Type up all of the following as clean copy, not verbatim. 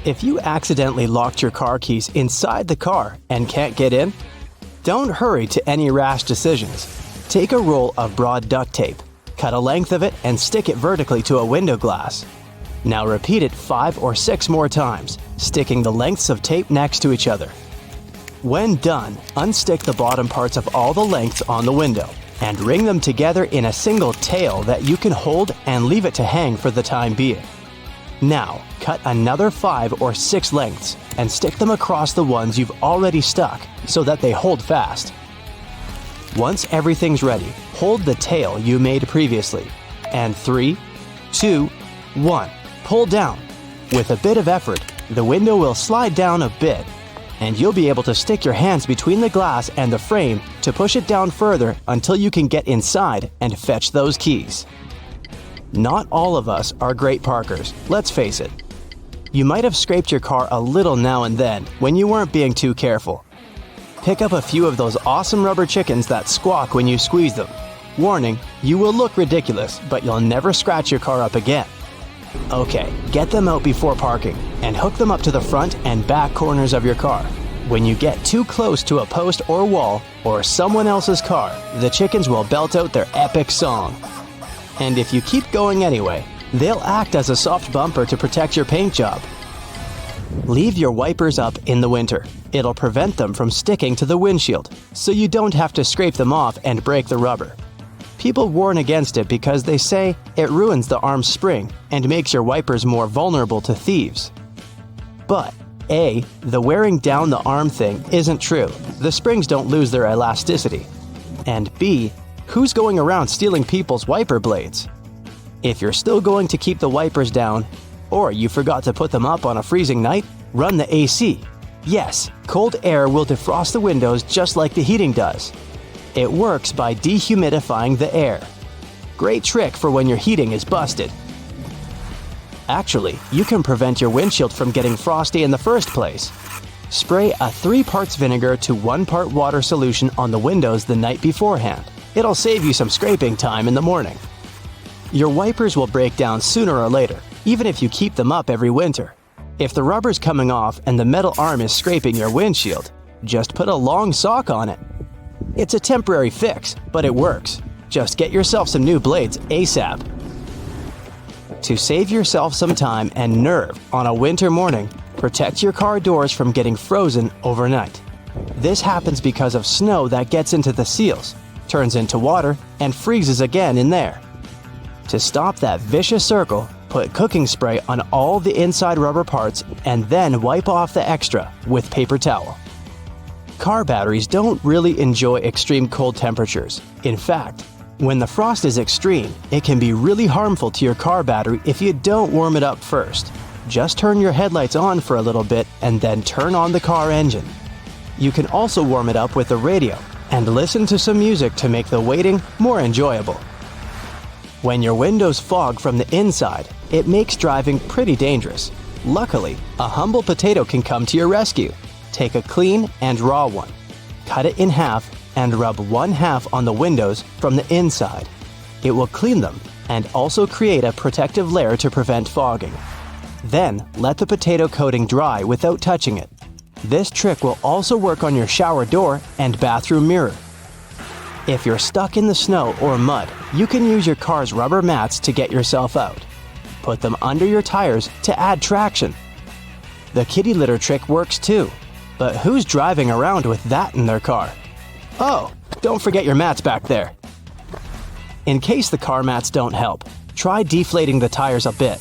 If you accidentally locked your car keys inside the car and can't get in, don't hurry to any rash decisions. Take a roll of broad duct tape, cut a length of it, and stick it vertically to a window glass. Now repeat it 5 or 6 more times, sticking the lengths of tape next to each other. When done, unstick the bottom parts of all the lengths on the window and ring them together in a single tail that you can hold and leave it to hang for the time being. Now, cut another 5 or 6 lengths and stick them across the ones you've already stuck so that they hold fast. Once everything's ready, hold the tail you made previously. And 3, 2, 1, pull down. With a bit of effort, the window will slide down a bit, and you'll be able to stick your hands between the glass and the frame to push it down further until you can get inside and fetch those keys. Not all of us are great parkers, let's face it. You might have scraped your car a little now and then when you weren't being too careful. Pick up a few of those awesome rubber chickens that squawk when you squeeze them. Warning, you will look ridiculous, but you'll never scratch your car up again. Okay, get them out before parking and hook them up to the front and back corners of your car. When you get too close to a post or wall or someone else's car, the chickens will belt out their epic song. And if you keep going anyway, they'll act as a soft bumper to protect your paint job. Leave your wipers up in the winter. It'll prevent them from sticking to the windshield, so you don't have to scrape them off and break the rubber. People warn against it because they say it ruins the arm spring and makes your wipers more vulnerable to thieves. But A, the wearing down the arm thing isn't true. The springs don't lose their elasticity. And B, who's going around stealing people's wiper blades? If you're still going to keep the wipers down, or you forgot to put them up on a freezing night, run the AC. Yes, cold air will defrost the windows just like the heating does. It works by dehumidifying the air. Great trick for when your heating is busted. Actually, you can prevent your windshield from getting frosty in the first place. Spray a 3 parts vinegar to 1 part water solution on the windows the night beforehand. It'll save you some scraping time in the morning. Your wipers will break down sooner or later, even if you keep them up every winter. If the rubber's coming off and the metal arm is scraping your windshield, just put a long sock on it. It's a temporary fix, but it works. Just get yourself some new blades ASAP. To save yourself some time and nerve on a winter morning, protect your car doors from getting frozen overnight. This happens because of snow that gets into the seals, turns into water, and freezes again in there. To stop that vicious circle, put cooking spray on all the inside rubber parts and then wipe off the extra with paper towel. Car batteries don't really enjoy extreme cold temperatures. In fact, when the frost is extreme, it can be really harmful to your car battery if you don't warm it up first. Just turn your headlights on for a little bit and then turn on the car engine. You can also warm it up with the radio and listen to some music to make the waiting more enjoyable. When your windows fog from the inside, it makes driving pretty dangerous. Luckily, a humble potato can come to your rescue. Take a clean and raw one. Cut it in half and rub 1/2 on the windows from the inside. It will clean them and also create a protective layer to prevent fogging. Then, let the potato coating dry without touching it. This trick will also work on your shower door and bathroom mirror. If you're stuck in the snow or mud, you can use your car's rubber mats to get yourself out. Put them under your tires to add traction. The kitty litter trick works too, but who's driving around with that in their car? Oh, don't forget your mats back there. In case the car mats don't help, try deflating the tires a bit.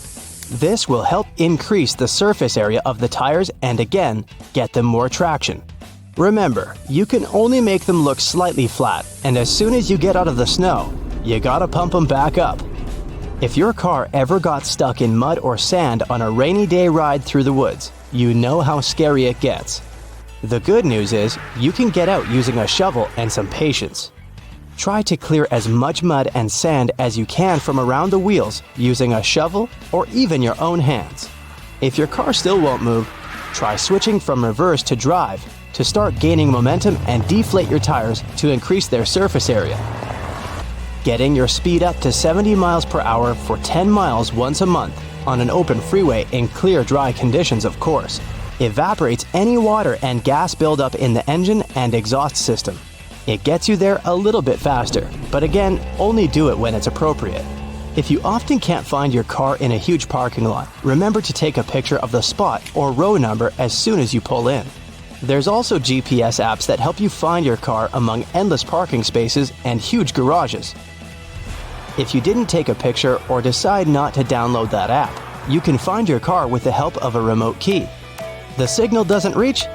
This will help increase the surface area of the tires and again, get them more traction. Remember, you can only make them look slightly flat, and as soon as you get out of the snow, you gotta pump them back up. If your car ever got stuck in mud or sand on a rainy day ride through the woods, you know how scary it gets. The good news is, you can get out using a shovel and some patience. Try to clear as much mud and sand as you can from around the wheels using a shovel or even your own hands. If your car still won't move, try switching from reverse to drive to start gaining momentum and deflate your tires to increase their surface area. Getting your speed up to 70 miles per hour for 10 miles once a month on an open freeway in clear, dry conditions, of course. Evaporates any water and gas buildup in the engine and exhaust system. It gets you there a little bit faster, but again, only do it when it's appropriate. If you often can't find your car in a huge parking lot, remember to take a picture of the spot or row number as soon as you pull in. There's also GPS apps that help you find your car among endless parking spaces and huge garages. If you didn't take a picture or decide not to download that app, you can find your car with the help of a remote key. The signal doesn't reach?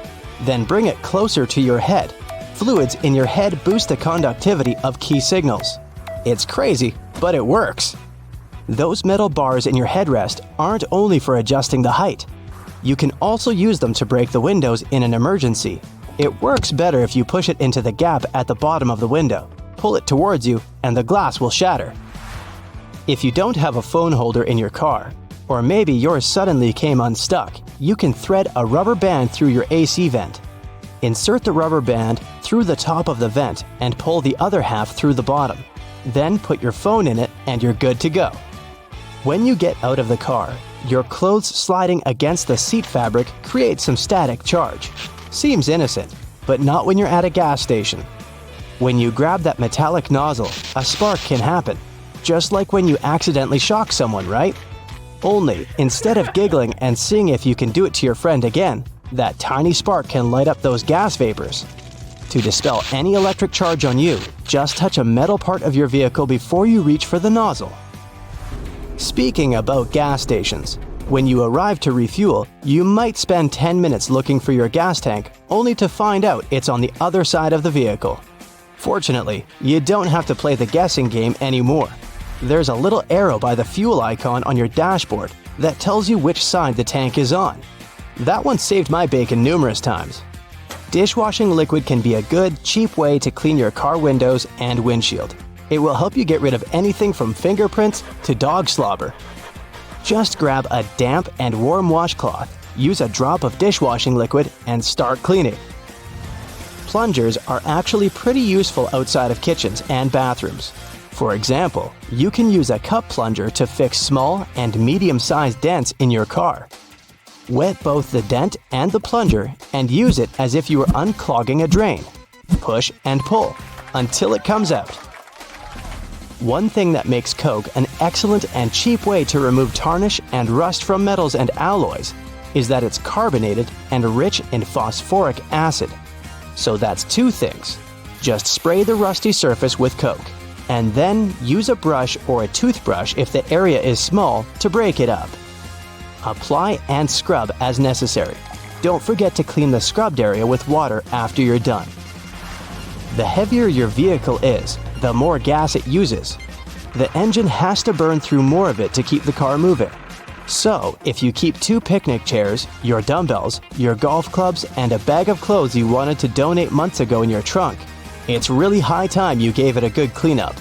Then bring it closer to your head. Fluids in your head boost the conductivity of key signals. It's crazy, but it works. Those metal bars in your headrest aren't only for adjusting the height. You can also use them to break the windows in an emergency. It works better if you push it into the gap at the bottom of the window. Pull it towards you, and the glass will shatter. If you don't have a phone holder in your car, or maybe yours suddenly came unstuck, you can thread a rubber band through your AC vent. Insert the rubber band through the top of the vent and pull the other half through the bottom. Then put your phone in it and you're good to go. When you get out of the car, your clothes sliding against the seat fabric creates some static charge. Seems innocent, but not when you're at a gas station. When you grab that metallic nozzle, a spark can happen. Just like when you accidentally shock someone, right? Only, instead of giggling and seeing if you can do it to your friend again, that tiny spark can light up those gas vapors. To dispel any electric charge on you, just touch a metal part of your vehicle before you reach for the nozzle. Speaking about gas stations, when you arrive to refuel, you might spend 10 minutes looking for your gas tank, only to find out it's on the other side of the vehicle. Fortunately, you don't have to play the guessing game anymore. There's a little arrow by the fuel icon on your dashboard that tells you which side the tank is on. That one saved my bacon numerous times. Dishwashing liquid can be a good, cheap way to clean your car windows and windshield. It will help you get rid of anything from fingerprints to dog slobber. Just grab a damp and warm washcloth, use a drop of dishwashing liquid, and start cleaning. Plungers are actually pretty useful outside of kitchens and bathrooms. For example, you can use a cup plunger to fix small and medium-sized dents in your car. Wet both the dent and the plunger and use it as if you were unclogging a drain. Push and pull until it comes out. One thing that makes Coke an excellent and cheap way to remove tarnish and rust from metals and alloys is that it's carbonated and rich in phosphoric acid. So that's two things. Just spray the rusty surface with Coke, and then use a brush or a toothbrush if the area is small to break it up. Apply and scrub as necessary. Don't forget to clean the scrubbed area with water after you're done. The heavier your vehicle is, the more gas it uses. The engine has to burn through more of it to keep the car moving. So, if you keep 2 picnic chairs, your dumbbells, your golf clubs, and a bag of clothes you wanted to donate months ago in your trunk, it's really high time you gave it a good cleanup.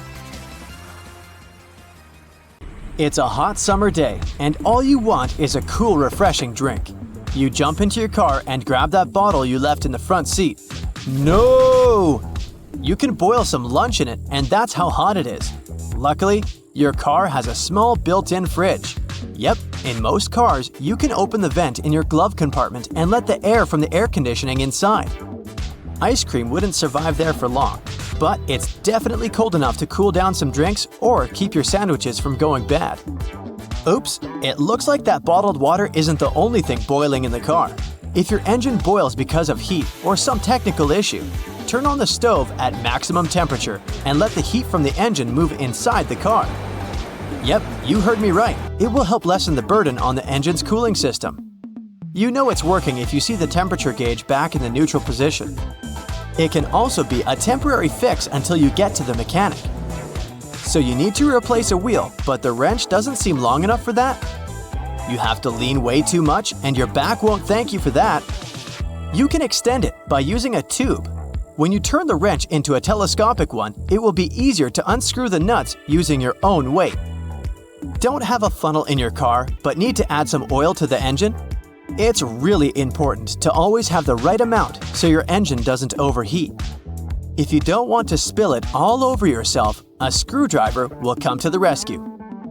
It's a hot summer day, and all you want is a cool, refreshing drink. You jump into your car and grab that bottle you left in the front seat. No! You can boil some lunch in it, and that's how hot it is. Luckily, your car has a small built-in fridge. Yep, in most cars, you can open the vent in your glove compartment and let the air from the air conditioning inside. Ice cream wouldn't survive there for long, but it's definitely cold enough to cool down some drinks or keep your sandwiches from going bad. Oops, it looks like that bottled water isn't the only thing boiling in the car. If your engine boils because of heat or some technical issue, turn on the stove at maximum temperature and let the heat from the engine move inside the car. Yep, you heard me right. It will help lessen the burden on the engine's cooling system. You know it's working if you see the temperature gauge back in the neutral position. It can also be a temporary fix until you get to the mechanic. So you need to replace a wheel, but the wrench doesn't seem long enough for that? You have to lean way too much and your back won't thank you for that. You can extend it by using a tube. When you turn the wrench into a telescopic one, it will be easier to unscrew the nuts using your own weight. Don't have a funnel in your car, but need to add some oil to the engine? It's really important to always have the right amount so your engine doesn't overheat. If you don't want to spill it all over yourself, a screwdriver will come to the rescue.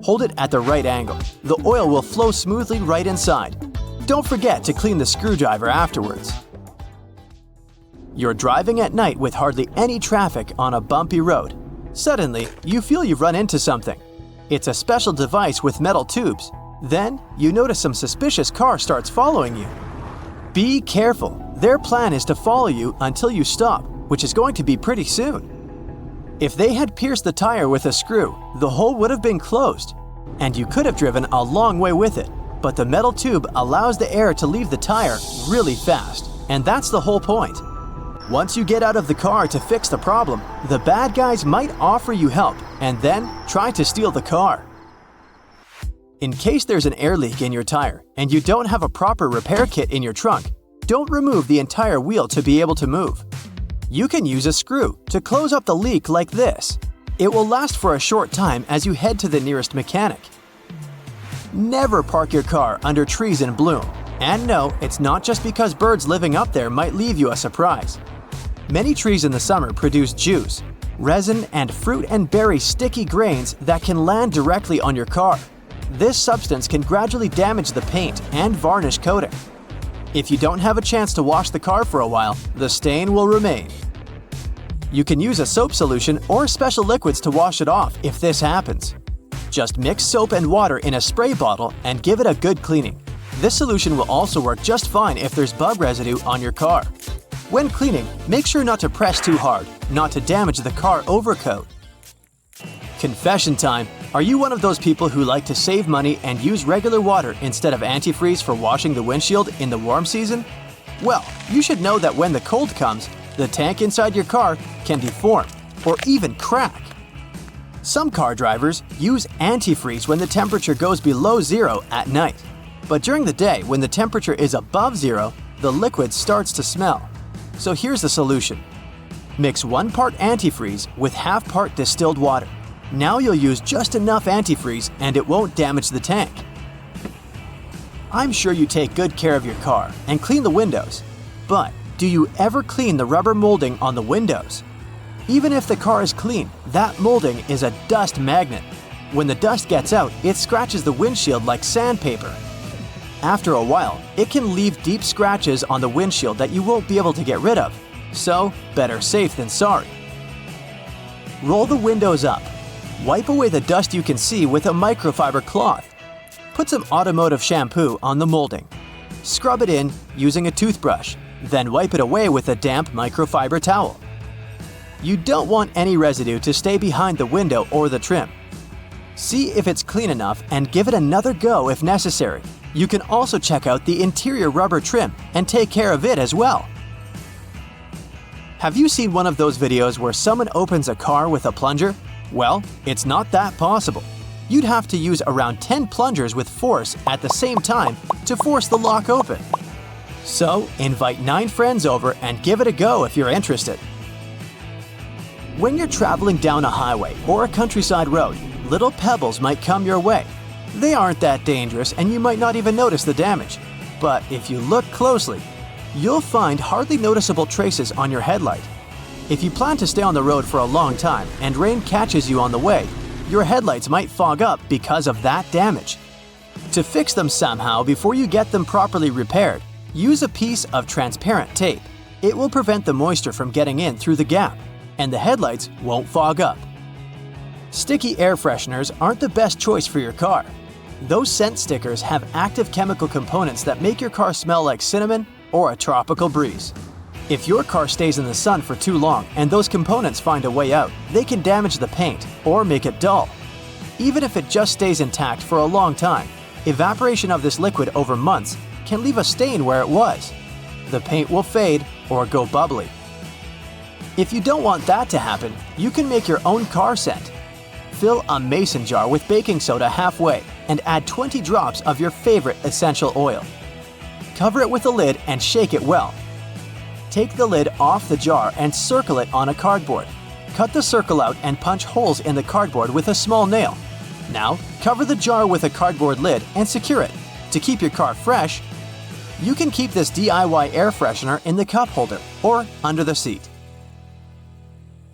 Hold it at the right angle. The oil will flow smoothly right inside. Don't forget to clean the screwdriver afterwards. You're driving at night with hardly any traffic on a bumpy road. Suddenly, you feel you've run into something. It's a special device with metal tubes. Then, you notice some suspicious car starts following you. Be careful. Their plan is to follow you until you stop, which is going to be pretty soon. If they had pierced the tire with a screw, the hole would have been closed, and you could have driven a long way with it. But the metal tube allows the air to leave the tire really fast, and that's the whole point. Once you get out of the car to fix the problem, the bad guys might offer you help and then try to steal the car. In case there's an air leak in your tire and you don't have a proper repair kit in your trunk, don't remove the entire wheel to be able to move. You can use a screw to close up the leak like this. It will last for a short time as you head to the nearest mechanic. Never park your car under trees in bloom. And no, it's not just because birds living up there might leave you a surprise. Many trees in the summer produce juice, resin, and fruit and berry sticky grains that can land directly on your car. This substance can gradually damage the paint and varnish coating. If you don't have a chance to wash the car for a while, the stain will remain. You can use a soap solution or special liquids to wash it off if this happens. Just mix soap and water in a spray bottle and give it a good cleaning. This solution will also work just fine if there's bug residue on your car. When cleaning, make sure not to press too hard, not to damage the car overcoat. Confession time! Are you one of those people who like to save money and use regular water instead of antifreeze for washing the windshield in the warm season? Well, you should know that when the cold comes, the tank inside your car can deform or even crack. Some car drivers use antifreeze when the temperature goes below zero at night. But during the day, when the temperature is above zero, the liquid starts to smell. So here's the solution. Mix 1 part antifreeze with half part distilled water. Now you'll use just enough antifreeze and it won't damage the tank. I'm sure you take good care of your car and clean the windows. But do you ever clean the rubber molding on the windows? Even if the car is clean, that molding is a dust magnet. When the dust gets out, it scratches the windshield like sandpaper. After a while, it can leave deep scratches on the windshield that you won't be able to get rid of. So, better safe than sorry. Roll the windows up. Wipe away the dust you can see with a microfiber cloth. Put some automotive shampoo on the molding. Scrub it in using a toothbrush, then wipe it away with a damp microfiber towel. You don't want any residue to stay behind the window or the trim. See if it's clean enough and give it another go if necessary. You can also check out the interior rubber trim and take care of it as well. Have you seen one of those videos where someone opens a car with a plunger? Well, it's not that possible. You'd have to use around 10 plungers with force at the same time to force the lock open. So, invite 9 friends over and give it a go if you're interested. When you're traveling down a highway or a countryside road, little pebbles might come your way. They aren't that dangerous and you might not even notice the damage. But if you look closely, you'll find hardly noticeable traces on your headlight. If you plan to stay on the road for a long time and rain catches you on the way, your headlights might fog up because of that damage. To fix them somehow before you get them properly repaired, use a piece of transparent tape. It will prevent the moisture from getting in through the gap, and the headlights won't fog up. Sticky air fresheners aren't the best choice for your car. Those scent stickers have active chemical components that make your car smell like cinnamon or a tropical breeze. If your car stays in the sun for too long and those components find a way out, they can damage the paint or make it dull. Even if it just stays intact for a long time, evaporation of this liquid over months can leave a stain where it was. The paint will fade or go bubbly. If you don't want that to happen, you can make your own car scent. Fill a mason jar with baking soda halfway and add 20 drops of your favorite essential oil. Cover it with a lid and shake it well. Take the lid off the jar and circle it on a cardboard. Cut the circle out and punch holes in the cardboard with a small nail. Now, cover the jar with a cardboard lid and secure it. To keep your car fresh, you can keep this DIY air freshener in the cup holder or under the seat.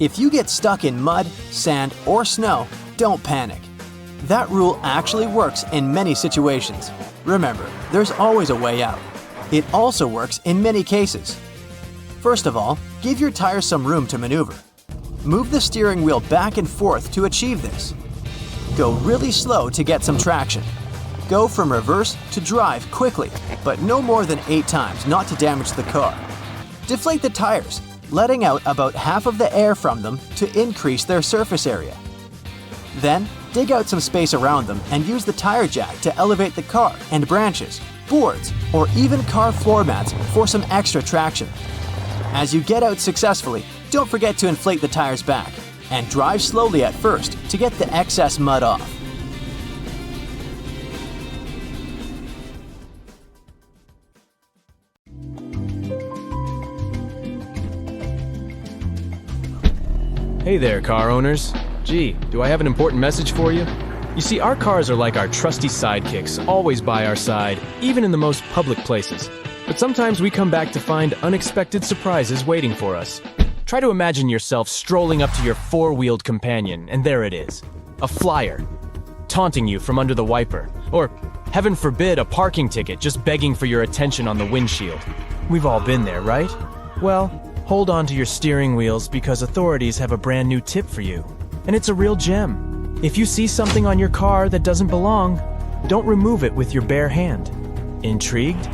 If you get stuck in mud, sand, or snow, don't panic. That rule actually works in many situations. Remember, there's always a way out. It also works in many cases. First of all, give your tires some room to maneuver. Move the steering wheel back and forth to achieve this. Go really slow to get some traction. Go from reverse to drive quickly, but no more than 8 times not to damage the car. Deflate the tires, letting out about half of the air from them to increase their surface area. Then, dig out some space around them and use the tire jack to elevate the car and branches, boards, or even car floor mats for some extra traction. As you get out successfully, don't forget to inflate the tires back and drive slowly at first to get the excess mud off. Hey there, car owners. Gee, do I have an important message for you? You see, our cars are like our trusty sidekicks, always by our side, even in the most public places. But sometimes we come back to find unexpected surprises waiting for us. Try to imagine yourself strolling up to your four-wheeled companion, and there it is. A flyer, taunting you from under the wiper. Or, heaven forbid, a parking ticket just begging for your attention on the windshield. We've all been there, right? Well, hold on to your steering wheels because authorities have a brand new tip for you. And it's a real gem. If you see something on your car that doesn't belong, don't remove it with your bare hand. Intrigued?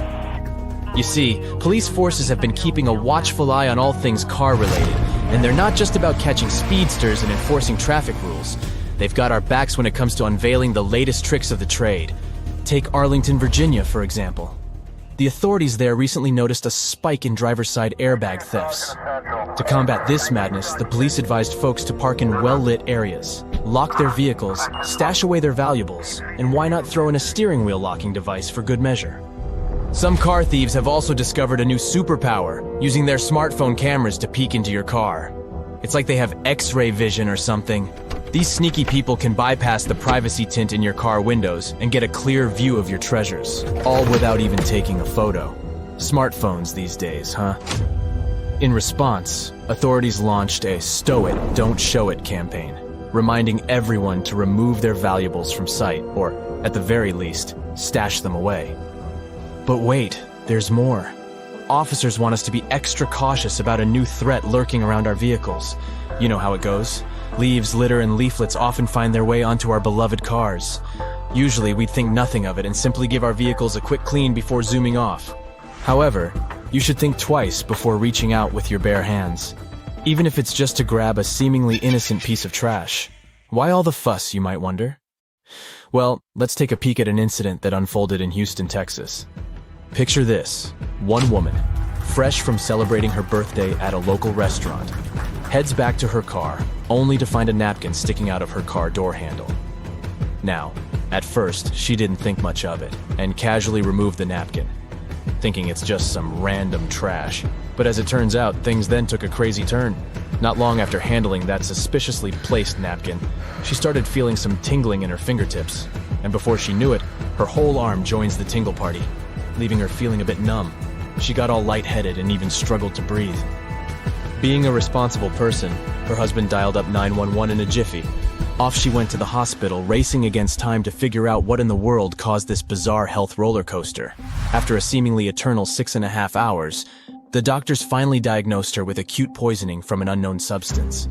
You see, police forces have been keeping a watchful eye on all things car-related, and they're not just about catching speedsters and enforcing traffic rules. They've got our backs when it comes to unveiling the latest tricks of the trade. Take Arlington, Virginia, for example. The authorities there recently noticed a spike in driver's side airbag thefts. To combat this madness, the police advised folks to park in well-lit areas, lock their vehicles, stash away their valuables, and why not throw in a steering wheel locking device for good measure? Some car thieves have also discovered a new superpower, using their smartphone cameras to peek into your car. It's like they have X-ray vision or something. These sneaky people can bypass the privacy tint in your car windows and get a clear view of your treasures, all without even taking a photo. Smartphones these days, huh? In response, authorities launched a Stow It, Don't Show It campaign, reminding everyone to remove their valuables from sight, or, at the very least, stash them away. But wait, there's more. Officers want us to be extra cautious about a new threat lurking around our vehicles. You know how it goes. Leaves, litter, and leaflets often find their way onto our beloved cars. Usually, we'd think nothing of it and simply give our vehicles a quick clean before zooming off. However, you should think twice before reaching out with your bare hands. Even if it's just to grab a seemingly innocent piece of trash. Why all the fuss, you might wonder? Well, let's take a peek at an incident that unfolded in Houston, Texas. Picture this. One woman, fresh from celebrating her birthday at a local restaurant, heads back to her car, only to find a napkin sticking out of her car door handle. Now, at first, she didn't think much of it, and casually removed the napkin, thinking it's just some random trash. But as it turns out, things then took a crazy turn. Not long after handling that suspiciously placed napkin, she started feeling some tingling in her fingertips, and before she knew it, her whole arm joins the tingle party, leaving her feeling a bit numb. She got all lightheaded and even struggled to breathe. Being a responsible person, her husband dialed up 911 in a jiffy. Off she went to the hospital, racing against time to figure out what in the world caused this bizarre health roller coaster. After a seemingly eternal 6.5 hours, the doctors finally diagnosed her with acute poisoning from an unknown substance.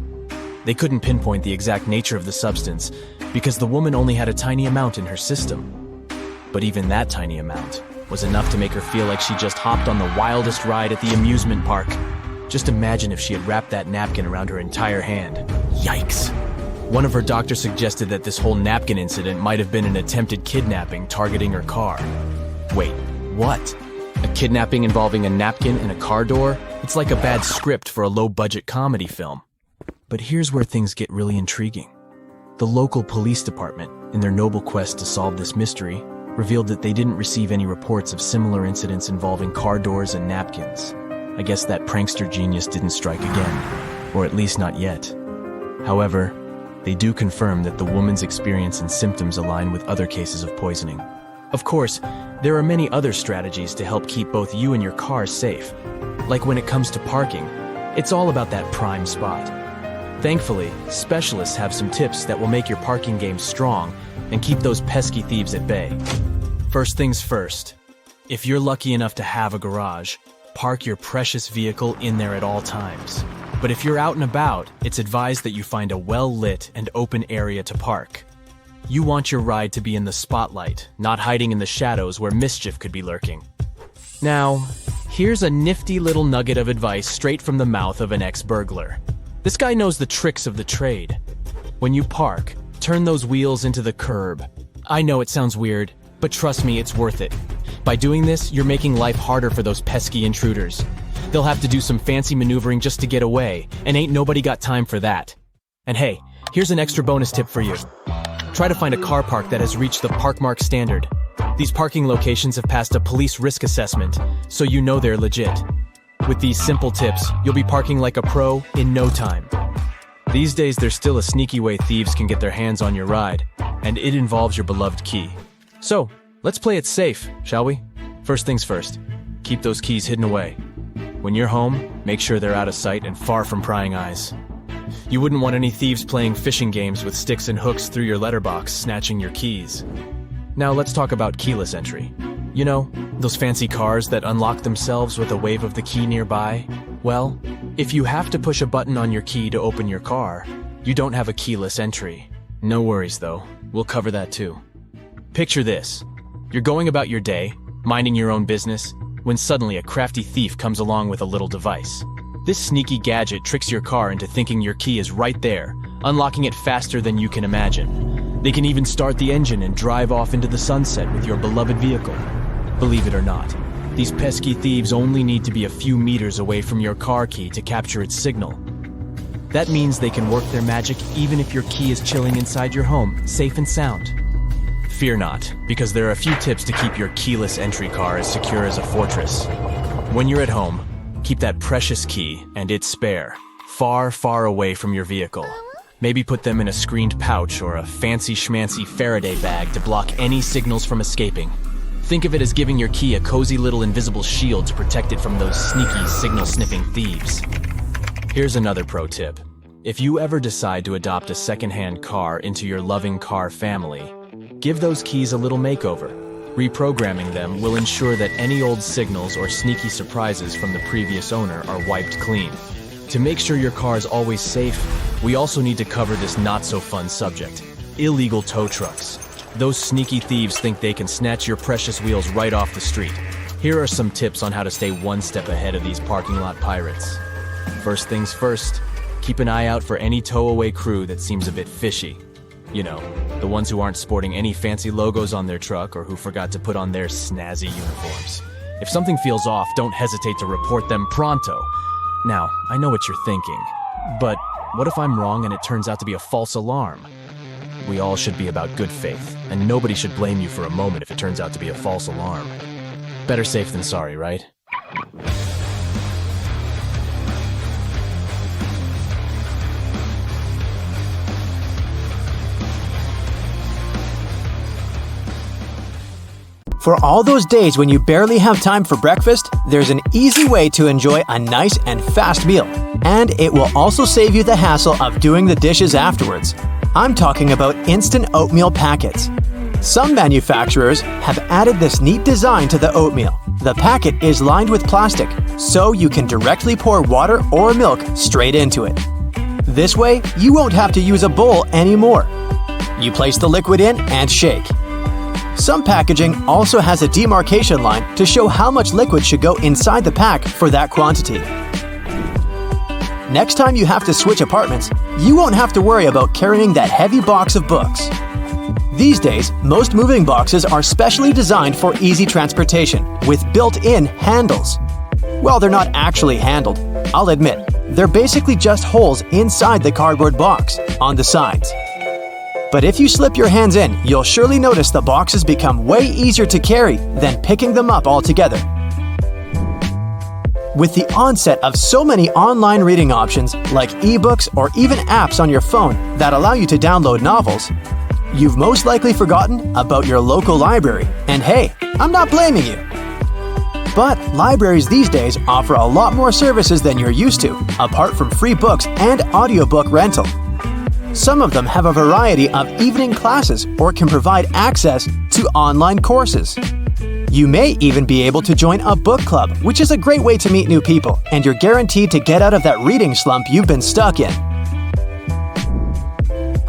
They couldn't pinpoint the exact nature of the substance because the woman only had a tiny amount in her system. But even that tiny amount was enough to make her feel like she just hopped on the wildest ride at the amusement park. Just imagine if she had wrapped that napkin around her entire hand. Yikes. One of her doctors suggested that this whole napkin incident might have been an attempted kidnapping targeting her car. Wait, what? A kidnapping involving a napkin and a car door? It's like a bad script for a low-budget comedy film. But here's where things get really intriguing. The local police department, in their noble quest to solve this mystery, revealed that they didn't receive any reports of similar incidents involving car doors and napkins. I guess that prankster genius didn't strike again, or at least not yet. However, they do confirm that the woman's experience and symptoms align with other cases of poisoning. Of course, there are many other strategies to help keep both you and your car safe. Like when it comes to parking, it's all about that prime spot. Thankfully, specialists have some tips that will make your parking game strong and keep those pesky thieves at bay. First things first, if you're lucky enough to have a garage, park your precious vehicle in there at all times. But if you're out and about, it's advised that you find a well-lit and open area to park. You want your ride to be in the spotlight, not hiding in the shadows where mischief could be lurking. Now, here's a nifty little nugget of advice straight from the mouth of an ex-burglar. This guy knows the tricks of the trade. When you park, turn those wheels into the curb. I know it sounds weird, but trust me, it's worth it. By doing this, you're making life harder for those pesky intruders. They'll have to do some fancy maneuvering just to get away, and ain't nobody got time for that. And hey, here's an extra bonus tip for you. Try to find a car park that has reached the Parkmark standard. These parking locations have passed a police risk assessment, so you know they're legit. With these simple tips, you'll be parking like a pro in no time. These days, there's still a sneaky way thieves can get their hands on your ride, and it involves your beloved key. So, let's play it safe, shall we? First things first, keep those keys hidden away. When you're home, make sure they're out of sight and far from prying eyes. You wouldn't want any thieves playing fishing games with sticks and hooks through your letterbox, snatching your keys. Now let's talk about keyless entry. You know, those fancy cars that unlock themselves with a wave of the key nearby? Well, if you have to push a button on your key to open your car, you don't have a keyless entry. No worries though, we'll cover that too. Picture this. You're going about your day, minding your own business, when suddenly a crafty thief comes along with a little device. This sneaky gadget tricks your car into thinking your key is right there, unlocking it faster than you can imagine. They can even start the engine and drive off into the sunset with your beloved vehicle. Believe it or not, these pesky thieves only need to be a few meters away from your car key to capture its signal. That means they can work their magic even if your key is chilling inside your home, safe and sound. Fear not, because there are a few tips to keep your keyless entry car as secure as a fortress. When you're at home, keep that precious key and its spare far, far away from your vehicle. Maybe put them in a screened pouch or a fancy schmancy Faraday bag to block any signals from escaping. Think of it as giving your key a cozy little invisible shield to protect it from those sneaky signal-sniffing thieves. Here's another pro tip. If you ever decide to adopt a second-hand car into your loving car family, give those keys a little makeover. Reprogramming them will ensure that any old signals or sneaky surprises from the previous owner are wiped clean. To make sure your car is always safe, we also need to cover this not-so-fun subject: illegal tow trucks. Those sneaky thieves think they can snatch your precious wheels right off the street. Here are some tips on how to stay one step ahead of these parking lot pirates. First things first, keep an eye out for any tow-away crew that seems a bit fishy. You know, the ones who aren't sporting any fancy logos on their truck or who forgot to put on their snazzy uniforms. If something feels off, don't hesitate to report them pronto. Now, I know what you're thinking, but what if I'm wrong and it turns out to be a false alarm? We all should be about good faith, and nobody should blame you for a moment if it turns out to be a false alarm. Better safe than sorry, right? For all those days when you barely have time for breakfast, there's an easy way to enjoy a nice and fast meal. And it will also save you the hassle of doing the dishes afterwards. I'm talking about instant oatmeal packets. Some manufacturers have added this neat design to the oatmeal. The packet is lined with plastic, so you can directly pour water or milk straight into it. This way, you won't have to use a bowl anymore. You place the liquid in and shake. Some packaging also has a demarcation line to show how much liquid should go inside the pack for that quantity. Next time you have to switch apartments, you won't have to worry about carrying that heavy box of books. These days, most moving boxes are specially designed for easy transportation with built-in handles. Well, they're not actually handled, I'll admit. They're basically just holes inside the cardboard box, on the sides. But if you slip your hands in, you'll surely notice the boxes become way easier to carry than picking them up altogether. With the onset of so many online reading options like ebooks or even apps on your phone that allow you to download novels, you've most likely forgotten about your local library. And hey, I'm not blaming you. But libraries these days offer a lot more services than you're used to, apart from free books and audiobook rental. Some of them have a variety of evening classes or can provide access to online courses. You may even be able to join a book club, which is a great way to meet new people, and you're guaranteed to get out of that reading slump you've been stuck in.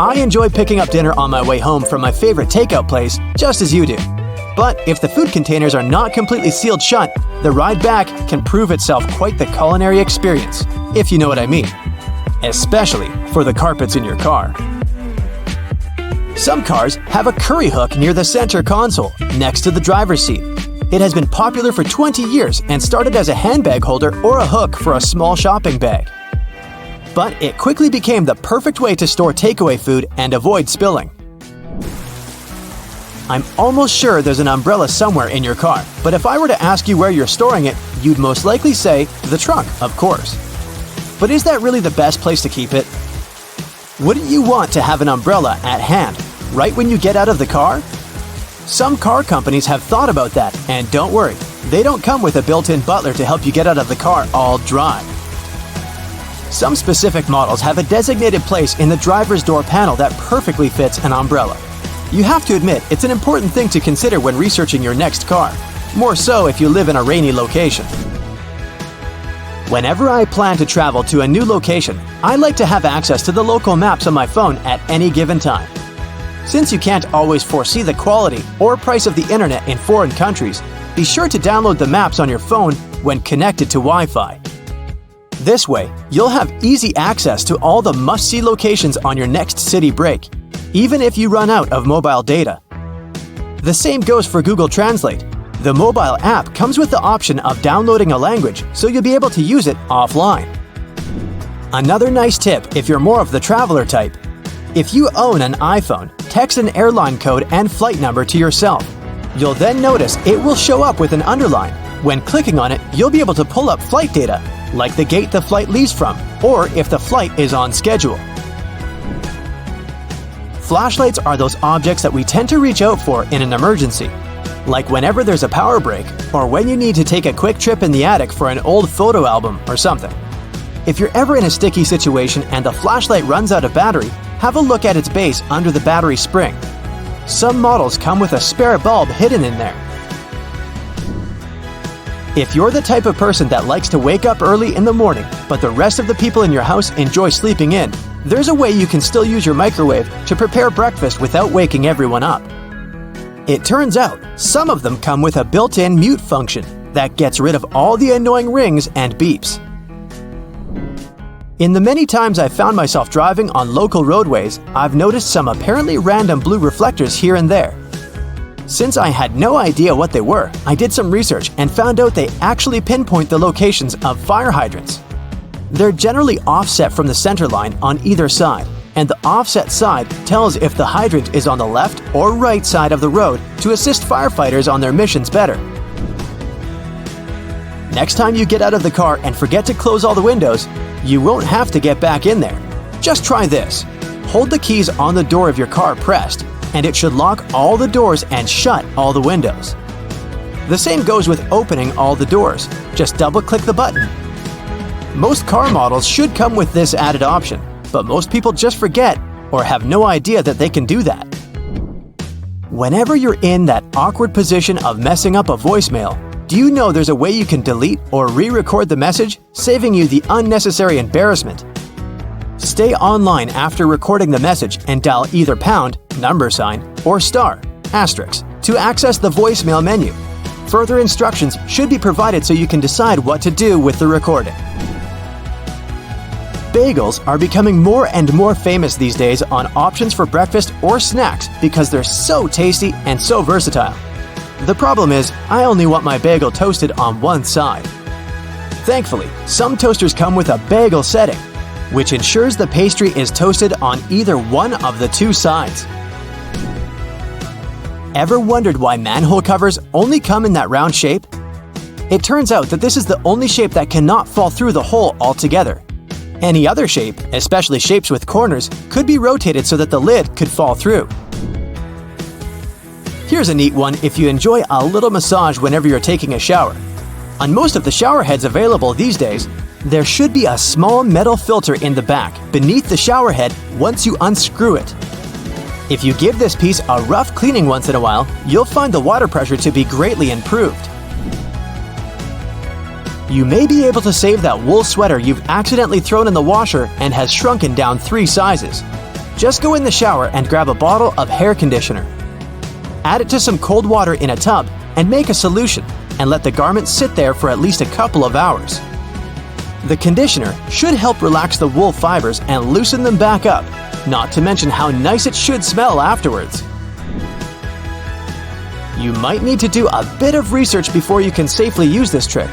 I enjoy picking up dinner on my way home from my favorite takeout place, just as you do. But if the food containers are not completely sealed shut, the ride back can prove itself quite the culinary experience, if you know what I mean. Especially for the carpets in your car. Some cars have a curry hook near the center console, next to the driver's seat. It has been popular for 20 years and started as a handbag holder or a hook for a small shopping bag. But it quickly became the perfect way to store takeaway food and avoid spilling. I'm almost sure there's an umbrella somewhere in your car, but if I were to ask you where you're storing it, you'd most likely say the trunk, of course. But is that really the best place to keep it? Wouldn't you want to have an umbrella at hand, right when you get out of the car? Some car companies have thought about that, and don't worry, they don't come with a built-in butler to help you get out of the car all dry. Some specific models have a designated place in the driver's door panel that perfectly fits an umbrella. You have to admit, it's an important thing to consider when researching your next car, more so if you live in a rainy location. Whenever I plan to travel to a new location, I like to have access to the local maps on my phone at any given time. Since you can't always foresee the quality or price of the internet in foreign countries, be sure to download the maps on your phone when connected to Wi-Fi. This way, you'll have easy access to all the must-see locations on your next city break, even if you run out of mobile data. The same goes for Google Translate. The mobile app comes with the option of downloading a language, so you'll be able to use it offline. Another nice tip if you're more of the traveler type. If you own an iPhone, text an airline code and flight number to yourself. You'll then notice it will show up with an underline. When clicking on it, you'll be able to pull up flight data, like the gate the flight leaves from, or if the flight is on schedule. Flashlights are those objects that we tend to reach out for in an emergency, like whenever there's a power break or when you need to take a quick trip in the attic for an old photo album or something. If you're ever in a sticky situation and the flashlight runs out of battery, have a look at its base under the battery spring. Some models come with a spare bulb hidden in there. If you're the type of person that likes to wake up early in the morning, but the rest of the people in your house enjoy sleeping in, there's a way you can still use your microwave to prepare breakfast without waking everyone up. It turns out, some of them come with a built-in mute function that gets rid of all the annoying rings and beeps. In the many times I've found myself driving on local roadways, I've noticed some apparently random blue reflectors here and there. Since I had no idea what they were, I did some research and found out they actually pinpoint the locations of fire hydrants. They're generally offset from the center line on either side, and the offset side tells if the hydrant is on the left or right side of the road to assist firefighters on their missions better. Next time you get out of the car and forget to close all the windows, you won't have to get back in there. Just try this. Hold the keys on the door of your car pressed, and it should lock all the doors and shut all the windows. The same goes with opening all the doors. Just double-click the button. Most car models should come with this added option, but most people just forget or have no idea that they can do that. Whenever you're in that awkward position of messing up a voicemail, do you know there's a way you can delete or re-record the message, saving you the unnecessary embarrassment? Stay online after recording the message and dial either pound, number sign, or star, asterisk, to access the voicemail menu. Further instructions should be provided so you can decide what to do with the recording. Bagels are becoming more and more famous these days on options for breakfast or snacks because they're so tasty and so versatile. The problem is, I only want my bagel toasted on one side. Thankfully, some toasters come with a bagel setting, which ensures the pastry is toasted on either one of the two sides. Ever wondered why manhole covers only come in that round shape? It turns out that this is the only shape that cannot fall through the hole altogether. Any other shape, especially shapes with corners, could be rotated so that the lid could fall through. Here's a neat one if you enjoy a little massage whenever you're taking a shower. On most of the shower heads available these days, there should be a small metal filter in the back beneath the shower head once you unscrew it. If you give this piece a rough cleaning once in a while, you'll find the water pressure to be greatly improved. You may be able to save that wool sweater you've accidentally thrown in the washer and has shrunken down 3 sizes. Just go in the shower and grab a bottle of hair conditioner. Add it to some cold water in a tub and make a solution, and let the garment sit there for at least a couple of hours. The conditioner should help relax the wool fibers and loosen them back up, not to mention how nice it should smell afterwards. You might need to do a bit of research before you can safely use this trick.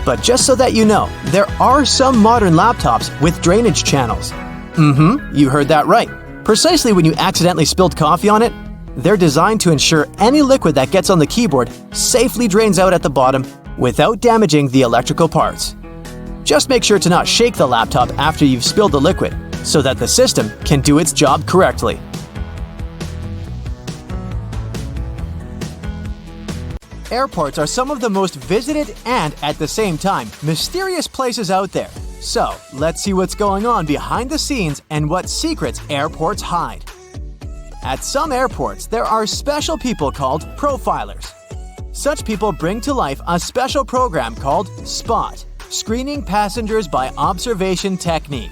But just so that you know, there are some modern laptops with drainage channels. You heard that right. Precisely when you accidentally spilled coffee on it, they're designed to ensure any liquid that gets on the keyboard safely drains out at the bottom without damaging the electrical parts. Just make sure to not shake the laptop after you've spilled the liquid so that the system can do its job correctly. Airports are some of the most visited and, at the same time, mysterious places out there. So, let's see what's going on behind the scenes and what secrets airports hide. At some airports, there are special people called profilers. Such people bring to life a special program called SPOT, Screening Passengers by Observation Technique.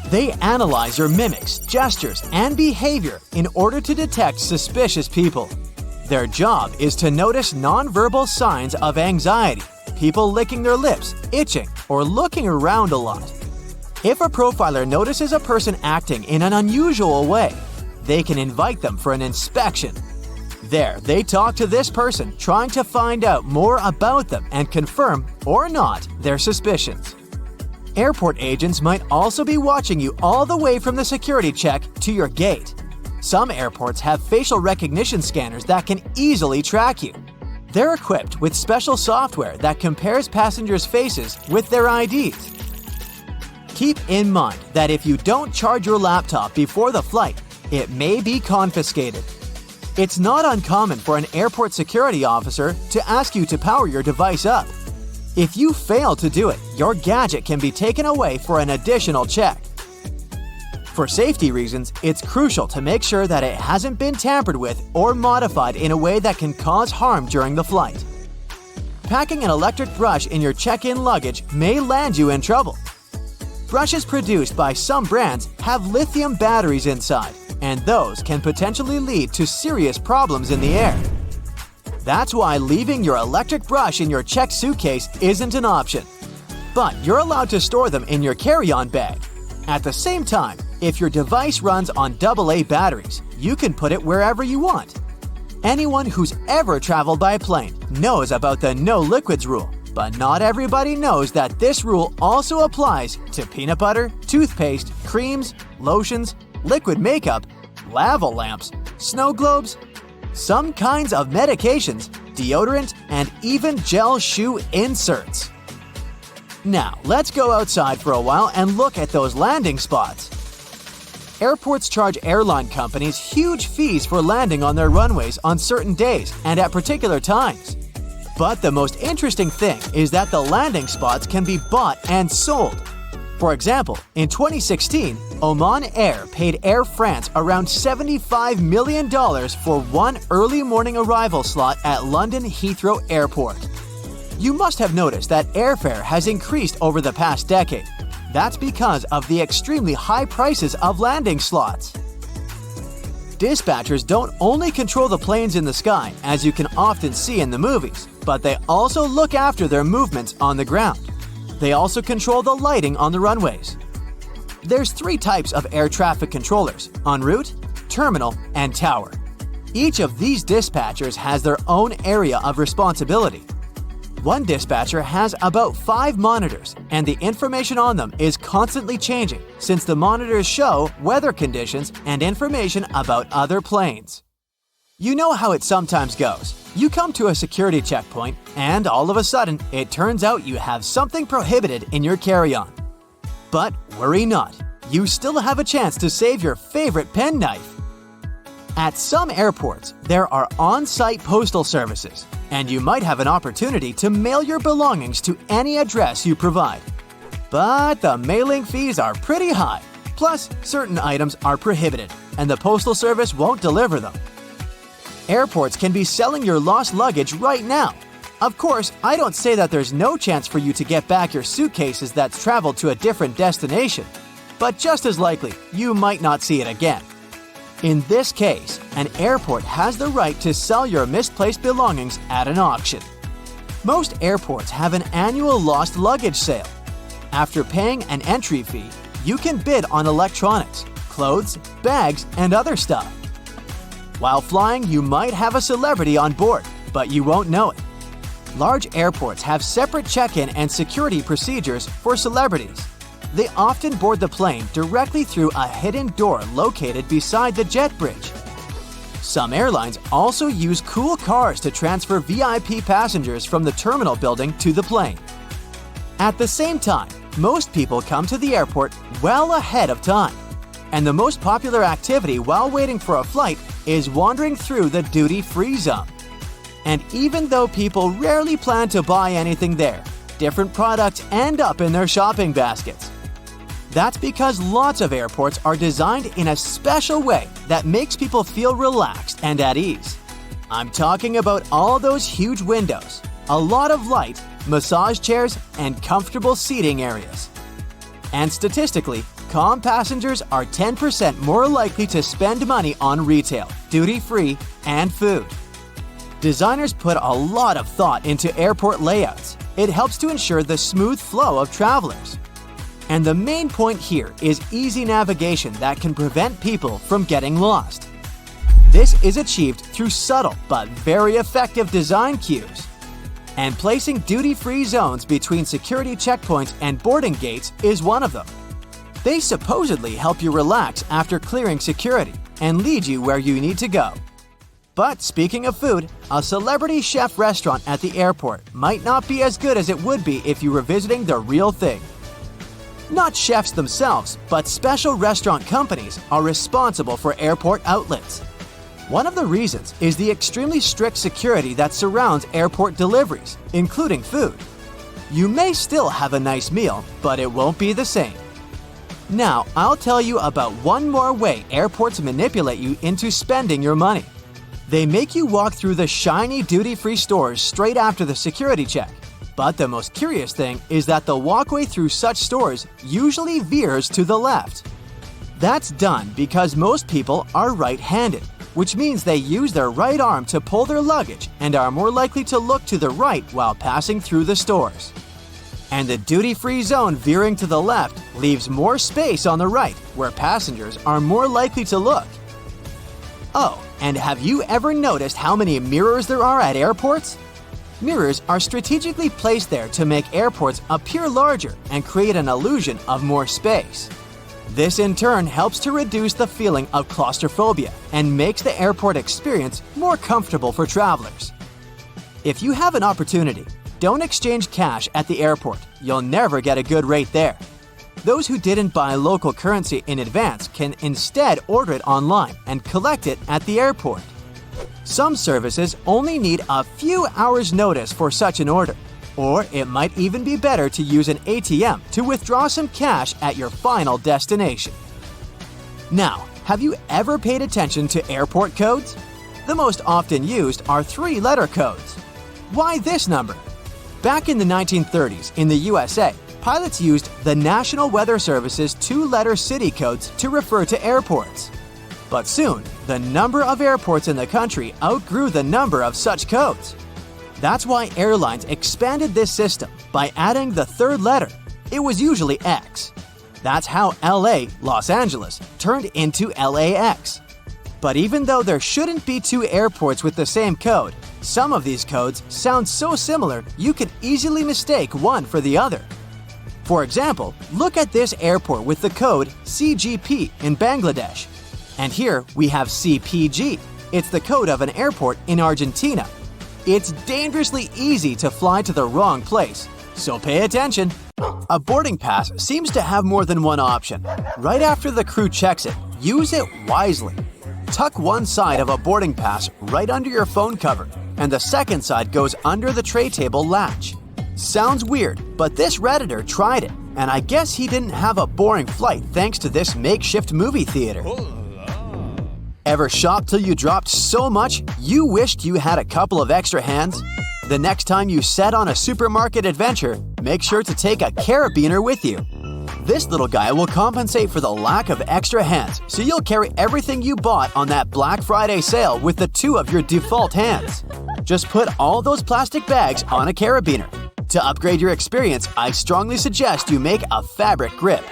They analyze your mimics, gestures, and behavior in order to detect suspicious people. Their job is to notice nonverbal signs of anxiety, people licking their lips, itching, or looking around a lot. If a profiler notices a person acting in an unusual way, they can invite them for an inspection. There, they talk to this person, trying to find out more about them and confirm, or not, their suspicions. Airport agents might also be watching you all the way from the security check to your gate. Some airports have facial recognition scanners that can easily track you. They're equipped with special software that compares passengers' faces with their IDs. Keep in mind that if you don't charge your laptop before the flight, it may be confiscated. It's not uncommon for an airport security officer to ask you to power your device up. If you fail to do it, your gadget can be taken away for an additional check. For safety reasons, it's crucial to make sure that it hasn't been tampered with or modified in a way that can cause harm during the flight. Packing an electric brush in your check-in luggage may land you in trouble. Brushes produced by some brands have lithium batteries inside, and those can potentially lead to serious problems in the air. That's why leaving your electric brush in your checked suitcase isn't an option. But you're allowed to store them in your carry-on bag. At the same time, if your device runs on AA batteries, you can put it wherever you want. Anyone who's ever traveled by plane knows about the no liquids rule, but not everybody knows that this rule also applies to peanut butter, toothpaste, creams, lotions, liquid makeup, lava lamps, snow globes, some kinds of medications, deodorant, and even gel shoe inserts. Now, let's go outside for a while and look at those landing spots. Airports charge airline companies huge fees for landing on their runways on certain days and at particular times. But the most interesting thing is that the landing spots can be bought and sold. For example, in 2016, Oman Air paid Air France around $75 million for one early morning arrival slot at London Heathrow Airport. You must have noticed that airfare has increased over the past decade. That's because of the extremely high prices of landing slots. Dispatchers don't only control the planes in the sky, as you can often see in the movies, but they also look after their movements on the ground. They also control the lighting on the runways. There's 3 types of air traffic controllers: en route, terminal, and tower. Each of these dispatchers has their own area of responsibility. One dispatcher has about 5 monitors, and the information on them is constantly changing since the monitors show weather conditions and information about other planes. You know how it sometimes goes. You come to a security checkpoint, and all of a sudden, it turns out you have something prohibited in your carry-on. But worry not, you still have a chance to save your favorite penknife. At some airports, there are on-site postal services, and you might have an opportunity to mail your belongings to any address you provide. But the mailing fees are pretty high. Plus, certain items are prohibited, and the postal service won't deliver them. Airports can be selling your lost luggage right now. Of course, I don't say that there's no chance for you to get back your suitcases that's traveled to a different destination, but just as likely, you might not see it again. In this case, an airport has the right to sell your misplaced belongings at an auction. Most airports have an annual lost luggage sale. After paying an entry fee, you can bid on electronics, clothes, bags, and other stuff. While flying, you might have a celebrity on board, but you won't know it. Large airports have separate check-in and security procedures for celebrities. They often board the plane directly through a hidden door located beside the jet bridge. Some airlines also use cool cars to transfer VIP passengers from the terminal building to the plane. At the same time, most people come to the airport well ahead of time. And the most popular activity while waiting for a flight is wandering through the duty-free zone. And even though people rarely plan to buy anything there, different products end up in their shopping baskets. That's because lots of airports are designed in a special way that makes people feel relaxed and at ease. I'm talking about all those huge windows, a lot of light, massage chairs, and comfortable seating areas. And statistically, calm passengers are 10% more likely to spend money on retail, duty-free, and food. Designers put a lot of thought into airport layouts. It helps to ensure the smooth flow of travelers. And the main point here is easy navigation that can prevent people from getting lost. This is achieved through subtle but very effective design cues. And placing duty-free zones between security checkpoints and boarding gates is one of them. They supposedly help you relax after clearing security and lead you where you need to go. But speaking of food, a celebrity chef restaurant at the airport might not be as good as it would be if you were visiting the real thing. Not chefs themselves, but special restaurant companies are responsible for airport outlets. One of the reasons is the extremely strict security that surrounds airport deliveries, including food. You may still have a nice meal, but it won't be the same. Now, I'll tell you about one more way airports manipulate you into spending your money. They make you walk through the shiny duty-free stores straight after the security check. But the most curious thing is that the walkway through such stores usually veers to the left. That's done because most people are right-handed, which means they use their right arm to pull their luggage and are more likely to look to the right while passing through the stores. And the duty-free zone veering to the left leaves more space on the right, where passengers are more likely to look. Oh, and have you ever noticed how many mirrors there are at airports? Mirrors are strategically placed there to make airports appear larger and create an illusion of more space. This in turn helps to reduce the feeling of claustrophobia and makes the airport experience more comfortable for travelers. If you have an opportunity, don't exchange cash at the airport. You'll never get a good rate there. Those who didn't buy local currency in advance can instead order it online and collect it at the airport. Some services only need a few hours' notice for such an order, or it might even be better to use an ATM to withdraw some cash at your final destination. Now, have you ever paid attention to airport codes? The most often used are 3-letter codes. Why this number? Back in the 1930s in the USA, pilots used the National Weather Service's 2-letter city codes to refer to airports. But soon, the number of airports in the country outgrew the number of such codes. That's why airlines expanded this system by adding the 3rd letter. It was usually X. That's how LA, Los Angeles, turned into LAX. But even though there shouldn't be 2 airports with the same code, some of these codes sound so similar you could easily mistake one for the other. For example, look at this airport with the code CGP in Bangladesh. And here we have CPG. It's the code of an airport in Argentina. It's dangerously easy to fly to the wrong place, so pay attention. A boarding pass seems to have more than one option. Right after the crew checks it, use it wisely. Tuck one side of a boarding pass right under your phone cover, and the second side goes under the tray table latch. Sounds weird, but this Redditor tried it, and I guess he didn't have a boring flight thanks to this makeshift movie theater. Ever shopped till you dropped so much you wished you had a couple of extra hands? The next time you set on a supermarket adventure, make sure to take a carabiner with you. This little guy will compensate for the lack of extra hands, so you'll carry everything you bought on that Black Friday sale with the two of your default hands. Just put all those plastic bags on a carabiner. To upgrade your experience, I strongly suggest you make a fabric grip.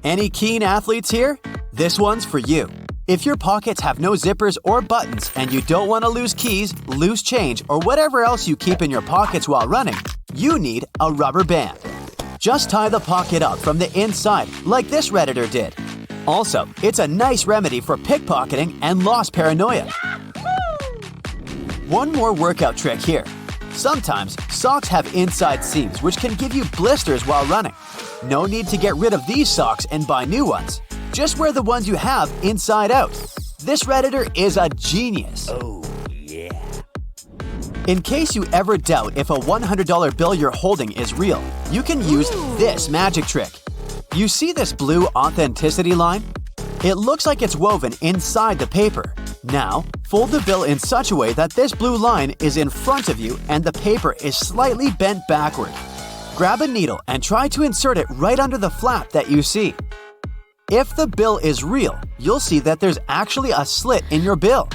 Any keen athletes here? This one's for you. If your pockets have no zippers or buttons and you don't want to lose keys, loose change, or whatever else you keep in your pockets while running, you need a rubber band. Just tie the pocket up from the inside, like this Redditor did. Also, it's a nice remedy for pickpocketing and loss paranoia. One more workout trick here. Sometimes, socks have inside seams which can give you blisters while running. No need to get rid of these socks and buy new ones. Just wear the ones you have inside out. This Redditor is a genius. Oh, yeah. In case you ever doubt if a $100 bill you're holding is real, you can use this magic trick. You see this blue authenticity line? It looks like it's woven inside the paper. Now, fold the bill in such a way that this blue line is in front of you and the paper is slightly bent backward. Grab a needle and try to insert it right under the flap that you see. If the bill is real, you'll see that there's actually a slit in your bill.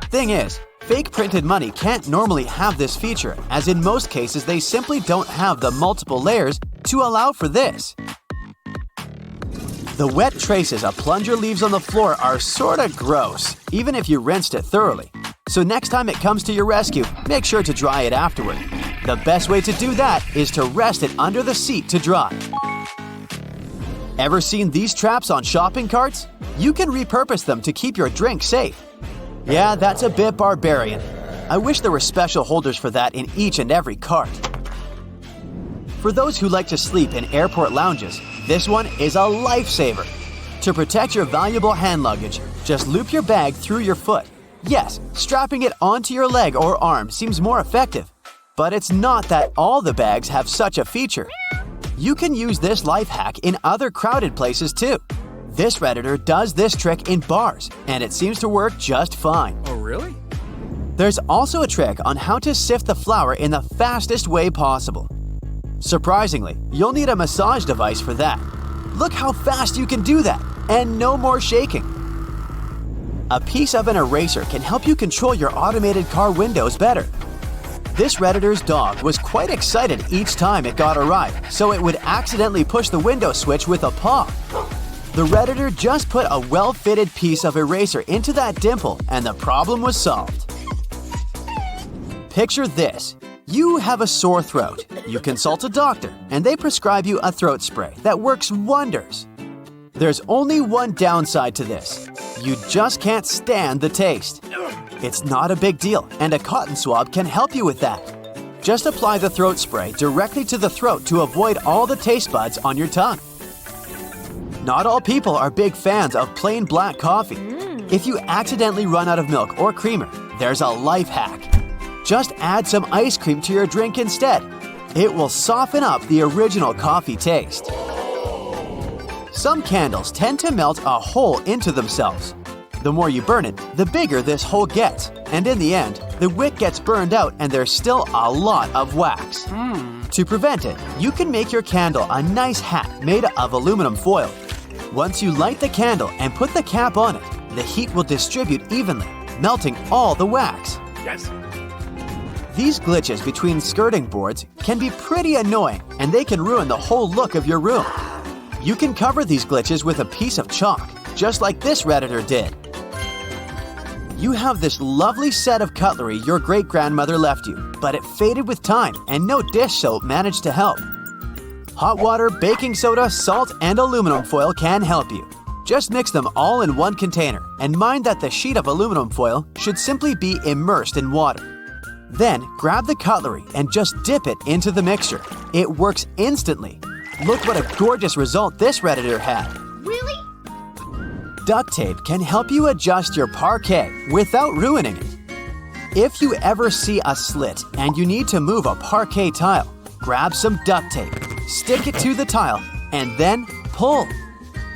Thing is, fake printed money can't normally have this feature, as in most cases they simply don't have the multiple layers to allow for this. The wet traces a plunger leaves on the floor are sorta gross, even if you rinsed it thoroughly. So next time it comes to your rescue, make sure to dry it afterward. The best way to do that is to rest it under the seat to dry. Ever seen these traps on shopping carts? You can repurpose them to keep your drink safe. Yeah, that's a bit barbarian. I wish there were special holders for that in each and every cart. For those who like to sleep in airport lounges, this one is a lifesaver. To protect your valuable hand luggage, just loop your bag through your foot. Yes, strapping it onto your leg or arm seems more effective. But it's not that all the bags have such a feature. You can use this life hack in other crowded places too. This Redditor does this trick in bars, and it seems to work just fine. Oh, really? There's also a trick on how to sift the flour in the fastest way possible. Surprisingly, you'll need a massage device for that. Look how fast you can do that, and no more shaking. A piece of an eraser can help you control your automated car windows better. This Redditor's dog was quite excited each time it got a ride, so it would accidentally push the window switch with a paw. The Redditor just put a well-fitted piece of eraser into that dimple, and the problem was solved. Picture this. You have a sore throat. You consult a doctor, and they prescribe you a throat spray that works wonders. There's only one downside to this. You just can't stand the taste. It's not a big deal, and a cotton swab can help you with that. Just apply the throat spray directly to the throat to avoid all the taste buds on your tongue. Not all people are big fans of plain black coffee. If you accidentally run out of milk or creamer, there's a life hack. Just add some ice cream to your drink instead. It will soften up the original coffee taste. Some candles tend to melt a hole into themselves. The more you burn it, the bigger this hole gets, and in the end, the wick gets burned out and there's still a lot of wax. To prevent it, you can make your candle a nice hat made of aluminum foil. Once you light the candle and put the cap on it, the heat will distribute evenly, melting all the wax. Yes. These glitches between skirting boards can be pretty annoying, and they can ruin the whole look of your room. You can cover these glitches with a piece of chalk, just like this Redditor did. You have this lovely set of cutlery your great-grandmother left you, but it faded with time and no dish soap managed to help. Hot water, baking soda, salt, and aluminum foil can help you. Just mix them all in one container and mind that the sheet of aluminum foil should simply be immersed in water. Then grab the cutlery and just dip it into the mixture. It works instantly. Look what a gorgeous result this Redditor had. Really? duct tape can help you adjust your parquet without ruining it. If you ever see a slit and you need to move a parquet tile, grab some duct tape, stick it to the tile, and then pull.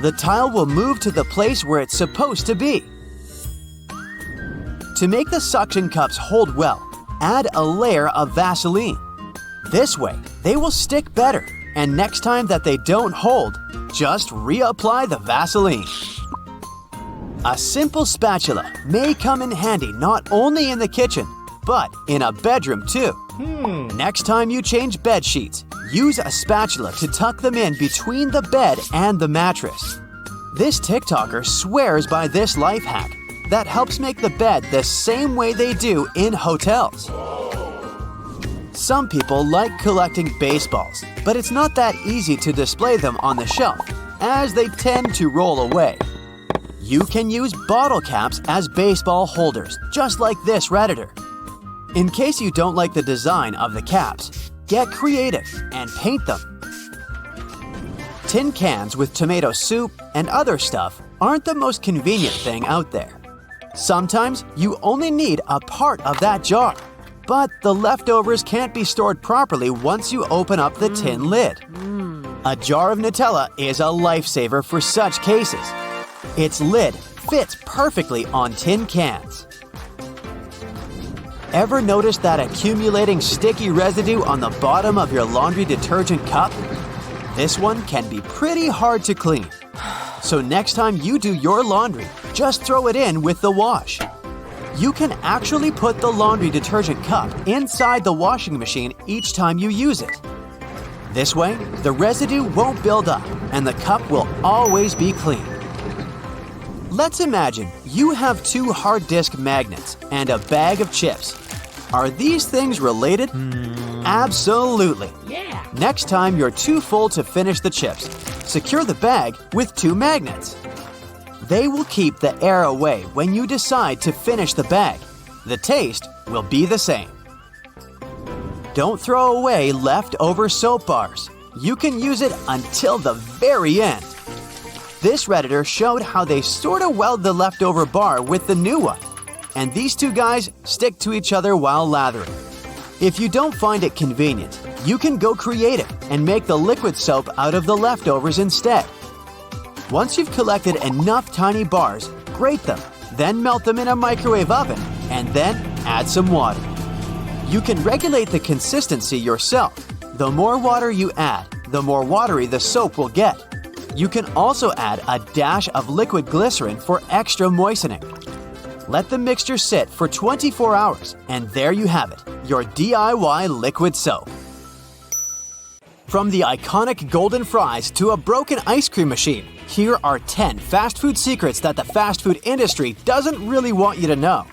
The tile will move to the place where it's supposed to be. To make the suction cups hold well, add a layer of Vaseline. This way, they will stick better, and next time that they don't hold, just reapply the Vaseline. A simple spatula may come in handy not only in the kitchen, but in a bedroom too. Next time you change bed sheets, use a spatula to tuck them in between the bed and the mattress. This TikToker swears by this life hack that helps make the bed the same way they do in hotels. Some people like collecting baseballs, but it's not that easy to display them on the shelf, as they tend to roll away. You can use bottle caps as baseball holders, just like this Redditor. In case you don't like the design of the caps, get creative and paint them. Tin cans with tomato soup and other stuff aren't the most convenient thing out there. Sometimes you only need a part of that jar, but the leftovers can't be stored properly once you open up the tin lid. A jar of Nutella is a lifesaver for such cases. Its lid fits perfectly on tin cans. Ever notice that accumulating sticky residue on the bottom of your laundry detergent cup? This one can be pretty hard to clean. So next time you do your laundry, just throw it in with the wash. You can actually put the laundry detergent cup inside the washing machine each time you use it. This way, the residue won't build up and the cup will always be clean. Let's imagine you have 2 hard disk magnets and a bag of chips. Are these things related? Absolutely. Yeah. Next time you're too full to finish the chips, secure the bag with 2 magnets. They will keep the air away when you decide to finish the bag. The taste will be the same. Don't throw away leftover soap bars. You can use it until the very end. This Redditor showed how they sort of weld the leftover bar with the new one, and these 2 guys stick to each other while lathering. If you don't find it convenient, you can go creative and make the liquid soap out of the leftovers instead. Once you've collected enough tiny bars, grate them, then melt them in a microwave oven, and then add some water. You can regulate the consistency yourself. The more water you add, the more watery the soap will get. You can also add a dash of liquid glycerin for extra moistening. Let the mixture sit for 24 hours, and there you have it, your DIY liquid soap. From the iconic golden fries to a broken ice cream machine, here are 10 fast food secrets that the fast food industry doesn't really want you to know.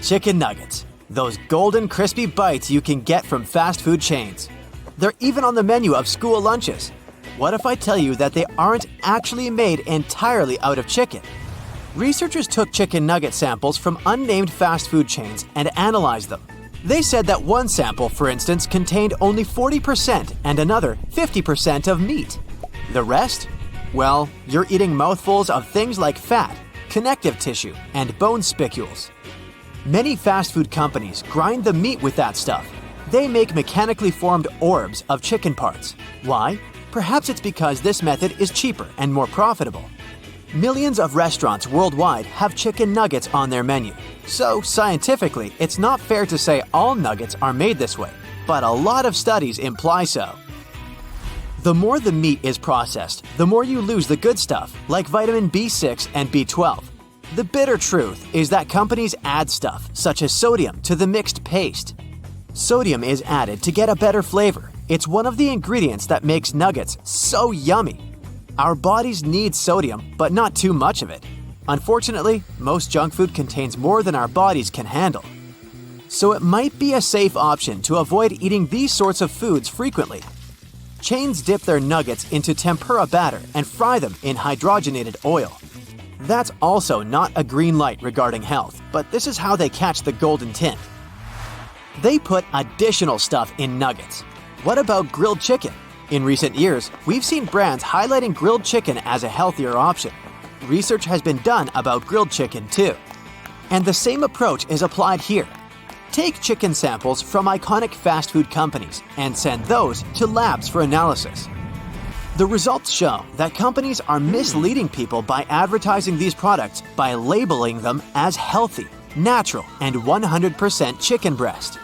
Chicken nuggets. Those golden crispy bites you can get from fast food chains. They're even on the menu of school lunches. What if I tell you that they aren't actually made entirely out of chicken? Researchers took chicken nugget samples from unnamed fast food chains and analyzed them. They said that one sample, for instance, contained only 40% and another 50% of meat. The rest? Well, you're eating mouthfuls of things like fat, connective tissue, and bone spicules. Many fast food companies grind the meat with that stuff. They make mechanically formed orbs of chicken parts. Why? Perhaps it's because this method is cheaper and more profitable. Millions of restaurants worldwide have chicken nuggets on their menu. So, scientifically, it's not fair to say all nuggets are made this way, but a lot of studies imply so. The more the meat is processed, the more you lose the good stuff, like vitamin B6 and B12. The bitter truth is that companies add stuff, such as sodium, to the mixed paste. Sodium is added to get a better flavor. It's one of the ingredients that makes nuggets so yummy. Our bodies need sodium, but not too much of it. Unfortunately, most junk food contains more than our bodies can handle. So it might be a safe option to avoid eating these sorts of foods frequently. Chains dip their nuggets into tempura batter and fry them in hydrogenated oil. That's also not a green light regarding health, but this is how they catch the golden tint. They put additional stuff in nuggets. What about grilled chicken? In recent years, we've seen brands highlighting grilled chicken as a healthier option. research has been done about grilled chicken too. And the same approach is applied here. Take chicken samples from iconic fast food companies and send those to labs for analysis. The results show that companies are misleading people by advertising these products by labeling them as healthy, natural, and 100% chicken breast.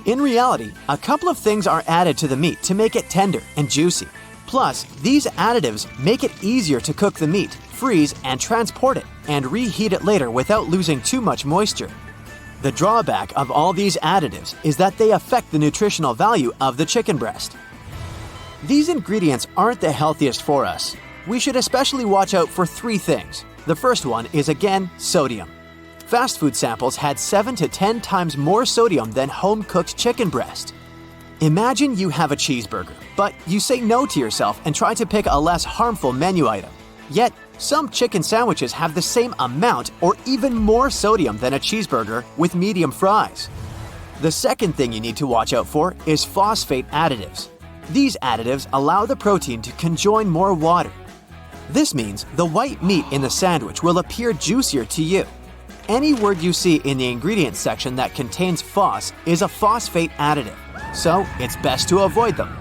In reality, a couple of things are added to the meat to make it tender and juicy. Plus, these additives make it easier to cook the meat, freeze and transport it, and reheat it later without losing too much moisture. The drawback of all these additives is that they affect the nutritional value of the chicken breast. These ingredients aren't the healthiest for us. We should especially watch out for 3 things. The first one is again sodium. Fast food samples had 7 to 10 times more sodium than home-cooked chicken breast. Imagine you have a cheeseburger, but you say no to yourself and try to pick a less harmful menu item. Yet, some chicken sandwiches have the same amount or even more sodium than a cheeseburger with medium fries. The second thing you need to watch out for is phosphate additives. These additives allow the protein to conjoin more water. This means the white meat in the sandwich will appear juicier to you. Any word you see in the ingredients section that contains phos is a phosphate additive, so it's best to avoid them.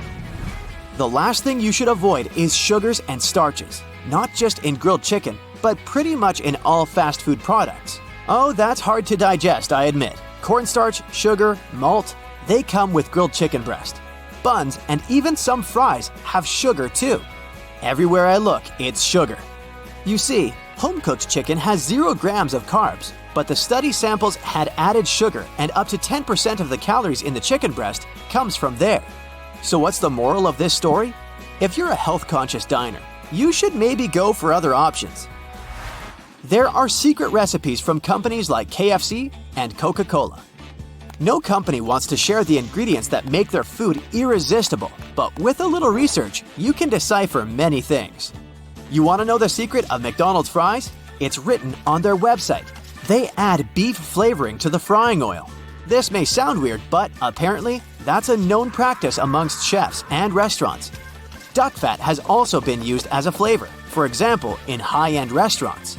The last thing you should avoid is sugars and starches, not just in grilled chicken, but pretty much in all fast food products. Oh, that's hard to digest, I admit. Cornstarch, sugar, malt, they come with grilled chicken breast. Buns and even some fries have sugar too. Everywhere I look, it's sugar. You see, home-cooked chicken has 0 grams of carbs, but the study samples had added sugar and up to 10% of the calories in the chicken breast comes from there. So what's the moral of this story? If you're a health-conscious diner, you should maybe go for other options. There are secret recipes from companies like KFC and Coca-Cola. No company wants to share the ingredients that make their food irresistible, but with a little research, you can decipher many things. You want to know the secret of McDonald's fries? It's written on their website. They add beef flavoring to the frying oil. This may sound weird, but apparently, that's a known practice amongst chefs and restaurants. Duck fat has also been used as a flavor, for example, in high-end restaurants.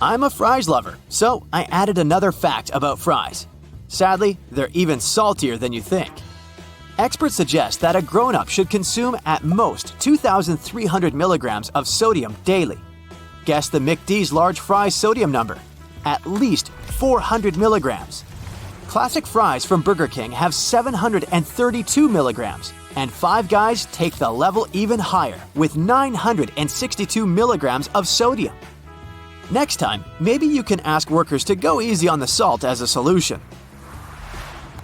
I'm a fries lover, so I added another fact about fries. Sadly, they're even saltier than you think. Experts suggest that a grown-up should consume at most 2,300 milligrams of sodium daily. Guess the McD's large fries sodium number. At least 400 milligrams. Classic fries from Burger King have 732 milligrams, and Five Guys take the level even higher with 962 milligrams of sodium. Next time, maybe you can ask workers to go easy on the salt as a solution.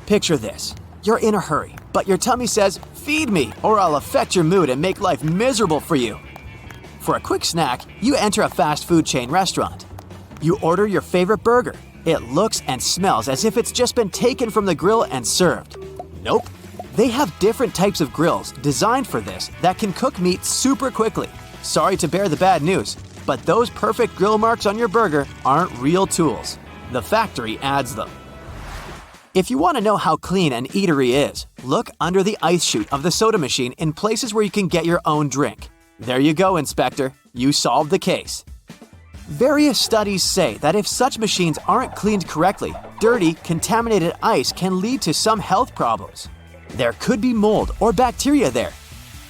Picture this. You're in a hurry, but your tummy says, "Feed me, or I'll affect your mood and make life miserable for you." For a quick snack, you enter a fast food chain restaurant. You order your favorite burger. It looks and smells as if it's just been taken from the grill and served. Nope. They have different types of grills designed for this that can cook meat super quickly. Sorry to bear the bad news, but those perfect grill marks on your burger aren't real tools. The factory adds them. If you want to know how clean an eatery is, look under the ice chute of the soda machine in places where you can get your own drink. There you go, Inspector. You solved the case. Various studies say that if such machines aren't cleaned correctly, dirty, contaminated ice can lead to some health problems. There could be mold or bacteria there.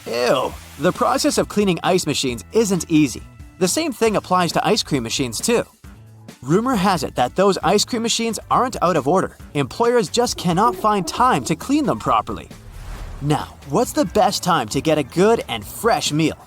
Ew. The process of cleaning ice machines isn't easy. The same thing applies to ice cream machines too. Rumor has it that those ice cream machines aren't out of order. Employers just cannot find time to clean them properly. Now, what's the best time to get a good and fresh meal?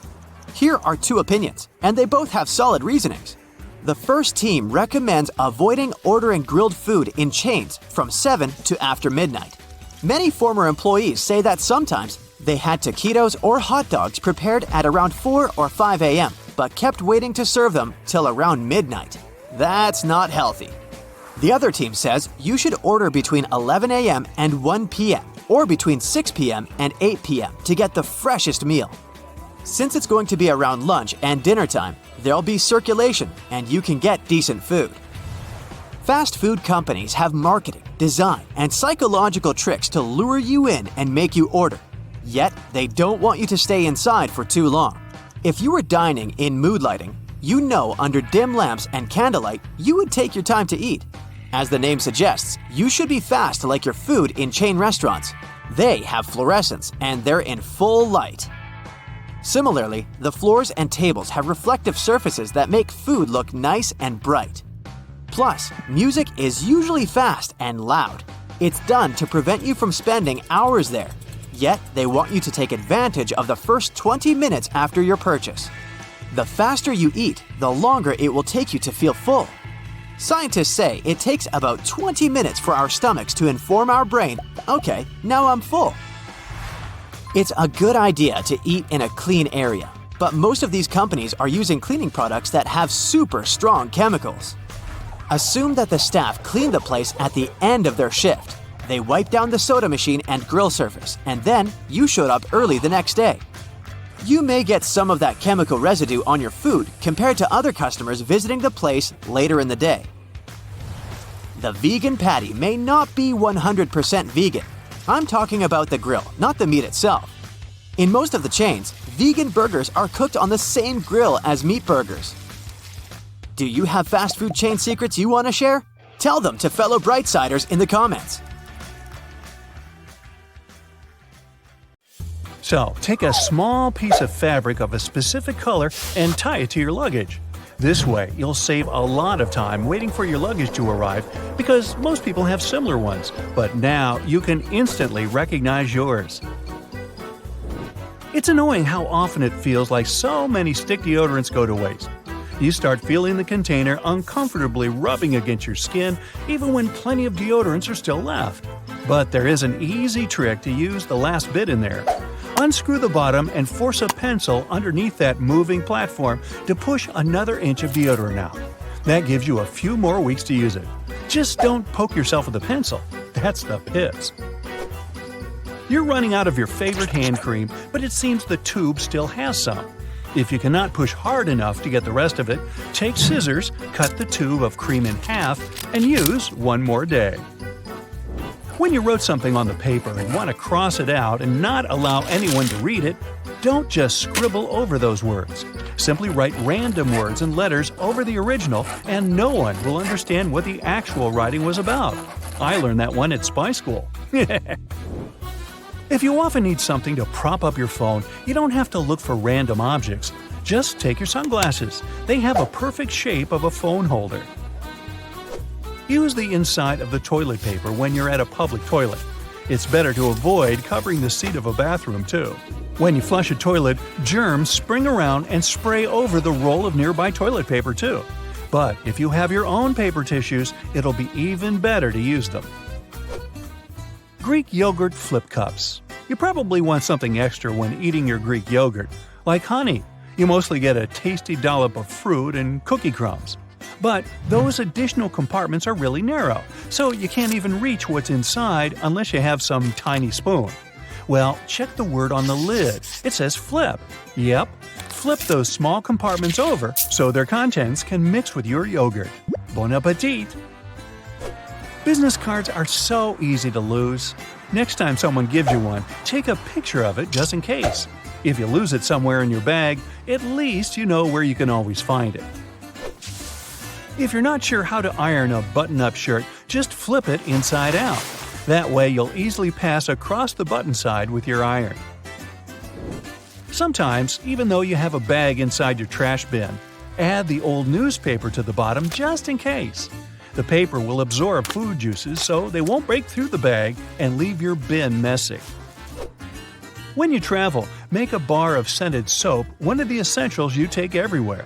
Here are 2 opinions, and they both have solid reasonings. The first team recommends avoiding ordering grilled food in chains from 7 to after midnight. Many former employees say that sometimes they had taquitos or hot dogs prepared at around 4 or 5 a.m., but kept waiting to serve them till around midnight. That's not healthy. The other team says you should order between 11 a.m. and 1 p.m. or between 6 p.m. and 8 p.m. to get the freshest meal. Since it's going to be around lunch and dinner time, there'll be circulation and you can get decent food. Fast food companies have marketing, design, and psychological tricks to lure you in and make you order. Yet, they don't want you to stay inside for too long. If you were dining in mood lighting, You know under dim lamps and candlelight, you would take your time to eat. As the name suggests, you should be fast like your food in chain restaurants. They have fluorescence and they're in full light. Similarly, the floors and tables have reflective surfaces that make food look nice and bright. Plus, music is usually fast and loud. It's done to prevent you from spending hours there. Yet, they want you to take advantage of the first 20 minutes after your purchase. The faster you eat, the longer it will take you to feel full. Scientists say it takes about 20 minutes for our stomachs to inform our brain, okay, now I'm full. It's a good idea to eat in a clean area, but most of these companies are using cleaning products that have super strong chemicals. Assume that the staff cleaned the place at the end of their shift. They wiped down the soda machine and grill surface, and then you showed up early the next day. You may get some of that chemical residue on your food compared to other customers visiting the place later in the day. The vegan patty may not be 100% vegan. I'm talking about the grill, not the meat itself. In most of the chains, vegan burgers are cooked on the same grill as meat burgers. Do you have fast food chain secrets you want to share? Tell them to fellow Brightsiders in the comments. So, take a small piece of fabric of a specific color and tie it to your luggage. This way, you'll save a lot of time waiting for your luggage to arrive because most people have similar ones, but now you can instantly recognize yours. It's annoying how often it feels like so many stick deodorants go to waste. You start feeling the container uncomfortably rubbing against your skin even when plenty of deodorants are still left. But there is an easy trick to use the last bit in there. Unscrew the bottom and force a pencil underneath that moving platform to push another inch of deodorant out. That gives you a few more weeks to use it. Just don't poke yourself with a pencil. That's the pits. You're running out of your favorite hand cream, but it seems the tube still has some. If you cannot push hard enough to get the rest of it, take scissors, cut the tube of cream in half, and use one more day. When you wrote something on the paper and want to cross it out and not allow anyone to read it, don't just scribble over those words. Simply write random words and letters over the original and no one will understand what the actual writing was about. I learned that one at spy school. If you often need something to prop up your phone, you don't have to look for random objects. Just take your sunglasses. They have a perfect shape of a phone holder. Use the inside of the toilet paper when you're at a public toilet. It's better to avoid covering the seat of a bathroom, too. When you flush a toilet, germs spring around and spray over the roll of nearby toilet paper, too. But if you have your own paper tissues, it'll be even better to use them. Greek yogurt flip cups. You probably want something extra when eating your Greek yogurt, like honey. You mostly get a tasty dollop of fruit and cookie crumbs. But those additional compartments are really narrow, so you can't even reach what's inside unless you have some tiny spoon. Well, check the word on the lid. It says flip. Yep, flip those small compartments over so their contents can mix with your yogurt. Bon appetit! Business cards are so easy to lose. Next time someone gives you one, take a picture of it just in case. If you lose it somewhere in your bag, at least you know where you can always find it. If you're not sure how to iron a button-up shirt, just flip it inside out. That way you'll easily pass across the button side with your iron. Sometimes, even though you have a bag inside your trash bin, add the old newspaper to the bottom just in case. The paper will absorb food juices so they won't break through the bag and leave your bin messy. When you travel, make a bar of scented soap one of the essentials you take everywhere.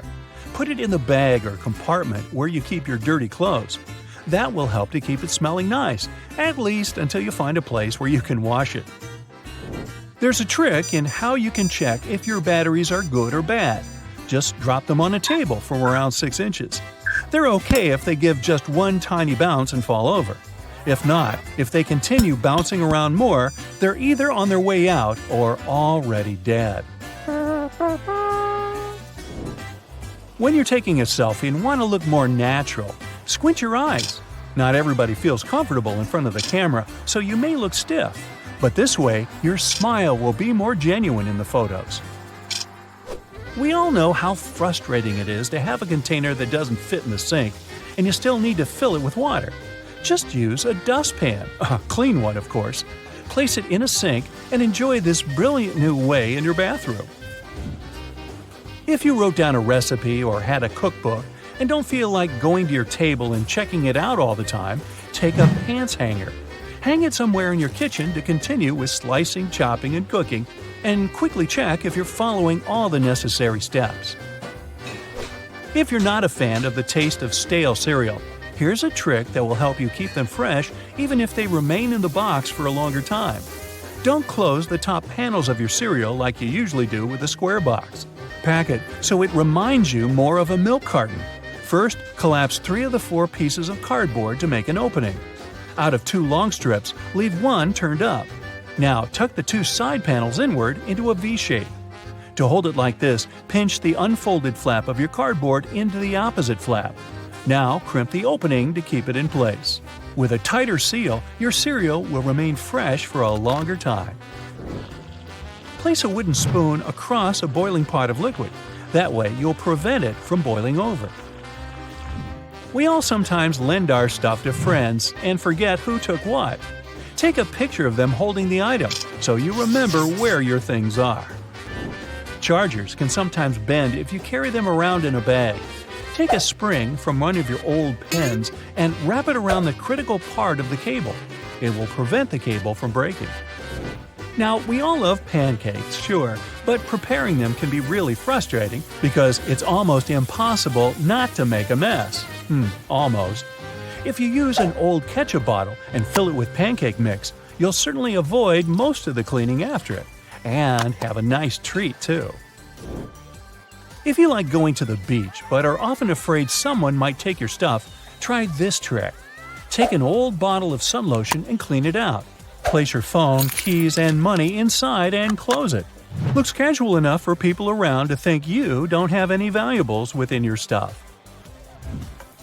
Put it in the bag or compartment where you keep your dirty clothes. That will help to keep it smelling nice, at least until you find a place where you can wash it. There's a trick in how you can check if your batteries are good or bad. Just drop them on a table from around 6 inches. They're okay if they give just one tiny bounce and fall over. If not, if they continue bouncing around more, they're either on their way out or already dead. When you're taking a selfie and want to look more natural, squint your eyes. Not everybody feels comfortable in front of the camera, so you may look stiff. But this way, your smile will be more genuine in the photos. We all know how frustrating it is to have a container that doesn't fit in the sink, and you still need to fill it with water. Just use a dustpan, a clean one of course. Place it in a sink and enjoy this brilliant new way in your bathroom. If you wrote down a recipe or had a cookbook and don't feel like going to your table and checking it out all the time, take a pants hanger. Hang it somewhere in your kitchen to continue with slicing, chopping, and cooking, and quickly check if you're following all the necessary steps. If you're not a fan of the taste of stale cereal, here's a trick that will help you keep them fresh even if they remain in the box for a longer time. Don't close the top panels of your cereal like you usually do with a square box. Pack it so it reminds you more of a milk carton. First, collapse 3 of the 4 pieces of cardboard to make an opening. Out of 2 long strips, leave 1 turned up. Now tuck the 2 side panels inward into a V shape. To hold it like this, pinch the unfolded flap of your cardboard into the opposite flap. Now crimp the opening to keep it in place. With a tighter seal, your cereal will remain fresh for a longer time. Place a wooden spoon across a boiling pot of liquid. That way you'll prevent it from boiling over. We all sometimes lend our stuff to friends and forget who took what. Take a picture of them holding the item so you remember where your things are. Chargers can sometimes bend if you carry them around in a bag. Take a spring from one of your old pens and wrap it around the critical part of the cable. It will prevent the cable from breaking. Now, we all love pancakes, sure, but preparing them can be really frustrating because it's almost impossible not to make a mess. Almost. If you use an old ketchup bottle and fill it with pancake mix, you'll certainly avoid most of the cleaning after it, and have a nice treat too. If you like going to the beach but are often afraid someone might take your stuff, try this trick. Take an old bottle of sun lotion and clean it out. Place your phone, keys, and money inside and close it. Looks casual enough for people around to think you don't have any valuables within your stuff.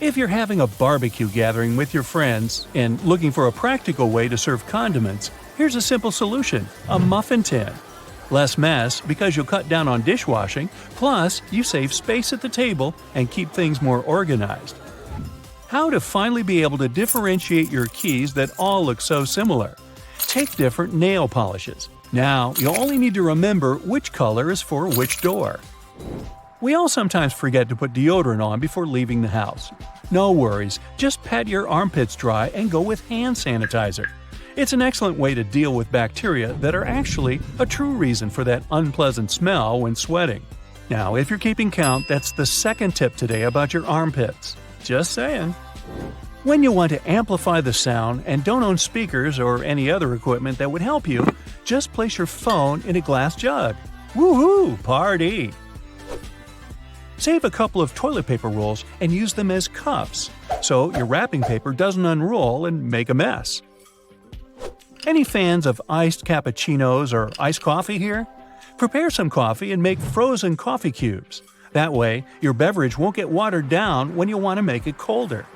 If you're having a barbecue gathering with your friends and looking for a practical way to serve condiments, here's a simple solution: a muffin tin. Less mess because you'll cut down on dishwashing, plus you save space at the table and keep things more organized. How to finally be able to differentiate your keys that all look so similar. Take different nail polishes. Now, you'll only need to remember which color is for which door. We all sometimes forget to put deodorant on before leaving the house. No worries, just pat your armpits dry and go with hand sanitizer. It's an excellent way to deal with bacteria that are actually a true reason for that unpleasant smell when sweating. Now, if you're keeping count, that's the second tip today about your armpits. Just saying. When you want to amplify the sound and don't own speakers or any other equipment that would help you, just place your phone in a glass jug. Woohoo! Party! Save a couple of toilet paper rolls and use them as cups, so your wrapping paper doesn't unroll and make a mess. Any fans of iced cappuccinos or iced coffee here? Prepare some coffee and make frozen coffee cubes. That way, your beverage won't get watered down when you want to make it colder.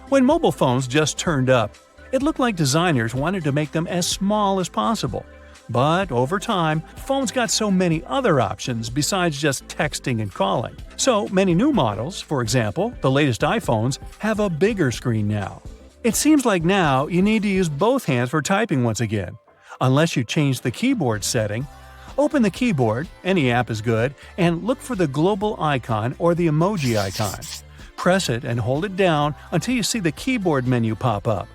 When mobile phones just turned up, it looked like designers wanted to make them as small as possible. But over time, phones got so many other options besides just texting and calling. So many new models, for example, the latest iPhones, have a bigger screen now. It seems like now you need to use both hands for typing once again. Unless you change the keyboard setting. Open the keyboard, any app is good, and look for the global icon or the emoji icon. Press it and hold it down until you see the keyboard menu pop up.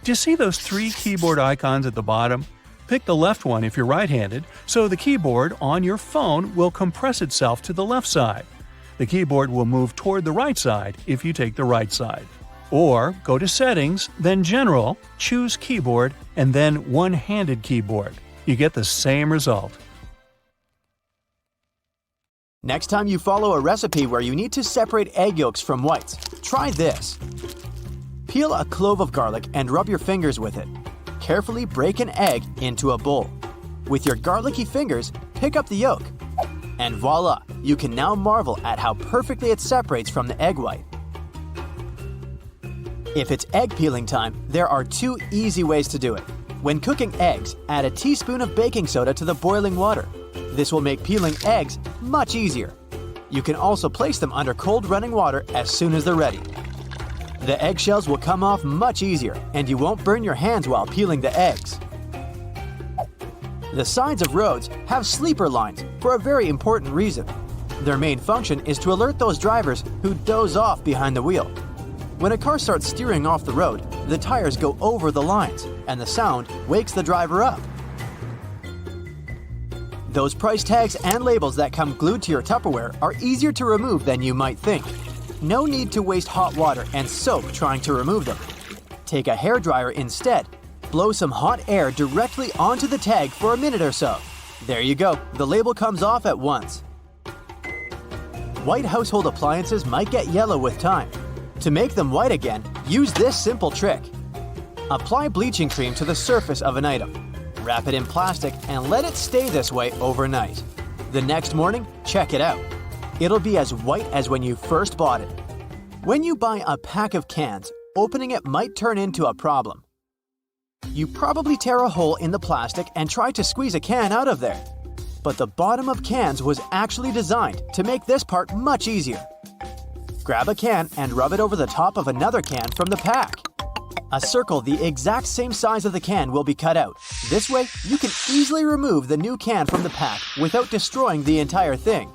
Do you see those 3 keyboard icons at the bottom? Pick the left one if you're right-handed, so the keyboard on your phone will compress itself to the left side. The keyboard will move toward the right side if you take the right side. Or go to Settings, then General, choose Keyboard, and then One-Handed Keyboard. You get the same result. Next time you follow a recipe where you need to separate egg yolks from whites, try this. Peel a clove of garlic and rub your fingers with it. Carefully break an egg into a bowl. With your garlicky fingers, pick up the yolk. And voila, you can now marvel at how perfectly it separates from the egg white. If it's egg peeling time, there are 2 easy ways to do it. When cooking eggs, add a teaspoon of baking soda to the boiling water. This will make peeling eggs much easier. You can also place them under cold running water as soon as they're ready. The eggshells will come off much easier, and you won't burn your hands while peeling the eggs. The sides of roads have sleeper lines for a very important reason. Their main function is to alert those drivers who doze off behind the wheel. When a car starts steering off the road, the tires go over the lines, and the sound wakes the driver up. Those price tags and labels that come glued to your Tupperware are easier to remove than you might think. No need to waste hot water and soap trying to remove them. Take a hairdryer instead. Blow some hot air directly onto the tag for a minute or so. There you go, the label comes off at once. White household appliances might get yellow with time. To make them white again, use this simple trick. Apply bleaching cream to the surface of an item. Wrap it in plastic and let it stay this way overnight. The next morning, check it out. It'll be as white as when you first bought it. When you buy a pack of cans, opening it might turn into a problem. You probably tear a hole in the plastic and try to squeeze a can out of there. But the bottom of cans was actually designed to make this part much easier. Grab a can and rub it over the top of another can from the pack. A circle the exact same size of the can will be cut out. This way, you can easily remove the new can from the pack without destroying the entire thing.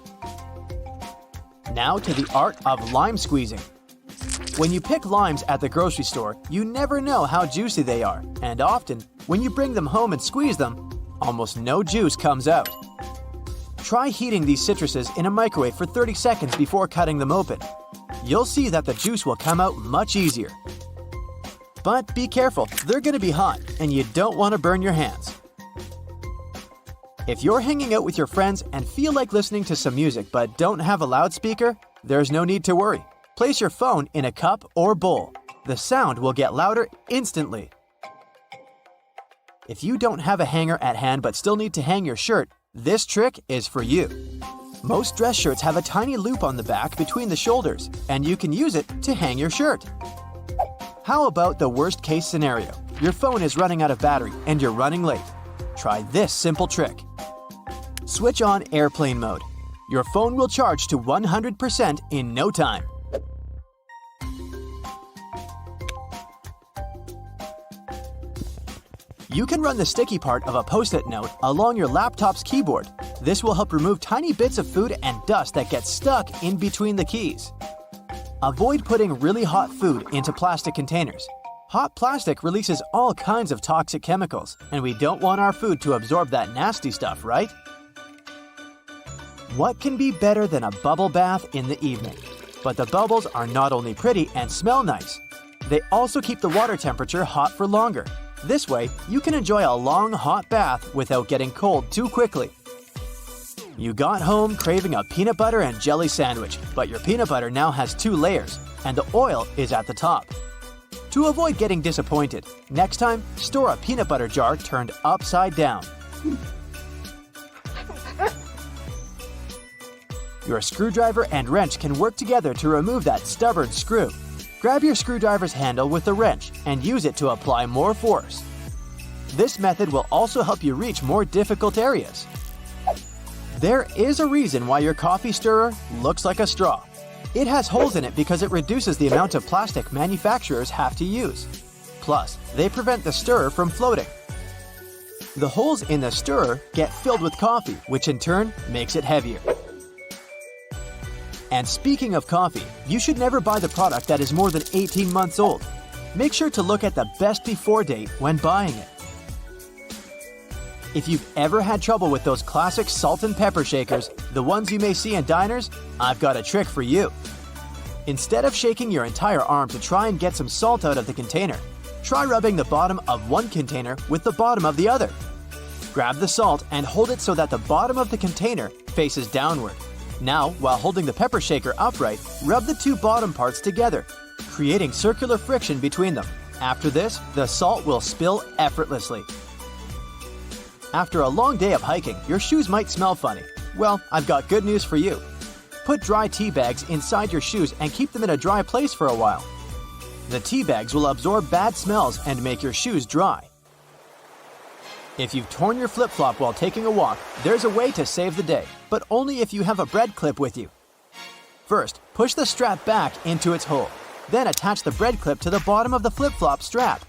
Now to the art of lime squeezing. When you pick limes at the grocery store, you never know how juicy they are, and often, when you bring them home and squeeze them, almost no juice comes out. Try heating these citruses in a microwave for 30 seconds before cutting them open. You'll see that the juice will come out much easier. But be careful, they're going to be hot, and you don't want to burn your hands. If you're hanging out with your friends and feel like listening to some music but don't have a loudspeaker, there's no need to worry. Place your phone in a cup or bowl. The sound will get louder instantly. If you don't have a hanger at hand but still need to hang your shirt, this trick is for you. Most dress shirts have a tiny loop on the back between the shoulders, and you can use it to hang your shirt. How about the worst case scenario? Your phone is running out of battery and you're running late. Try this simple trick. Switch on airplane mode. Your phone will charge to 100% in no time. You can run the sticky part of a Post-it note along your laptop's keyboard. This will help remove tiny bits of food and dust that get stuck in between the keys. Avoid putting really hot food into plastic containers. Hot plastic releases all kinds of toxic chemicals, and we don't want our food to absorb that nasty stuff, right? What can be better than a bubble bath in the evening? But the bubbles are not only pretty and smell nice, they also keep the water temperature hot for longer. This way, you can enjoy a long, hot bath without getting cold too quickly. You got home craving a peanut butter and jelly sandwich, but your peanut butter now has 2 layers, and the oil is at the top. To avoid getting disappointed, next time, store a peanut butter jar turned upside down. Your screwdriver and wrench can work together to remove that stubborn screw. Grab your screwdriver's handle with the wrench and use it to apply more force. This method will also help you reach more difficult areas. There is a reason why your coffee stirrer looks like a straw. It has holes in it because it reduces the amount of plastic manufacturers have to use. Plus, they prevent the stirrer from floating. The holes in the stirrer get filled with coffee, which in turn makes it heavier. And speaking of coffee, you should never buy the product that is more than 18 months old. Make sure to look at the best before date when buying it. If you've ever had trouble with those classic salt and pepper shakers, the ones you may see in diners, I've got a trick for you. Instead of shaking your entire arm to try and get some salt out of the container, try rubbing the bottom of one container with the bottom of the other. Grab the salt and hold it so that the bottom of the container faces downward. Now, while holding the pepper shaker upright, rub the 2 bottom parts together, creating circular friction between them. After this, the salt will spill effortlessly. After a long day of hiking, your shoes might smell funny. Well, I've got good news for you. Put dry tea bags inside your shoes and keep them in a dry place for a while. The tea bags will absorb bad smells and make your shoes dry. If you've torn your flip-flop while taking a walk, there's a way to save the day, but only if you have a bread clip with you. First, push the strap back into its hole. Then attach the bread clip to the bottom of the flip-flop strap.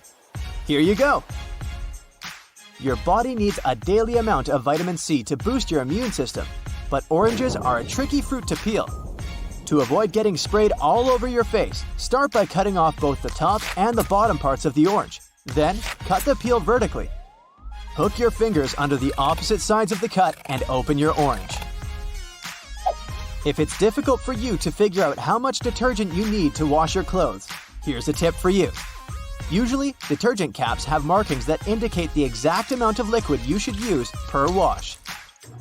Here you go! Your body needs a daily amount of vitamin C to boost your immune system, but oranges are a tricky fruit to peel. To avoid getting sprayed all over your face, start by cutting off both the top and the bottom parts of the orange. Then, cut the peel vertically. Hook your fingers under the opposite sides of the cut and open your orange. If it's difficult for you to figure out how much detergent you need to wash your clothes, here's a tip for you. Usually, detergent caps have markings that indicate the exact amount of liquid you should use per wash.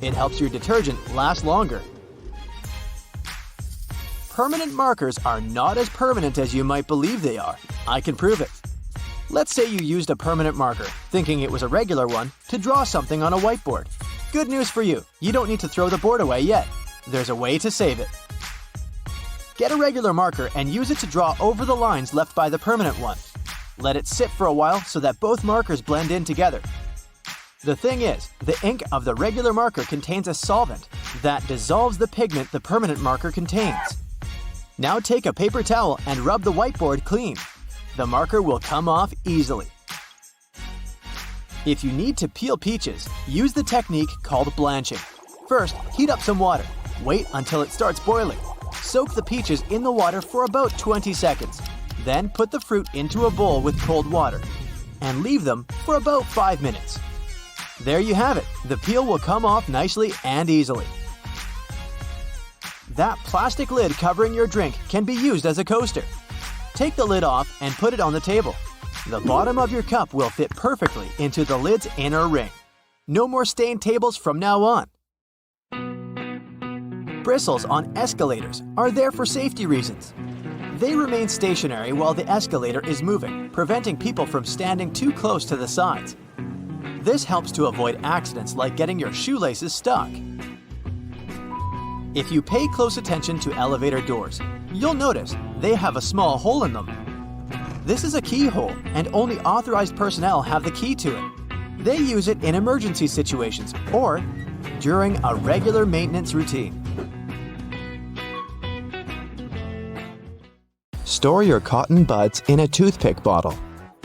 It helps your detergent last longer. Permanent markers are not as permanent as you might believe they are. I can prove it. Let's say you used a permanent marker, thinking it was a regular one, to draw something on a whiteboard. Good news for you, you don't need to throw the board away yet. There's a way to save it. Get a regular marker and use it to draw over the lines left by the permanent one. Let it sit for a while so that both markers blend in together. The thing is, the ink of the regular marker contains a solvent that dissolves the pigment the permanent marker contains. Now take a paper towel and rub the whiteboard clean. The marker will come off easily. If you need to peel peaches, use the technique called blanching. First, heat up some water. Wait until it starts boiling. Soak the peaches in the water for about 20 seconds. Then put the fruit into a bowl with cold water and leave them for about 5 minutes. There you have it. The peel will come off nicely and easily. That plastic lid covering your drink can be used as a coaster. Take the lid off and put it on the table. The bottom of your cup will fit perfectly into the lid's inner ring. No more stained tables from now on. Bristles on escalators are there for safety reasons. They remain stationary while the escalator is moving, preventing people from standing too close to the sides. This helps to avoid accidents like getting your shoelaces stuck. If you pay close attention to elevator doors, you'll notice they have a small hole in them. This is a keyhole, and only authorized personnel have the key to it. They use it in emergency situations or during a regular maintenance routine. Store your cotton buds in a toothpick bottle.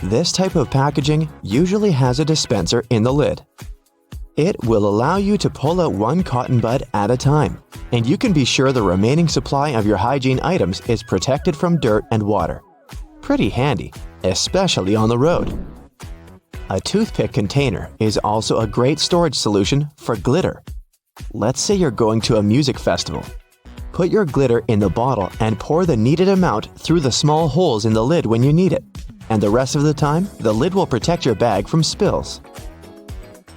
This type of packaging usually has a dispenser in the lid. It will allow you to pull out one cotton bud at a time, and you can be sure the remaining supply of your hygiene items is protected from dirt and water. Pretty handy, especially on the road. A toothpick container is also a great storage solution for glitter. Let's say you're going to a music festival. Put your glitter in the bottle and pour the needed amount through the small holes in the lid when you need it, and the rest of the time, the lid will protect your bag from spills.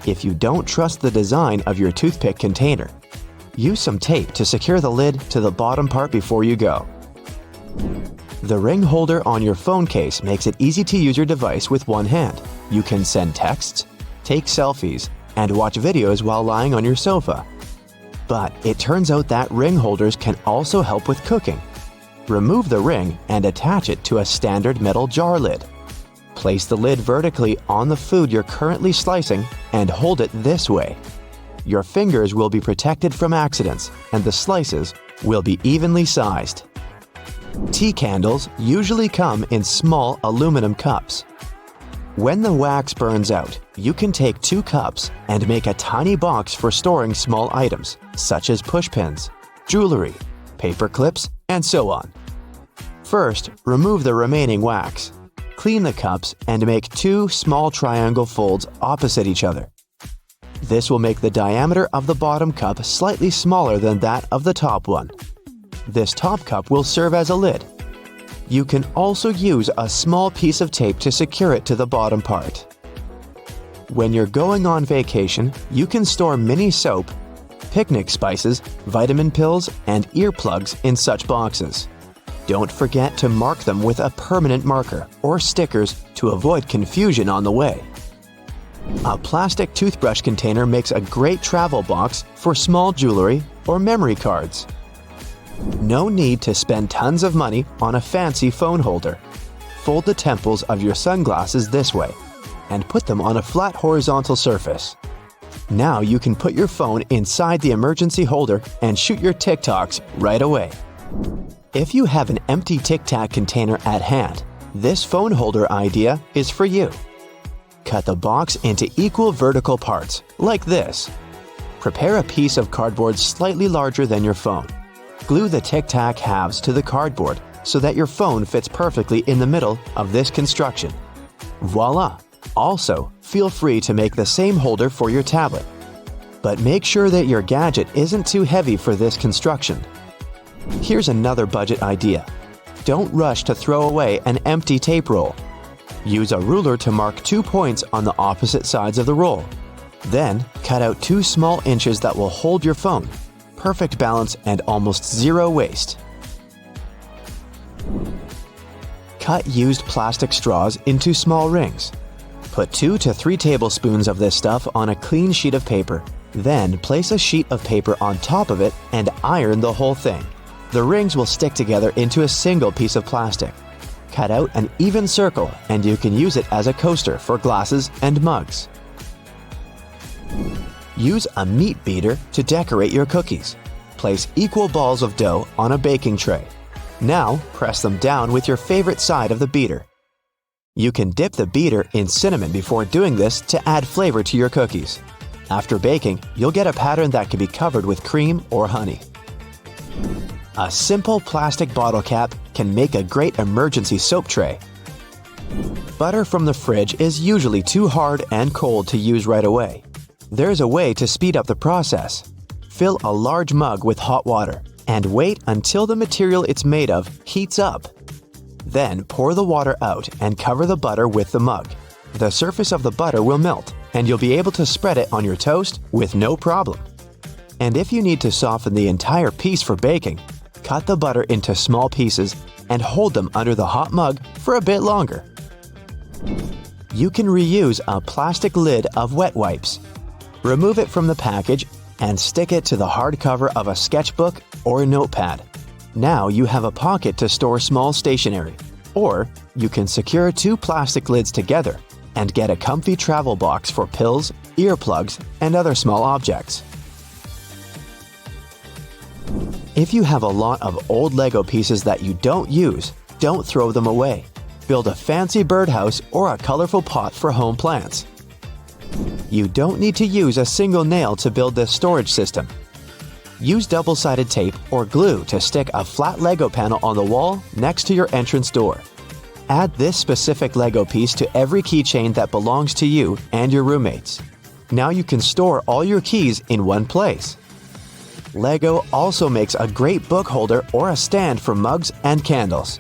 If you don't trust the design of your toothpick container, use some tape to secure the lid to the bottom part before you go. The ring holder on your phone case makes it easy to use your device with one hand. You can send texts, take selfies, and watch videos while lying on your sofa. But it turns out that ring holders can also help with cooking. Remove the ring and attach it to a standard metal jar lid. Place the lid vertically on the food you're currently slicing and hold it this way. Your fingers will be protected from accidents and the slices will be evenly sized. Tea candles usually come in small aluminum cups. When the wax burns out, you can take 2 cups and make a tiny box for storing small items, such as pushpins, jewelry, paper clips, and so on. First, remove the remaining wax. Clean the cups and make 2 small triangle folds opposite each other. This will make the diameter of the bottom cup slightly smaller than that of the top one. This top cup will serve as a lid. You can also use a small piece of tape to secure it to the bottom part. When you're going on vacation, you can store mini soap, picnic spices, vitamin pills, and earplugs in such boxes. Don't forget to mark them with a permanent marker or stickers to avoid confusion on the way. A plastic toothbrush container makes a great travel box for small jewelry or memory cards. No need to spend tons of money on a fancy phone holder. Fold the temples of your sunglasses this way. and put them on a flat horizontal surface. Now you can put your phone inside the emergency holder and shoot your TikToks right away. If you have an empty Tic Tac container at hand, this phone holder idea is for you. Cut the box into equal vertical parts, like this. Prepare a piece of cardboard slightly larger than your phone. Glue the Tic Tac halves to the cardboard so that your phone fits perfectly in the middle of this construction. Voila! Also, feel free to make the same holder for your tablet. But make sure that your gadget isn't too heavy for this construction. Here's another budget idea. Don't rush to throw away an empty tape roll. Use a ruler to mark 2 points on the opposite sides of the roll. Then, cut out 2 small inches that will hold your phone. Perfect balance and almost zero waste. Cut used plastic straws into small rings. Put 2 to 3 tablespoons of this stuff on a clean sheet of paper. Then place a sheet of paper on top of it and iron the whole thing. The rings will stick together into a single piece of plastic. Cut out an even circle and you can use it as a coaster for glasses and mugs. Use a meat beater to decorate your cookies. Place equal balls of dough on a baking tray. Now press them down with your favorite side of the beater. You can dip the beater in cinnamon before doing this to add flavor to your cookies. After baking, you'll get a pattern that can be covered with cream or honey. A simple plastic bottle cap can make a great emergency soap tray. Butter from the fridge is usually too hard and cold to use right away. There's a way to speed up the process. Fill a large mug with hot water and wait until the material it's made of heats up. Then pour the water out and cover the butter with the mug. The surface of the butter will melt and you'll be able to spread it on your toast with no problem. And if you need to soften the entire piece for baking, cut the butter into small pieces and hold them under the hot mug for a bit longer. You can reuse a plastic lid of wet wipes. Remove it from the package and stick it to the hardcover of a sketchbook or a notepad. Now you have a pocket to store small stationery. Or you can secure 2 plastic lids together and get a comfy travel box for pills, earplugs, and other small objects. If you have a lot of old Lego pieces that you don't use, don't throw them away. Build a fancy birdhouse or a colorful pot for home plants. You don't need to use a single nail to build this storage system. Use double-sided tape or glue to stick a flat Lego panel on the wall next to your entrance door. Add this specific Lego piece to every keychain that belongs to you and your roommates. Now you can store all your keys in one place. Lego also makes a great book holder or a stand for mugs and candles.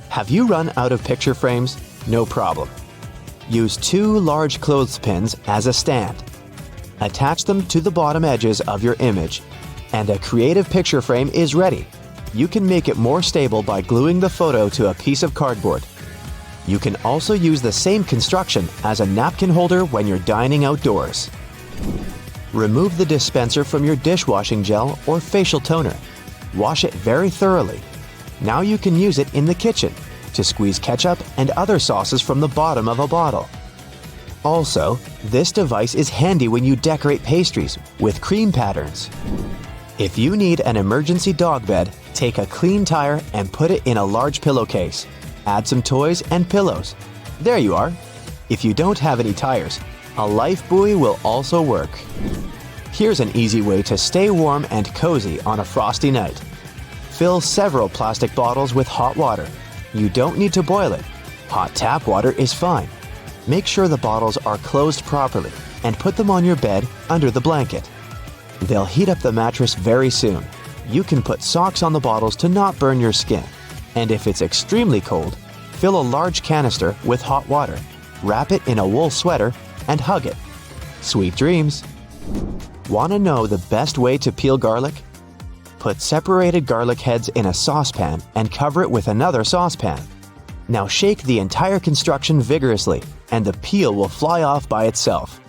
Have you run out of picture frames? No problem. Use 2 large clothespins as a stand. Attach them to the bottom edges of your image, and a creative picture frame is ready. You can make it more stable by gluing the photo to a piece of cardboard. You can also use the same construction as a napkin holder when you're dining outdoors. Remove the dispenser from your dishwashing gel or facial toner. Wash it very thoroughly. Now you can use it in the kitchen to squeeze ketchup and other sauces from the bottom of a bottle. Also, this device is handy when you decorate pastries with cream patterns. If you need an emergency dog bed, take a clean tire and put it in a large pillowcase. Add some toys and pillows. There you are. If you don't have any tires, a life buoy will also work. Here's an easy way to stay warm and cozy on a frosty night. Fill several plastic bottles with hot water. You don't need to boil it. Hot tap water is fine. Make sure the bottles are closed properly and put them on your bed under the blanket. They'll heat up the mattress very soon. You can put socks on the bottles to not burn your skin. And if it's extremely cold, fill a large canister with hot water. Wrap it in a wool sweater and hug it. Sweet dreams! Want to know the best way to peel garlic? Put separated garlic heads in a saucepan and cover it with another saucepan. Now shake the entire construction vigorously and the peel will fly off by itself.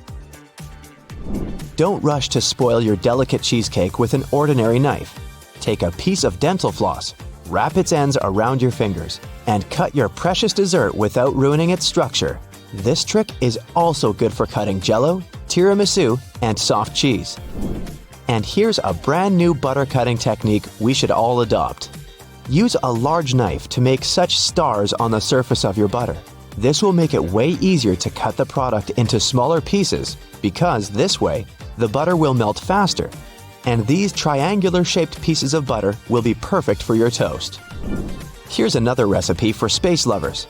Don't rush to spoil your delicate cheesecake with an ordinary knife. Take a piece of dental floss, wrap its ends around your fingers, and cut your precious dessert without ruining its structure. This trick is also good for cutting Jell-O, tiramisu, and soft cheese. And here's a brand new butter cutting technique we should all adopt. Use a large knife to make such stars on the surface of your butter. This will make it way easier to cut the product into smaller pieces because this way, the butter will melt faster. And these triangular-shaped pieces of butter will be perfect for your toast. Here's another recipe for space lovers.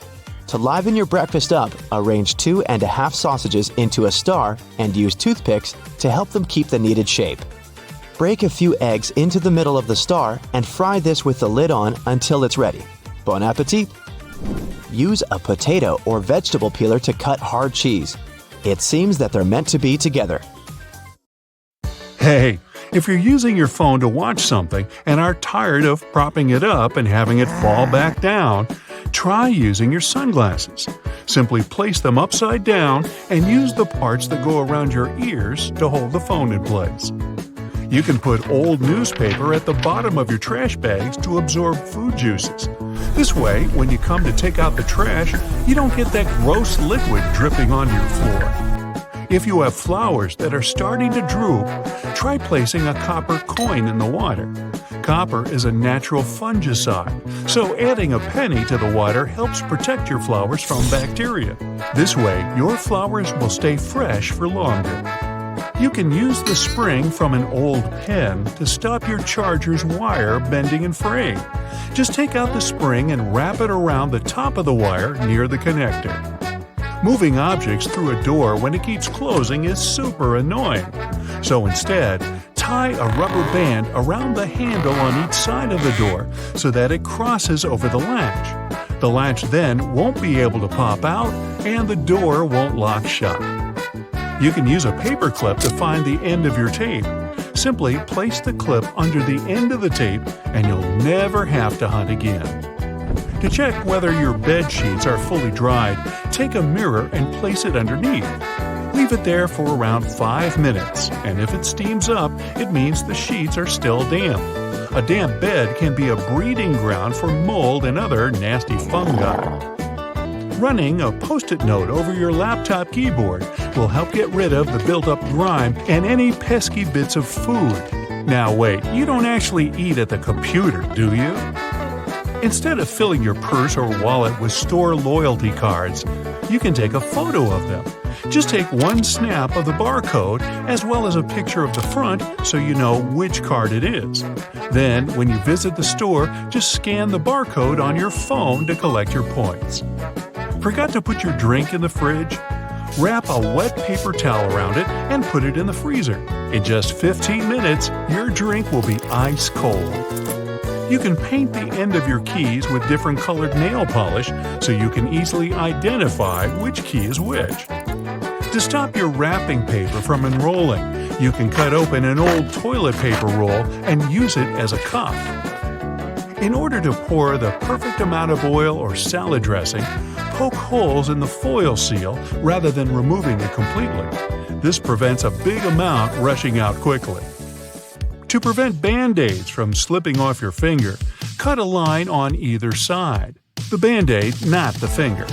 To liven your breakfast up, arrange 2½ sausages into a star and use toothpicks to help them keep the needed shape. Break a few eggs into the middle of the star and fry this with the lid on until it's ready. Bon appetit! Use a potato or vegetable peeler to cut hard cheese. It seems that they're meant to be together. Hey, if you're using your phone to watch something and are tired of propping it up and having it fall back down, try using your sunglasses. Simply place them upside down and use the parts that go around your ears to hold the phone in place. You can put old newspaper at the bottom of your trash bags to absorb food juices. This way, when you come to take out the trash, you don't get that gross liquid dripping onto your floor. If you have flowers that are starting to droop, try placing a copper coin in the water. Copper is a natural fungicide, so adding a penny to the water helps protect your flowers from bacteria. This way, your flowers will stay fresh for longer. You can use the spring from an old pen to stop your charger's wire bending and fraying. Just take out the spring and wrap it around the top of the wire near the connector. Moving objects through a door when it keeps closing is super annoying. So instead, tie a rubber band around the handle on each side of the door so that it crosses over the latch. The latch then won't be able to pop out and the door won't lock shut. You can use a paper clip to find the end of your tape. Simply place the clip under the end of the tape and you'll never have to hunt again. To check whether your bed sheets are fully dried, take a mirror and place it underneath. Leave it there for around 5 minutes, and if it steams up, it means the sheets are still damp. A damp bed can be a breeding ground for mold and other nasty fungi. Running a Post-it note over your laptop keyboard will help get rid of the built-up grime and any pesky bits of food. Now wait, you don't actually eat at the computer, do you? Instead of filling your purse or wallet with store loyalty cards, you can take a photo of them. Just take one snap of the barcode as well as a picture of the front so you know which card it is. Then, when you visit the store, just scan the barcode on your phone to collect your points. Forgot to put your drink in the fridge? Wrap a wet paper towel around it and put it in the freezer. In just 15 minutes, your drink will be ice cold. You can paint the end of your keys with different colored nail polish so you can easily identify which key is which. To stop your wrapping paper from unrolling, you can cut open an old toilet paper roll and use it as a cup. In order to pour the perfect amount of oil or salad dressing, poke holes in the foil seal rather than removing it completely. This prevents a big amount rushing out quickly. To prevent Band-Aids from slipping off your finger, cut a line on either side. The Band-Aid, not the finger.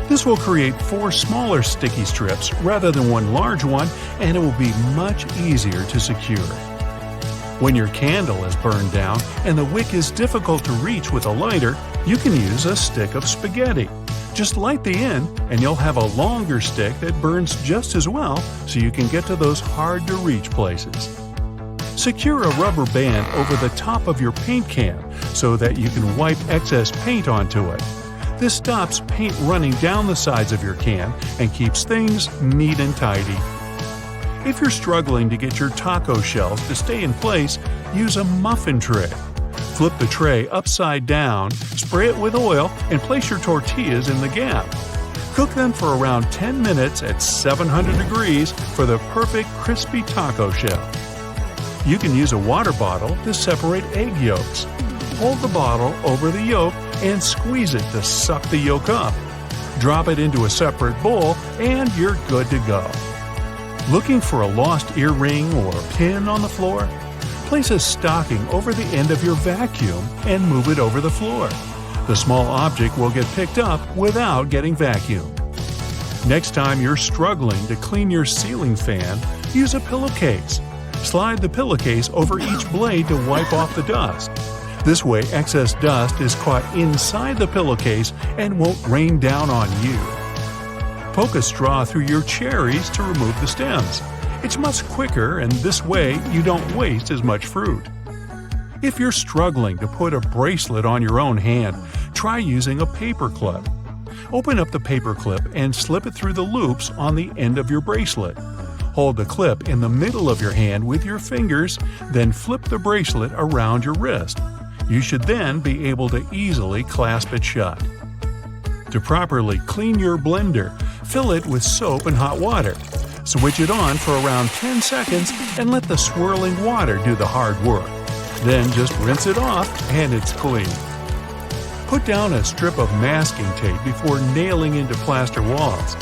This will create 4 smaller sticky strips rather than one large one, and it will be much easier to secure. When your candle is burned down and the wick is difficult to reach with a lighter, you can use a stick of spaghetti. Just light the end, and you'll have a longer stick that burns just as well so you can get to those hard-to-reach places. Secure a rubber band over the top of your paint can so that you can wipe excess paint onto it. This stops paint running down the sides of your can and keeps things neat and tidy. If you're struggling to get your taco shells to stay in place, use a muffin tray. Flip the tray upside down, spray it with oil, and place your tortillas in the gap. Cook them for around 10 minutes at 700 degrees for the perfect crispy taco shell. You can use a water bottle to separate egg yolks. Hold the bottle over the yolk and squeeze it to suck the yolk up. Drop it into a separate bowl and you're good to go. Looking for a lost earring or pin on the floor? Place a stocking over the end of your vacuum and move it over the floor. The small object will get picked up without getting vacuumed. Next time you're struggling to clean your ceiling fan, use a pillowcase. Slide the pillowcase over each blade to wipe off the dust. This way, excess dust is caught inside the pillowcase and won't rain down on you. Poke a straw through your cherries to remove the stems. It's much quicker, and this way you don't waste as much fruit. If you're struggling to put a bracelet on your own hand, try using a paper clip. Open up the paper clip and slip it through the loops on the end of your bracelet. Hold the clip in the middle of your hand with your fingers, then flip the bracelet around your wrist. You should then be able to easily clasp it shut. To properly clean your blender, fill it with soap and hot water. Switch it on for around 10 seconds and let the swirling water do the hard work. Then just rinse it off and it's clean. Put down a strip of masking tape before nailing into plaster walls.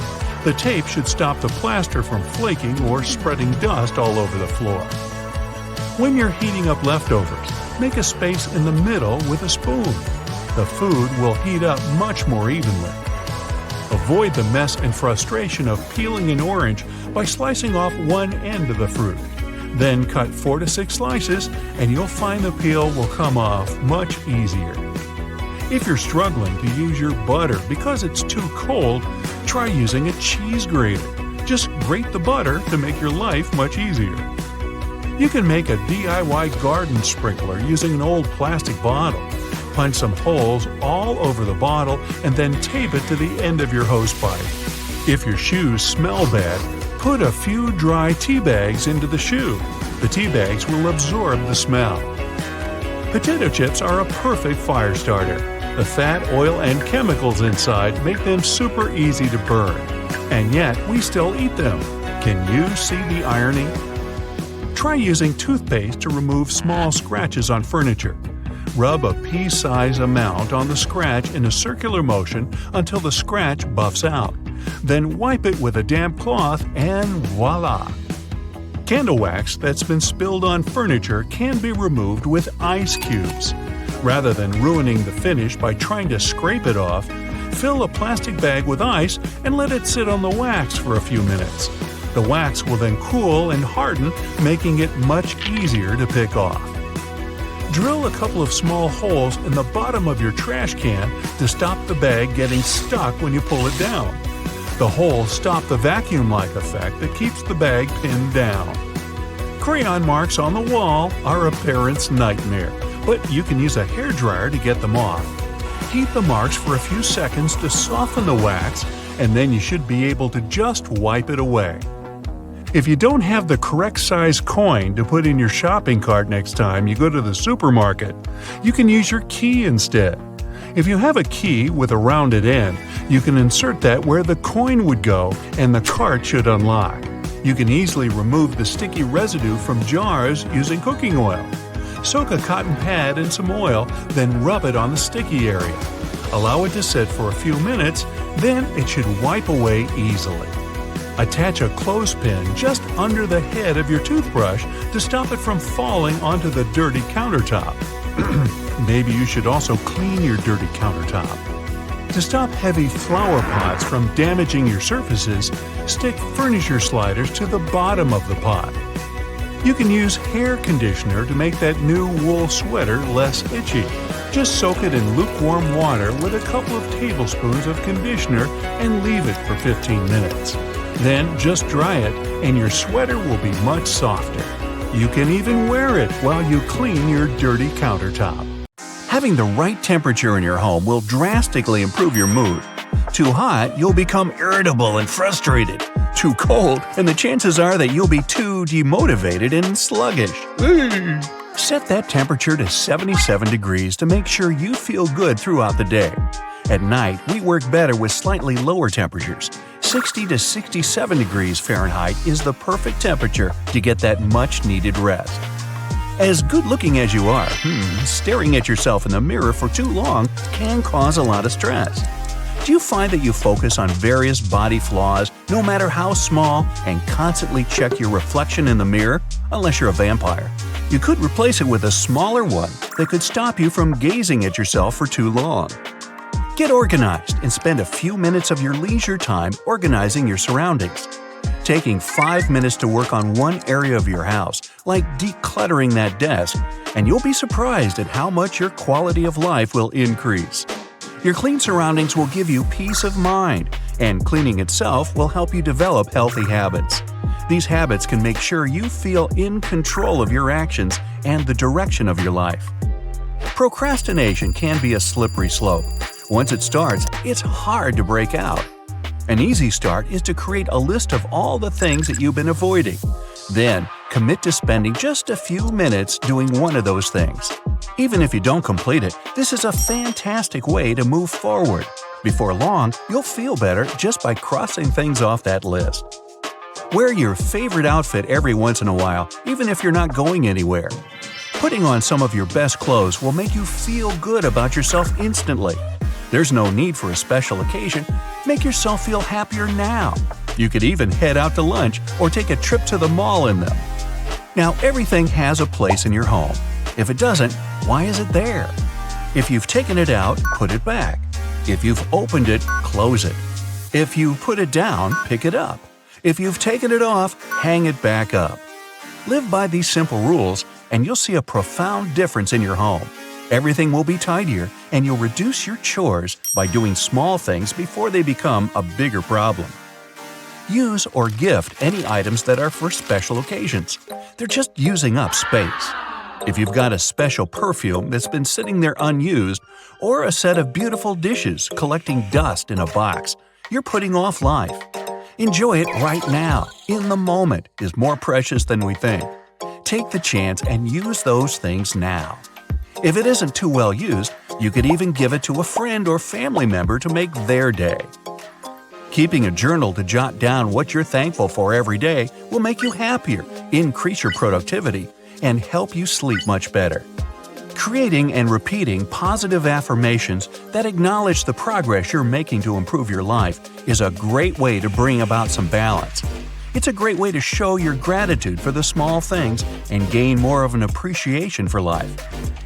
The tape should stop the plaster from flaking or spreading dust all over the floor. When you're heating up leftovers, make a space in the middle with a spoon. The food will heat up much more evenly. Avoid the mess and frustration of peeling an orange by slicing off one end of the fruit. Then cut 4 to 6 slices and you'll find the peel will come off much easier. If you're struggling to use your butter because it's too cold, try using a cheese grater. Just grate the butter to make your life much easier. You can make a DIY garden sprinkler using an old plastic bottle. Punch some holes all over the bottle and then tape it to the end of your hose pipe. If your shoes smell bad, put a few dry tea bags into the shoe. The tea bags will absorb the smell. Potato chips are a perfect fire starter. The fat, oil, and chemicals inside make them super easy to burn. And yet, we still eat them. Can you see the irony? Try using toothpaste to remove small scratches on furniture. Rub a pea-size amount on the scratch in a circular motion until the scratch buffs out. Then wipe it with a damp cloth and voila! Candle wax that's been spilled on furniture can be removed with ice cubes. Rather than ruining the finish by trying to scrape it off, fill a plastic bag with ice and let it sit on the wax for a few minutes. The wax will then cool and harden, making it much easier to pick off. Drill a couple of small holes in the bottom of your trash can to stop the bag getting stuck when you pull it down. The holes stop the vacuum-like effect that keeps the bag pinned down. Crayon marks on the wall are a parent's nightmare, but you can use a hairdryer to get them off. Heat the marks for a few seconds to soften the wax, and then you should be able to just wipe it away. If you don't have the correct size coin to put in your shopping cart next time you go to the supermarket, you can use your key instead. If you have a key with a rounded end, you can insert that where the coin would go and the cart should unlock. You can easily remove the sticky residue from jars using cooking oil. Soak a cotton pad in some oil, then rub it on the sticky area. Allow it to sit for a few minutes, then it should wipe away easily. Attach a clothespin just under the head of your toothbrush to stop it from falling onto the dirty countertop. Maybe you should also clean your dirty countertop. To stop heavy flower pots from damaging your surfaces, stick furniture sliders to the bottom of the pot. You can use hair conditioner to make that new wool sweater less itchy. Just soak it in lukewarm water with a couple of tablespoons of conditioner and leave it for 15 minutes. Then just dry it and your sweater will be much softer. You can even wear it while you clean your dirty countertop. Having the right temperature in your home will drastically improve your mood. Too hot, you'll become irritable and frustrated. Too cold, and the chances are that you'll be too demotivated and sluggish. Set that temperature to 77 degrees to make sure you feel good throughout the day. At night, we work better with slightly lower temperatures. 60 to 67 degrees Fahrenheit is the perfect temperature to get that much-needed rest. As good-looking as you are, staring at yourself in the mirror for too long can cause a lot of stress. Do you find that you focus on various body flaws, no matter how small, and constantly check your reflection in the mirror? Unless you're a vampire. You could replace it with a smaller one that could stop you from gazing at yourself for too long. Get organized and spend a few minutes of your leisure time organizing your surroundings. Taking 5 minutes to work on one area of your house, like decluttering that desk, and you'll be surprised at how much your quality of life will increase. Your clean surroundings will give you peace of mind, and cleaning itself will help you develop healthy habits. These habits can make sure you feel in control of your actions and the direction of your life. Procrastination can be a slippery slope. Once it starts, it's hard to break out. An easy start is to create a list of all the things that you've been avoiding. Then, commit to spending just a few minutes doing one of those things. Even if you don't complete it, this is a fantastic way to move forward. Before long, you'll feel better just by crossing things off that list. Wear your favorite outfit every once in a while, even if you're not going anywhere. Putting on some of your best clothes will make you feel good about yourself instantly. There's no need for a special occasion. Make yourself feel happier now. You could even head out to lunch or take a trip to the mall in them. Now, everything has a place in your home. If it doesn't, why is it there? If you've taken it out, put it back. If you've opened it, close it. If you put it down, pick it up. If you've taken it off, hang it back up. Live by these simple rules, and you'll see a profound difference in your home. Everything will be tidier, and you'll reduce your chores by doing small things before they become a bigger problem. Use or gift any items that are for special occasions. They're just using up space. If you've got a special perfume that's been sitting there unused, or a set of beautiful dishes collecting dust in a box, you're putting off life. Enjoy it right now. In the moment is more precious than we think. Take the chance and use those things now. If it isn't too well used, you could even give it to a friend or family member to make their day. Keeping a journal to jot down what you're thankful for every day will make you happier, increase your productivity, and help you sleep much better. Creating and repeating positive affirmations that acknowledge the progress you're making to improve your life is a great way to bring about some balance. It's a great way to show your gratitude for the small things and gain more of an appreciation for life.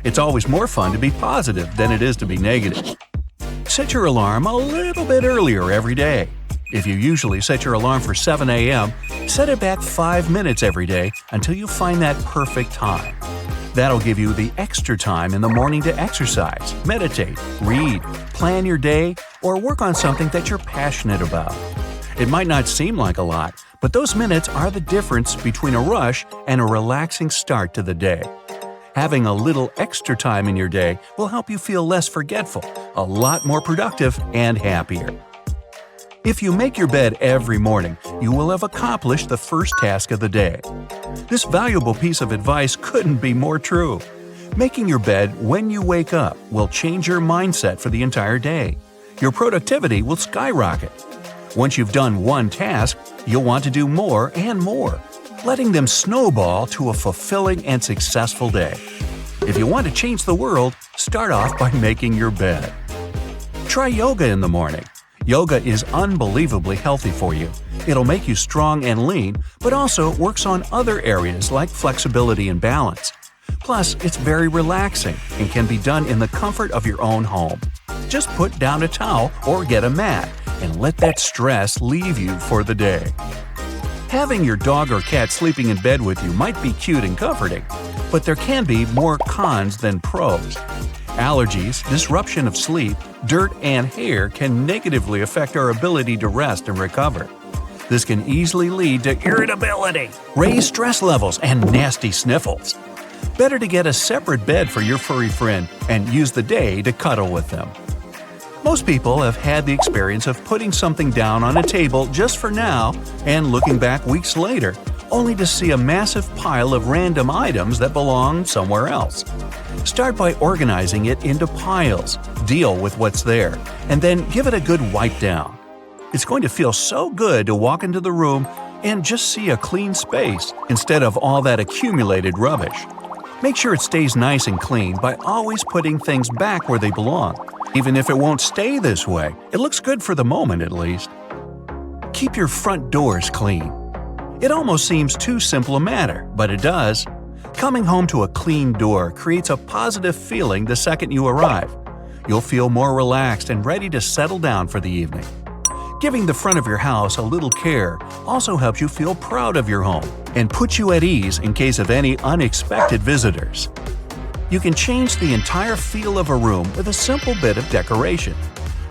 It's always more fun to be positive than it is to be negative. Set your alarm a little bit earlier every day. If you usually set your alarm for 7 a.m., set it back 5 minutes every day until you find that perfect time. That'll give you the extra time in the morning to exercise, meditate, read, plan your day, or work on something that you're passionate about. It might not seem like a lot, but those minutes are the difference between a rush and a relaxing start to the day. Having a little extra time in your day will help you feel less forgetful, a lot more productive, and happier. If you make your bed every morning, you will have accomplished the first task of the day. This valuable piece of advice couldn't be more true. Making your bed when you wake up will change your mindset for the entire day. Your productivity will skyrocket. Once you've done one task, you'll want to do more and more, letting them snowball to a fulfilling and successful day. If you want to change the world, start off by making your bed. Try yoga in the morning. Yoga is unbelievably healthy for you. It'll make you strong and lean, but also works on other areas like flexibility and balance. Plus, it's very relaxing and can be done in the comfort of your own home. Just put down a towel or get a mat and let that stress leave you for the day. Having your dog or cat sleeping in bed with you might be cute and comforting, but there can be more cons than pros. Allergies, disruption of sleep, dirt, and hair can negatively affect our ability to rest and recover. This can easily lead to irritability, raised stress levels, and nasty sniffles. Better to get a separate bed for your furry friend and use the day to cuddle with them. Most people have had the experience of putting something down on a table just for now and looking back weeks later, only to see a massive pile of random items that belong somewhere else. Start by organizing it into piles, deal with what's there, and then give it a good wipe down. It's going to feel so good to walk into the room and just see a clean space instead of all that accumulated rubbish. Make sure it stays nice and clean by always putting things back where they belong. Even if it won't stay this way, it looks good for the moment at least. Keep your front doors clean. It almost seems too simple a matter, but it does. Coming home to a clean door creates a positive feeling the second you arrive. You'll feel more relaxed and ready to settle down for the evening. Giving the front of your house a little care also helps you feel proud of your home and puts you at ease in case of any unexpected visitors. You can change the entire feel of a room with a simple bit of decoration.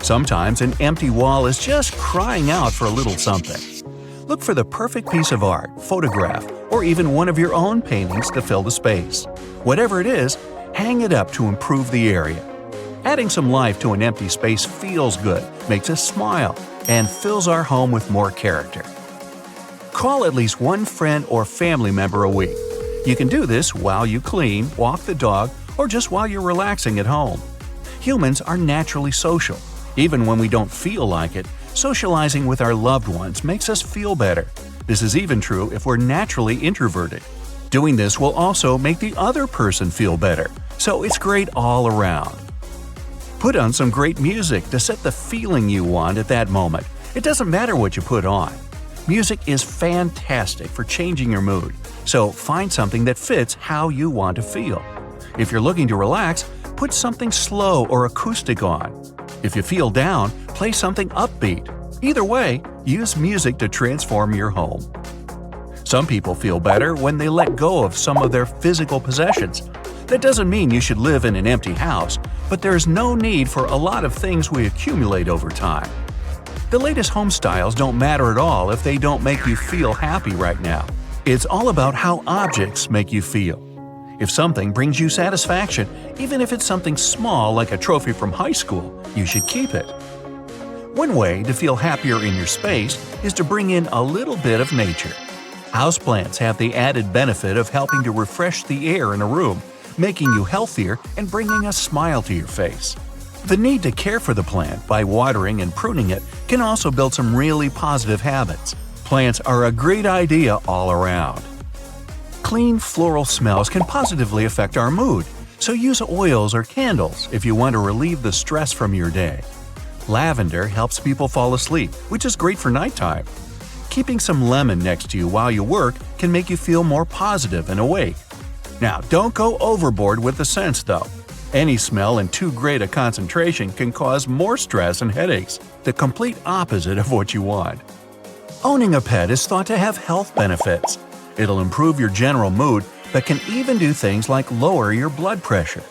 Sometimes an empty wall is just crying out for a little something. Look for the perfect piece of art, photograph, or even one of your own paintings to fill the space. Whatever it is, hang it up to improve the area. Adding some life to an empty space feels good, makes us smile, and fills our home with more character. Call at least one friend or family member a week. You can do this while you clean, walk the dog, or just while you're relaxing at home. Humans are naturally social. Even when we don't feel like it, socializing with our loved ones makes us feel better. This is even true if we're naturally introverted. Doing this will also make the other person feel better, so it's great all around. Put on some great music to set the feeling you want at that moment. It doesn't matter what you put on. Music is fantastic for changing your mood, so find something that fits how you want to feel. If you're looking to relax, put something slow or acoustic on. If you feel down, play something upbeat. Either way, use music to transform your home. Some people feel better when they let go of some of their physical possessions. That doesn't mean you should live in an empty house, but there's no need for a lot of things we accumulate over time. The latest home styles don't matter at all if they don't make you feel happy right now. It's all about how objects make you feel. If something brings you satisfaction, even if it's something small like a trophy from high school, you should keep it. One way to feel happier in your space is to bring in a little bit of nature. Houseplants have the added benefit of helping to refresh the air in a room, making you healthier and bringing a smile to your face. The need to care for the plant by watering and pruning it can also build some really positive habits. Plants are a great idea all around. Clean floral smells can positively affect our mood, so use oils or candles if you want to relieve the stress from your day. Lavender helps people fall asleep, which is great for nighttime. Keeping some lemon next to you while you work can make you feel more positive and awake. Now, don't go overboard with the scents, though. Any smell in too great a concentration can cause more stress and headaches, the complete opposite of what you want. Owning a pet is thought to have health benefits. It'll improve your general mood, but can even do things like lower your blood pressure.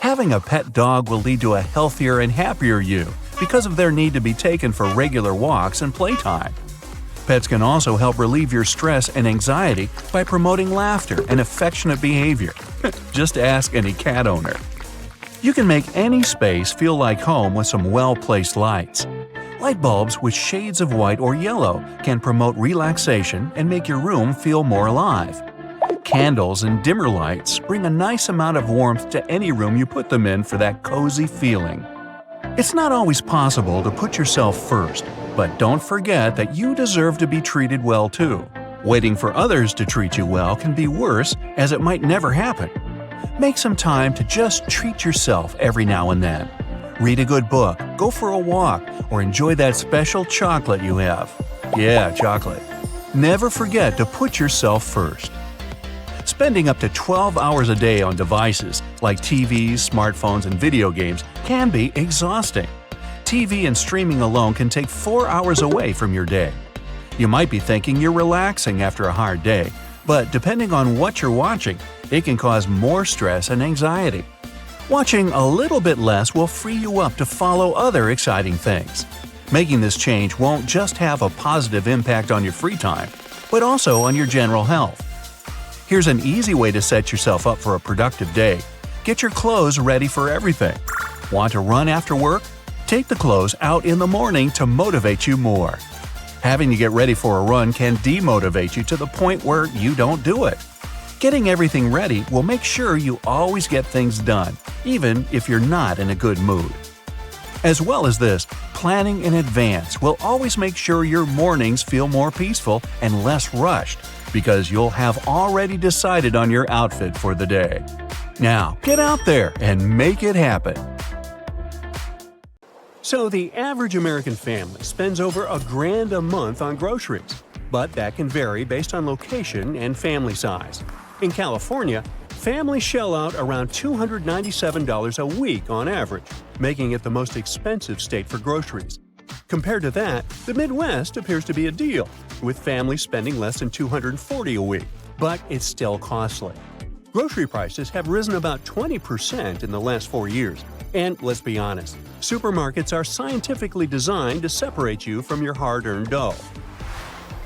Having a pet dog will lead to a healthier and happier you because of their need to be taken for regular walks and playtime. Pets can also help relieve your stress and anxiety by promoting laughter and affectionate behavior. Just ask any cat owner. You can make any space feel like home with some well-placed lights. Light bulbs with shades of white or yellow can promote relaxation and make your room feel more alive. Candles and dimmer lights bring a nice amount of warmth to any room you put them in for that cozy feeling. It's not always possible to put yourself first, but don't forget that you deserve to be treated well too. Waiting for others to treat you well can be worse, as it might never happen. Make some time to just treat yourself every now and then. Read a good book, go for a walk, or enjoy that special chocolate you have. Yeah, chocolate. Never forget to put yourself first. Spending up to 12 hours a day on devices like TVs, smartphones, and video games can be exhausting. TV and streaming alone can take 4 hours away from your day. You might be thinking you're relaxing after a hard day, but depending on what you're watching, it can cause more stress and anxiety. Watching a little bit less will free you up to follow other exciting things. Making this change won't just have a positive impact on your free time, but also on your general health. Here's an easy way to set yourself up for a productive day. Get your clothes ready for everything. Want to run after work? Take the clothes out in the morning to motivate you more. Having to get ready for a run can demotivate you to the point where you don't do it. Getting everything ready will make sure you always get things done, even if you're not in a good mood. As well as this, planning in advance will always make sure your mornings feel more peaceful and less rushed, because you'll have already decided on your outfit for the day. Now, get out there and make it happen. So the average American family spends over $1,000 a month on groceries, but that can vary based on location and family size. In California, Families shell out around $297 a week on average, making it the most expensive state for groceries. Compared to that, the Midwest appears to be a deal, with families spending less than $240 a week, but it's still costly. Grocery prices have risen about 20% in the last 4 years, and let's be honest, supermarkets are scientifically designed to separate you from your hard-earned dough.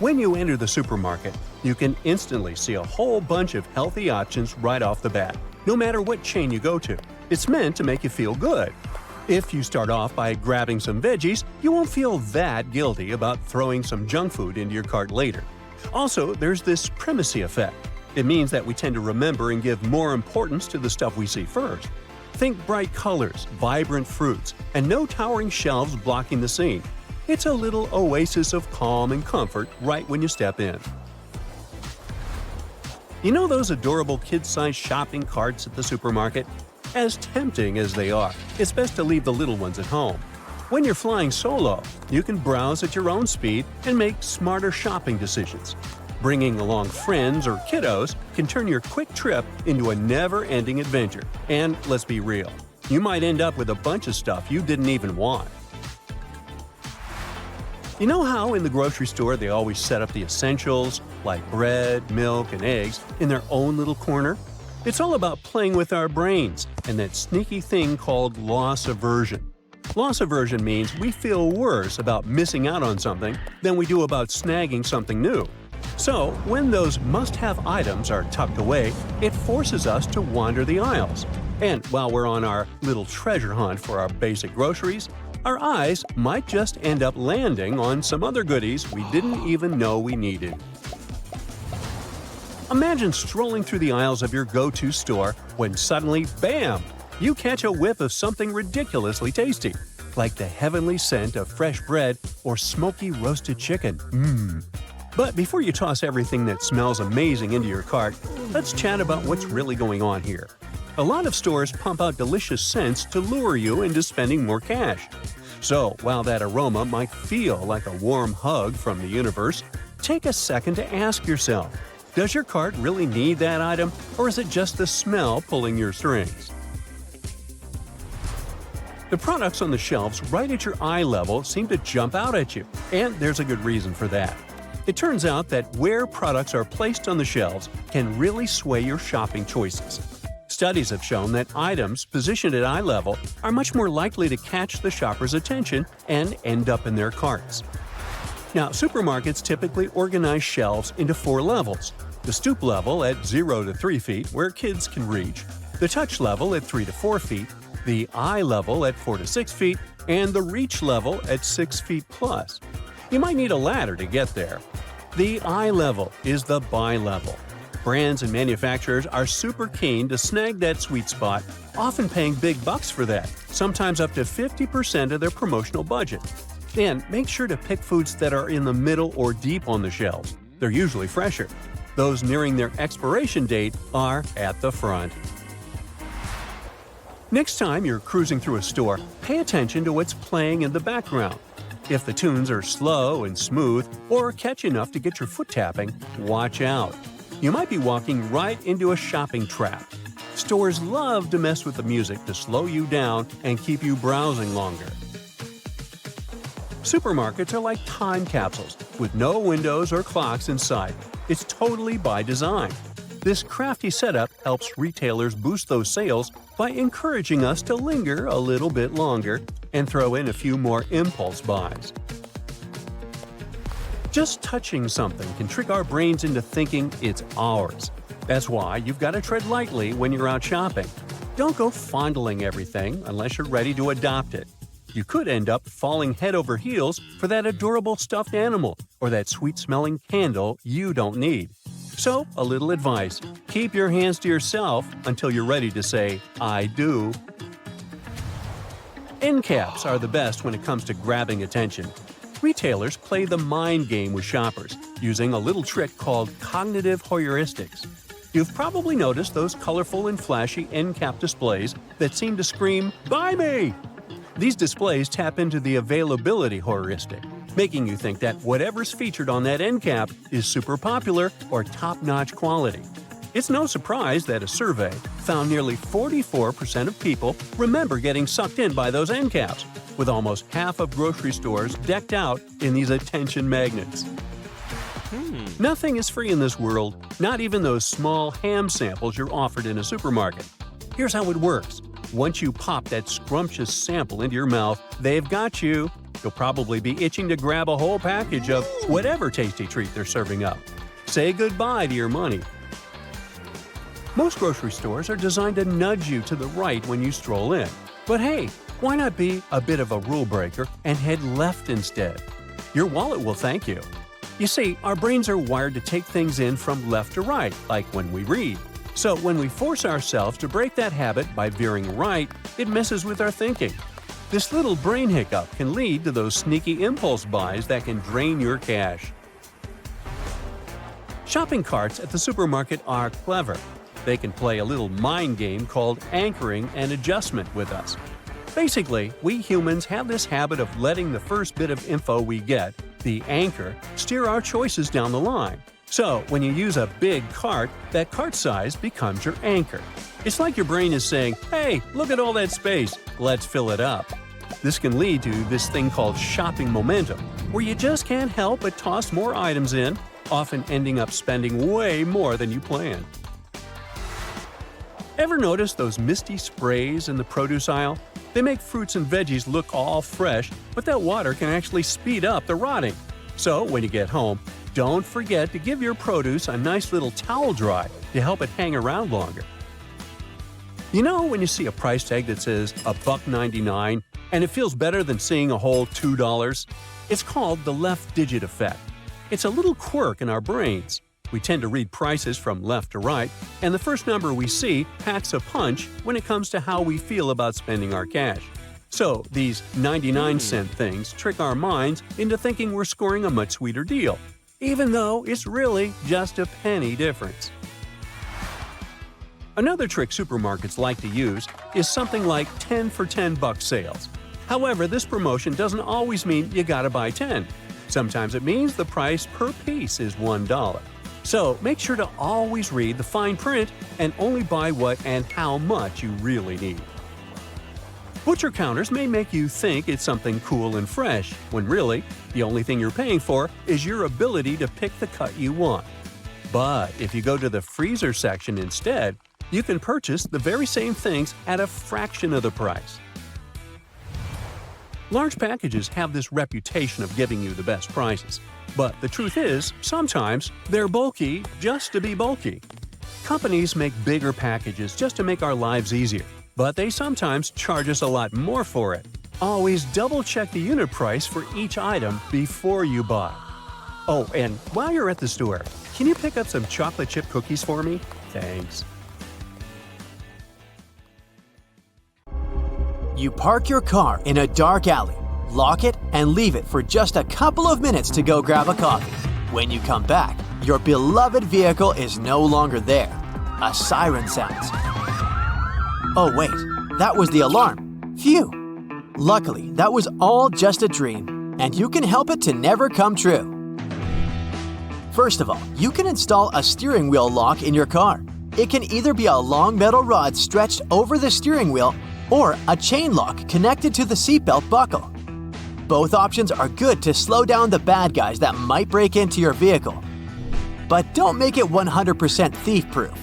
When you enter the supermarket, you can instantly see a whole bunch of healthy options right off the bat, no matter what chain you go to. It's meant to make you feel good. If you start off by grabbing some veggies, you won't feel that guilty about throwing some junk food into your cart later. Also, there's this primacy effect. It means that we tend to remember and give more importance to the stuff we see first. Think bright colors, vibrant fruits, and no towering shelves blocking the scene. It's a little oasis of calm and comfort right when you step in. You know those adorable kid-sized shopping carts at the supermarket? As tempting as they are, it's best to leave the little ones at home. When you're flying solo, you can browse at your own speed and make smarter shopping decisions. Bringing along friends or kiddos can turn your quick trip into a never-ending adventure. And let's be real, you might end up with a bunch of stuff you didn't even want. You know how in the grocery store they always set up the essentials, like bread, milk, and eggs, in their own little corner? It's all about playing with our brains and that sneaky thing called loss aversion. Loss aversion means we feel worse about missing out on something than we do about snagging something new. So, when those must-have items are tucked away, it forces us to wander the aisles. And while we're on our little treasure hunt for our basic groceries, our eyes might just end up landing on some other goodies we didn't even know we needed. Imagine strolling through the aisles of your go-to store when suddenly, bam! You catch a whiff of something ridiculously tasty, like the heavenly scent of fresh bread or smoky roasted chicken. But before you toss everything that smells amazing into your cart, let's chat about what's really going on here. A lot of stores pump out delicious scents to lure you into spending more cash. So, while that aroma might feel like a warm hug from the universe, take a second to ask yourself, does your cart really need that item, or is it just the smell pulling your strings? The products on the shelves right at your eye level seem to jump out at you, and there's a good reason for that. It turns out that where products are placed on the shelves can really sway your shopping choices. Studies have shown that items positioned at eye level are much more likely to catch the shopper's attention and end up in their carts. Now, supermarkets typically organize shelves into 4 levels: the stoop level at 0 to 3 feet, where kids can reach, the touch level at 3 to 4 feet, the eye level at 4 to 6 feet, and the reach level at 6 feet plus. You might need a ladder to get there. The eye level is the buy level. Brands and manufacturers are super keen to snag that sweet spot, often paying big bucks for that, sometimes up to 50% of their promotional budget. And make sure to pick foods that are in the middle or deep on the shelves. They're usually fresher. Those nearing their expiration date are at the front. Next time you're cruising through a store, pay attention to what's playing in the background. If the tunes are slow and smooth or catchy enough to get your foot tapping, watch out. You might be walking right into a shopping trap. Stores love to mess with the music to slow you down and keep you browsing longer. Supermarkets are like time capsules, with no windows or clocks inside. It's totally by design. This crafty setup helps retailers boost those sales by encouraging us to linger a little bit longer and throw in a few more impulse buys. Just touching something can trick our brains into thinking it's ours. That's why you've got to tread lightly when you're out shopping. Don't go fondling everything unless you're ready to adopt it. You could end up falling head over heels for that adorable stuffed animal or that sweet-smelling candle you don't need. So, a little advice: keep your hands to yourself until you're ready to say, "I do." End caps are the best when it comes to grabbing attention. Retailers play the mind game with shoppers, using a little trick called cognitive heuristics. You've probably noticed those colorful and flashy end cap displays that seem to scream, "Buy me!" These displays tap into the availability heuristic, making you think that whatever's featured on that end cap is super popular or top-notch quality. It's no surprise that a survey found nearly 44% of people remember getting sucked in by those end caps, with almost half of grocery stores decked out in these attention magnets. Nothing is free in this world, not even those small ham samples you're offered in a supermarket. Here's how it works. Once you pop that scrumptious sample into your mouth, they've got you. You'll probably be itching to grab a whole package of whatever tasty treat they're serving up. Say goodbye to your money. Most grocery stores are designed to nudge you to the right when you stroll in. But hey, why not be a bit of a rule breaker and head left instead? Your wallet will thank you. You see, our brains are wired to take things in from left to right, like when we read. So when we force ourselves to break that habit by veering right, it messes with our thinking. This little brain hiccup can lead to those sneaky impulse buys that can drain your cash. Shopping carts at the supermarket are clever. They can play a little mind game called anchoring and adjustment with us. Basically, we humans have this habit of letting the first bit of info we get, the anchor, steer our choices down the line. So, when you use a big cart, that cart size becomes your anchor. It's like your brain is saying, "Hey, look at all that space, let's fill it up." This can lead to this thing called shopping momentum, where you just can't help but toss more items in, often ending up spending way more than you planned. Ever notice those misty sprays in the produce aisle? They make fruits and veggies look all fresh, but that water can actually speed up the rotting. So, when you get home, don't forget to give your produce a nice little towel dry to help it hang around longer. You know when you see a price tag that says $1.99 and it feels better than seeing a whole $2? It's called the left digit effect. It's a little quirk in our brains. We tend to read prices from left to right, and the first number we see packs a punch when it comes to how we feel about spending our cash. So, these 99-cent things trick our minds into thinking we're scoring a much sweeter deal, even though it's really just a penny difference. Another trick supermarkets like to use is something like 10 for $10 sales. However, this promotion doesn't always mean you gotta buy 10. Sometimes it means the price per piece is $1. So make sure to always read the fine print and only buy what and how much you really need. Butcher counters may make you think it's something cool and fresh, when really, the only thing you're paying for is your ability to pick the cut you want. But if you go to the freezer section instead, you can purchase the very same things at a fraction of the price. Large packages have this reputation of giving you the best prices. But the truth is, sometimes they're bulky just to be bulky. Companies make bigger packages just to make our lives easier, but they sometimes charge us a lot more for it. Always double-check the unit price for each item before you buy. Oh, and while you're at the store, can you pick up some chocolate chip cookies for me? Thanks. You park your car in a dark alley, lock it, and leave it for just a couple of minutes to go grab a coffee. When you come back, your beloved vehicle is no longer there. A siren sounds. Oh wait, that was the alarm. Phew! Luckily, that was all just a dream, and you can help it to never come true. First of all, you can install a steering wheel lock in your car. It can either be a long metal rod stretched over the steering wheel or a chain lock connected to the seatbelt buckle. Both options are good to slow down the bad guys that might break into your vehicle. But don't make it 100% thief-proof.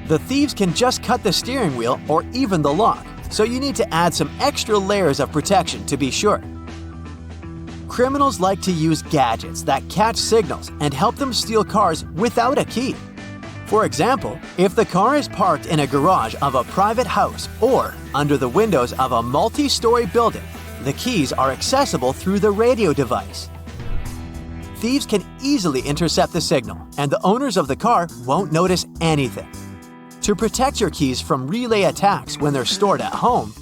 The thieves can just cut the steering wheel or even the lock, so you need to add some extra layers of protection to be sure. Criminals like to use gadgets that catch signals and help them steal cars without a key. For example, if the car is parked in a garage of a private house or under the windows of a multi-story building, the keys are accessible through the radio device. Thieves can easily intercept the signal, and the owners of the car won't notice anything. To protect your keys from relay attacks when they're stored at home,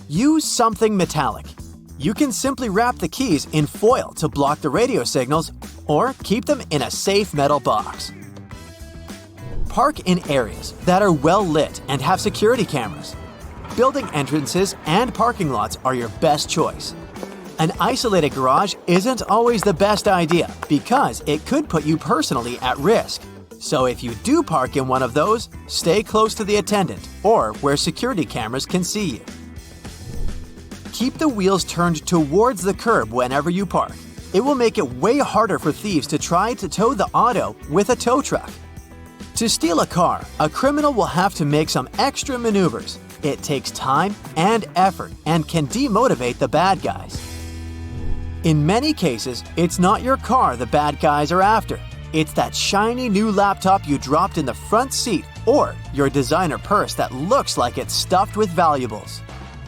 use something metallic. You can simply wrap the keys in foil to block the radio signals or keep them in a safe metal box. Park in areas that are well lit and have security cameras. Building entrances and parking lots are your best choice. An isolated garage isn't always the best idea because it could put you personally at risk. So if you do park in one of those, stay close to the attendant or where security cameras can see you. Keep the wheels turned towards the curb whenever you park. It will make it way harder for thieves to try to tow the auto with a tow truck. To steal a car, a criminal will have to make some extra maneuvers. It takes time and effort and can demotivate the bad guys. In many cases, it's not your car the bad guys are after. It's that shiny new laptop you dropped in the front seat or your designer purse that looks like it's stuffed with valuables.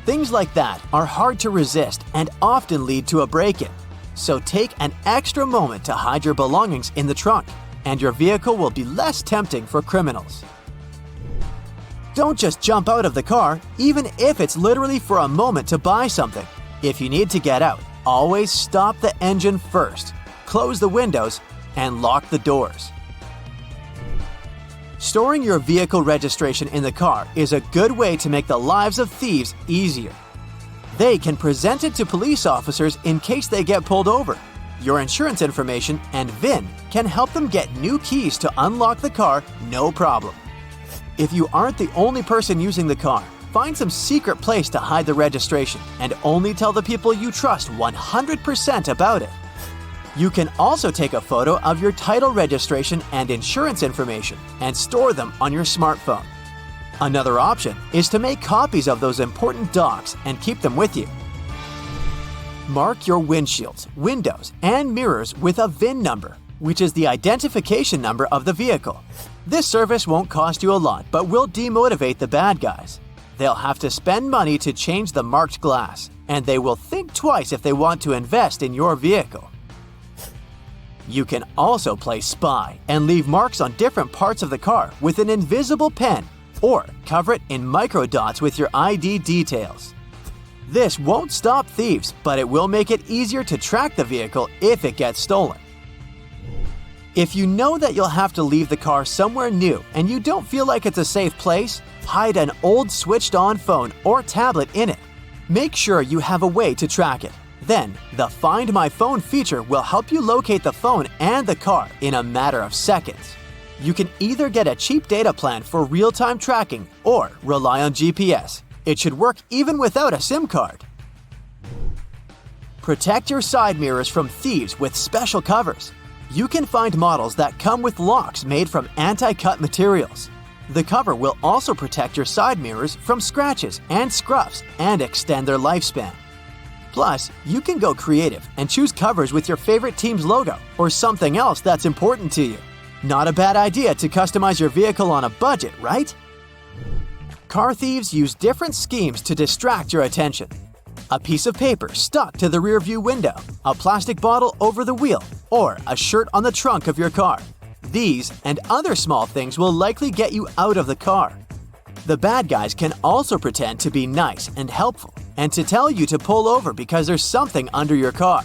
Things like that are hard to resist and often lead to a break-in. So take an extra moment to hide your belongings in the trunk, and your vehicle will be less tempting for criminals. Don't just jump out of the car, even if it's literally for a moment to buy something. If you need to get out, always stop the engine first, close the windows, and lock the doors. Storing your vehicle registration in the car is a good way to make the lives of thieves easier. They can present it to police officers in case they get pulled over. Your insurance information and VIN can help them get new keys to unlock the car, no problem. If you aren't the only person using the car, find some secret place to hide the registration and only tell the people you trust 100% about it. You can also take a photo of your title registration and insurance information and store them on your smartphone. Another option is to make copies of those important docs and keep them with you. Mark your windshields, windows, and mirrors with a VIN number, which is the identification number of the vehicle. This service won't cost you a lot, but will demotivate the bad guys. They'll have to spend money to change the marked glass, and they will think twice if they want to invest in your vehicle. You can also play spy and leave marks on different parts of the car with an invisible pen, or cover it in microdots with your ID details. This won't stop thieves, but it will make it easier to track the vehicle if it gets stolen. If you know that you'll have to leave the car somewhere new and you don't feel like it's a safe place, hide an old switched-on phone or tablet in it. Make sure you have a way to track it. Then, the Find My Phone feature will help you locate the phone and the car in a matter of seconds. You can either get a cheap data plan for real-time tracking or rely on GPS. It should work even without a SIM card. Protect your side mirrors from thieves with special covers. You can find models that come with locks made from anti-cut materials. The cover will also protect your side mirrors from scratches and scuffs and extend their lifespan. Plus, you can go creative and choose covers with your favorite team's logo or something else that's important to you. Not a bad idea to customize your vehicle on a budget, right? Car thieves use different schemes to distract your attention. A piece of paper stuck to the rearview window, a plastic bottle over the wheel, or a shirt on the trunk of your car. These and other small things will likely get you out of the car. The bad guys can also pretend to be nice and helpful and to tell you to pull over because there's something under your car.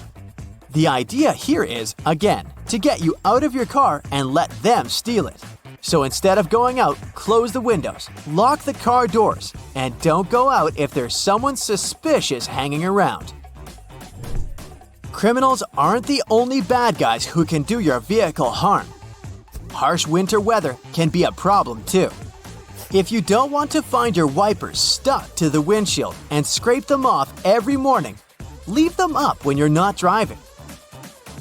The idea here is, again, to get you out of your car and let them steal it. So instead of going out, close the windows, lock the car doors, and don't go out if there's someone suspicious hanging around. Criminals aren't the only bad guys who can do your vehicle harm. Harsh winter weather can be a problem too. If you don't want to find your wipers stuck to the windshield and scrape them off every morning, leave them up when you're not driving.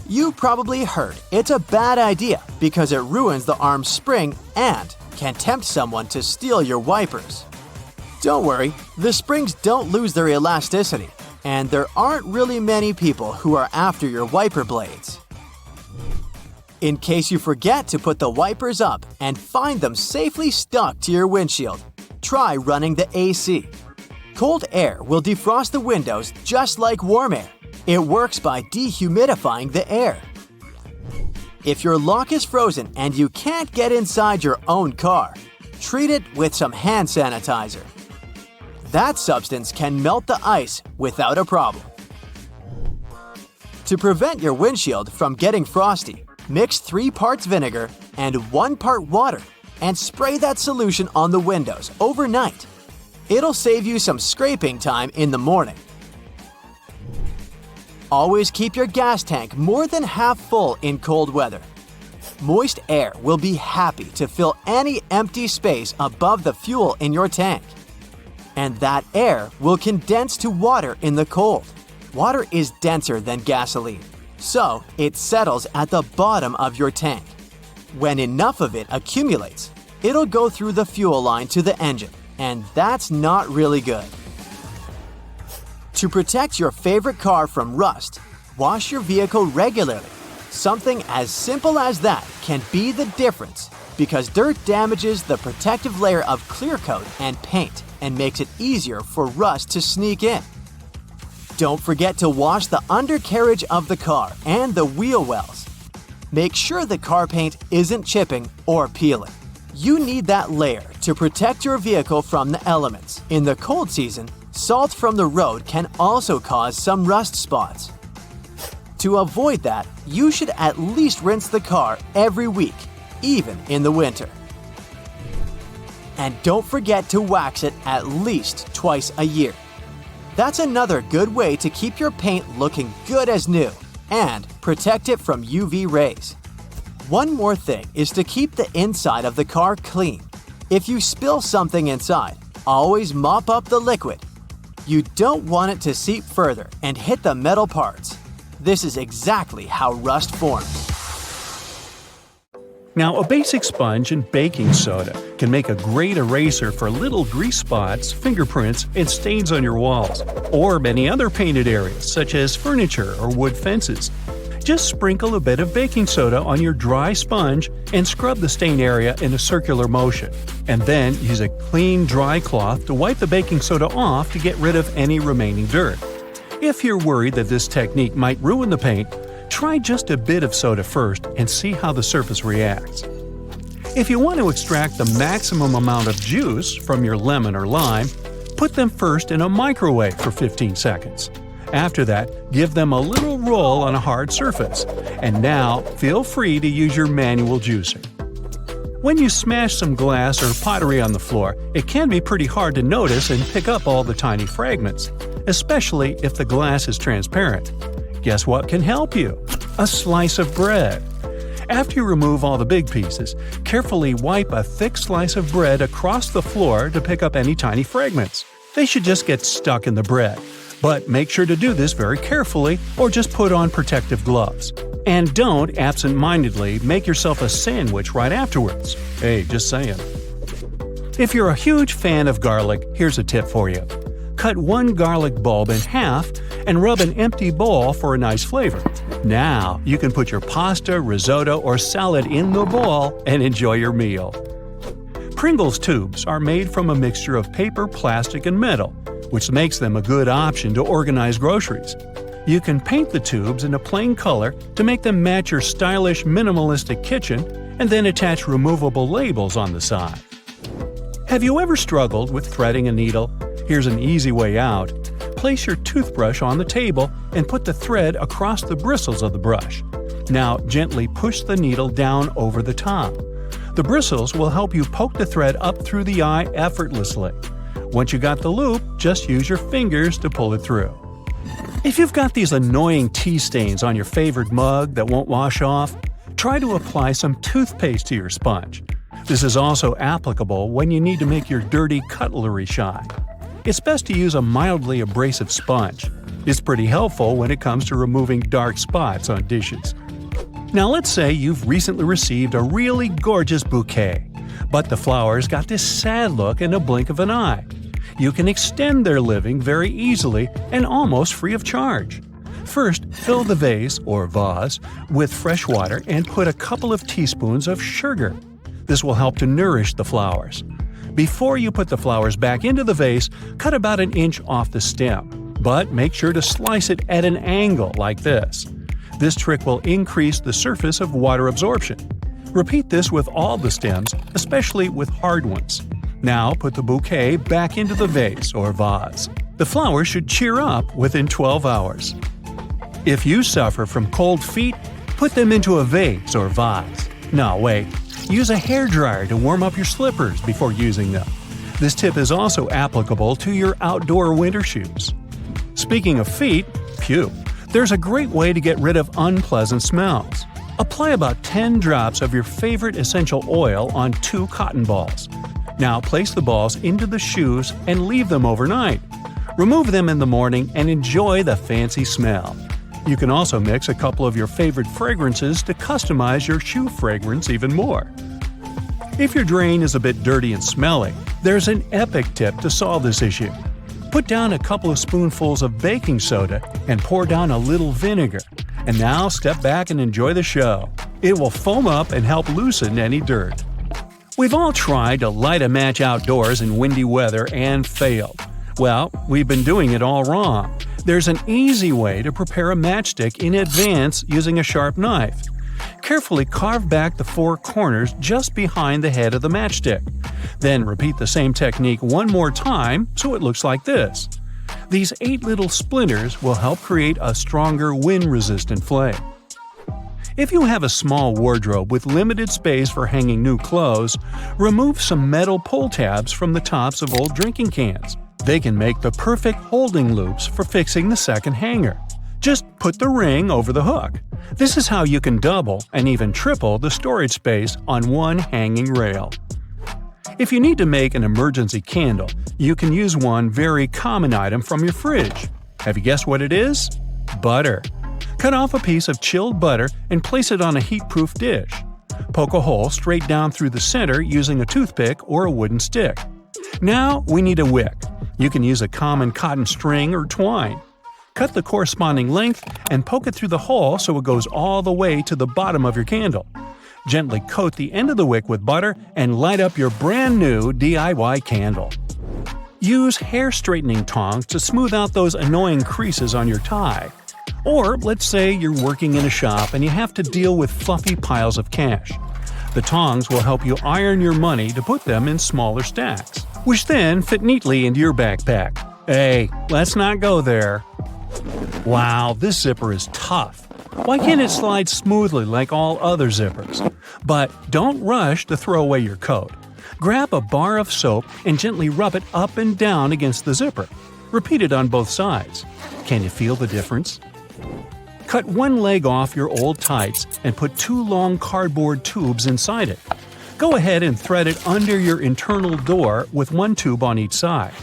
You probably heard it's a bad idea because it ruins the arm's spring and can tempt someone to steal your wipers. Don't worry, the springs don't lose their elasticity, and there aren't really many people who are after your wiper blades. In case you forget to put the wipers up and find them safely stuck to your windshield, try running the AC. Cold air will defrost the windows just like warm air. It works by dehumidifying the air. If your lock is frozen and you can't get inside your own car, treat it with some hand sanitizer. That substance can melt the ice without a problem. To prevent your windshield from getting frosty, mix 3 parts vinegar and 1 part water and spray that solution on the windows overnight. It'll save you some scraping time in the morning. Always keep your gas tank more than half full in cold weather. Moist air will be happy to fill any empty space above the fuel in your tank. And that air will condense to water in the cold. Water is denser than gasoline, so it settles at the bottom of your tank. When enough of it accumulates, it'll go through the fuel line to the engine, and that's not really good. To protect your favorite car from rust, wash your vehicle regularly. Something as simple as that can be the difference, because dirt damages the protective layer of clear coat and paint and makes it easier for rust to sneak in. Don't forget to wash the undercarriage of the car and the wheel wells. Make sure the car paint isn't chipping or peeling. You need that layer to protect your vehicle from the elements. In the cold season, salt from the road can also cause some rust spots. To avoid that, you should at least rinse the car every week, even in the winter. And don't forget to wax it at least twice a year. That's another good way to keep your paint looking good as new and protect it from UV rays. One more thing is to keep the inside of the car clean. If you spill something inside, always mop up the liquid. You don't want it to seep further and hit the metal parts. This is exactly how rust forms. Now, a basic sponge and baking soda can make a great eraser for little grease spots, fingerprints, and stains on your walls, or many other painted areas such as furniture or wood fences. Just sprinkle a bit of baking soda on your dry sponge and scrub the stain area in a circular motion, and then use a clean, dry cloth to wipe the baking soda off to get rid of any remaining dirt. If you're worried that this technique might ruin the paint, try just a bit of soda first and see how the surface reacts. If you want to extract the maximum amount of juice from your lemon or lime, put them first in a microwave for 15 seconds. After that, give them a little roll on a hard surface. And now, feel free to use your manual juicer. When you smash some glass or pottery on the floor, it can be pretty hard to notice and pick up all the tiny fragments, especially if the glass is transparent. Guess what can help you? A slice of bread. After you remove all the big pieces, carefully wipe a thick slice of bread across the floor to pick up any tiny fragments. They should just get stuck in the bread. But make sure to do this very carefully or just put on protective gloves. And don't absent-mindedly make yourself a sandwich right afterwards. Hey, just saying. If you're a huge fan of garlic, here's a tip for you. Cut one garlic bulb in half and rub an empty bowl for a nice flavor. Now, you can put your pasta, risotto, or salad in the bowl and enjoy your meal. Pringles tubes are made from a mixture of paper, plastic, and metal, which makes them a good option to organize groceries. You can paint the tubes in a plain color to make them match your stylish, minimalistic kitchen, and then attach removable labels on the side. Have you ever struggled with threading a needle? Here's an easy way out. Place your toothbrush on the table and put the thread across the bristles of the brush. Now gently push the needle down over the top. The bristles will help you poke the thread up through the eye effortlessly. Once you got the loop, just use your fingers to pull it through. If you've got these annoying tea stains on your favorite mug that won't wash off, try to apply some toothpaste to your sponge. This is also applicable when you need to make your dirty cutlery shine. It's best to use a mildly abrasive sponge. It's pretty helpful when it comes to removing dark spots on dishes. Now let's say you've recently received a really gorgeous bouquet, but the flowers got this sad look in a blink of an eye. You can extend their living very easily and almost free of charge. First, fill the vase or vase with fresh water and put a couple of teaspoons of sugar. This will help to nourish the flowers. Before you put the flowers back into the vase, cut about an inch off the stem, but make sure to slice it at an angle like this. This trick will increase the surface of water absorption. Repeat this with all the stems, especially with hard ones. Now put the bouquet back into the vase or vase. The flowers should cheer up within 12 hours. If you suffer from cold feet, put them into a vase or vase. No, wait. Use a hairdryer to warm up your slippers before using them. This tip is also applicable to your outdoor winter shoes. Speaking of feet, there's a great way to get rid of unpleasant smells. Apply about 10 drops of your favorite essential oil on 2 cotton balls. Now place the balls into the shoes and leave them overnight. Remove them in the morning and enjoy the fancy smell. You can also mix a couple of your favorite fragrances to customize your shoe fragrance even more. If your drain is a bit dirty and smelly, there's an epic tip to solve this issue. Put down a couple of spoonfuls of baking soda and pour down a little vinegar. And now step back and enjoy the show. It will foam up and help loosen any dirt. We've all tried to light a match outdoors in windy weather and failed. Well, we've been doing it all wrong. There's an easy way to prepare a matchstick in advance using a sharp knife. Carefully carve back the 4 corners just behind the head of the matchstick. Then repeat the same technique one more time so it looks like this. These 8 little splinters will help create a stronger wind-resistant flame. If you have a small wardrobe with limited space for hanging new clothes, remove some metal pull tabs from the tops of old drinking cans. They can make the perfect holding loops for fixing the second hanger. Just put the ring over the hook. This is how you can double and even triple the storage space on one hanging rail. If you need to make an emergency candle, you can use one very common item from your fridge. Have you guessed what it is? Butter. Cut off a piece of chilled butter and place it on a heat-proof dish. Poke a hole straight down through the center using a toothpick or a wooden stick. Now we need a wick. You can use a common cotton string or twine. Cut the corresponding length and poke it through the hole so it goes all the way to the bottom of your candle. Gently coat the end of the wick with butter and light up your brand new DIY candle. Use hair straightening tongs to smooth out those annoying creases on your tie. Or let's say you're working in a shop and you have to deal with fluffy piles of cash. The tongs will help you iron your money to put them in smaller stacks, which then fit neatly into your backpack. Hey, let's not go there. Wow, this zipper is tough. Why can't it slide smoothly like all other zippers? But don't rush to throw away your coat. Grab a bar of soap and gently rub it up and down against the zipper. Repeat it on both sides. Can you feel the difference? Cut one leg off your old tights and put 2 long cardboard tubes inside it. Go ahead and thread it under your internal door with 1 tube on each side.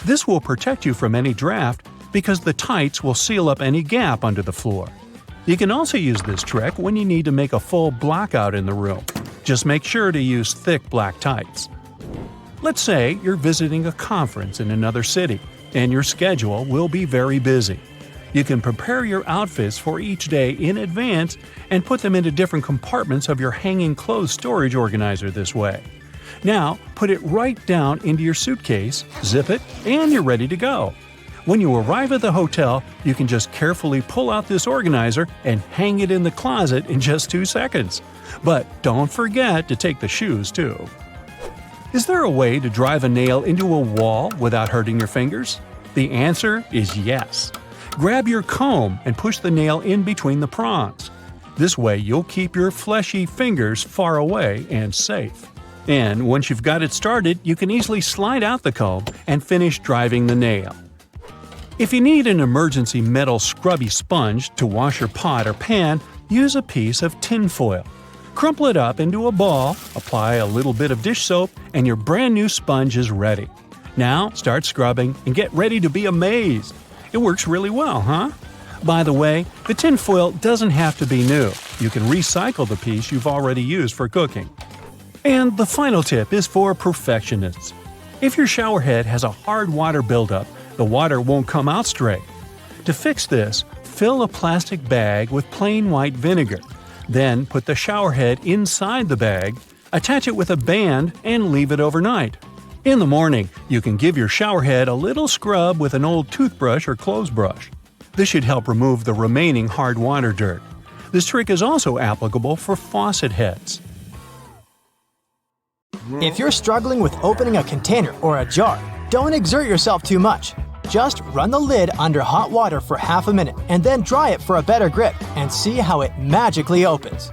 This will protect you from any draft because the tights will seal up any gap under the floor. You can also use this trick when you need to make a full blackout in the room. Just make sure to use thick black tights. Let's say you're visiting a conference in another city, and your schedule will be very busy. You can prepare your outfits for each day in advance and put them into different compartments of your hanging clothes storage organizer this way. Now, put it right down into your suitcase, zip it, and you're ready to go. When you arrive at the hotel, you can just carefully pull out this organizer and hang it in the closet in just 2 seconds. But don't forget to take the shoes too. Is there a way to drive a nail into a wall without hurting your fingers? The answer is yes. Grab your comb and push the nail in between the prongs. This way you'll keep your fleshy fingers far away and safe. And once you've got it started, you can easily slide out the comb and finish driving the nail. If you need an emergency metal scrubby sponge to wash your pot or pan, use a piece of tin foil. Crumple it up into a ball, apply a little bit of dish soap, and your brand new sponge is ready. Now start scrubbing and get ready to be amazed. It works really well, huh? By the way, the tin foil doesn't have to be new. You can recycle the piece you've already used for cooking. And the final tip is for perfectionists. If your shower head has a hard water buildup, the water won't come out straight. To fix this, fill a plastic bag with plain white vinegar. Then put the shower head inside the bag, attach it with a band, and leave it overnight. In the morning, you can give your shower head a little scrub with an old toothbrush or clothes brush. This should help remove the remaining hard water dirt. This trick is also applicable for faucet heads. If you're struggling with opening a container or a jar, don't exert yourself too much. Just run the lid under hot water for half a minute and then dry it for a better grip and see how it magically opens.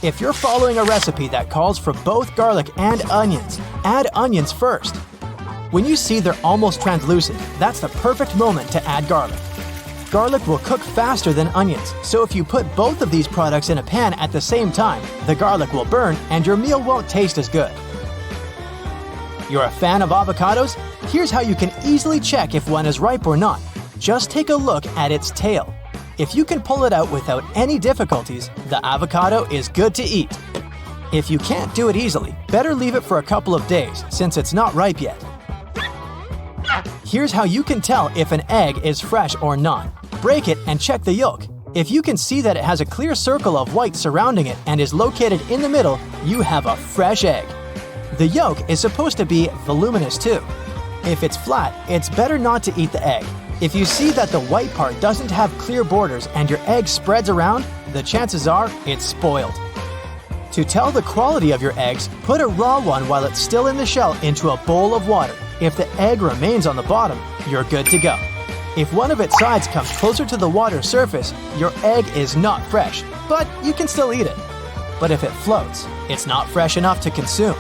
If you're following a recipe that calls for both garlic and onions, add onions first. When you see they're almost translucent, that's the perfect moment to add garlic. Garlic will cook faster than onions, so if you put both of these products in a pan at the same time, the garlic will burn and your meal won't taste as good. You're a fan of avocados? Here's how you can easily check if one is ripe or not. Just take a look at its tail. If you can pull it out without any difficulties, the avocado is good to eat. If you can't do it easily, better leave it for a couple of days since it's not ripe yet. Here's how you can tell if an egg is fresh or not. Break it and check the yolk. If you can see that it has a clear circle of white surrounding it and is located in the middle, you have a fresh egg. The yolk is supposed to be voluminous too. If it's flat, it's better not to eat the egg. If you see that the white part doesn't have clear borders and your egg spreads around, the chances are it's spoiled. To tell the quality of your eggs, put a raw one while it's still in the shell into a bowl of water. If the egg remains on the bottom, you're good to go. If one of its sides comes closer to the water surface, your egg is not fresh, but you can still eat it. But if it floats, it's not fresh enough to consume.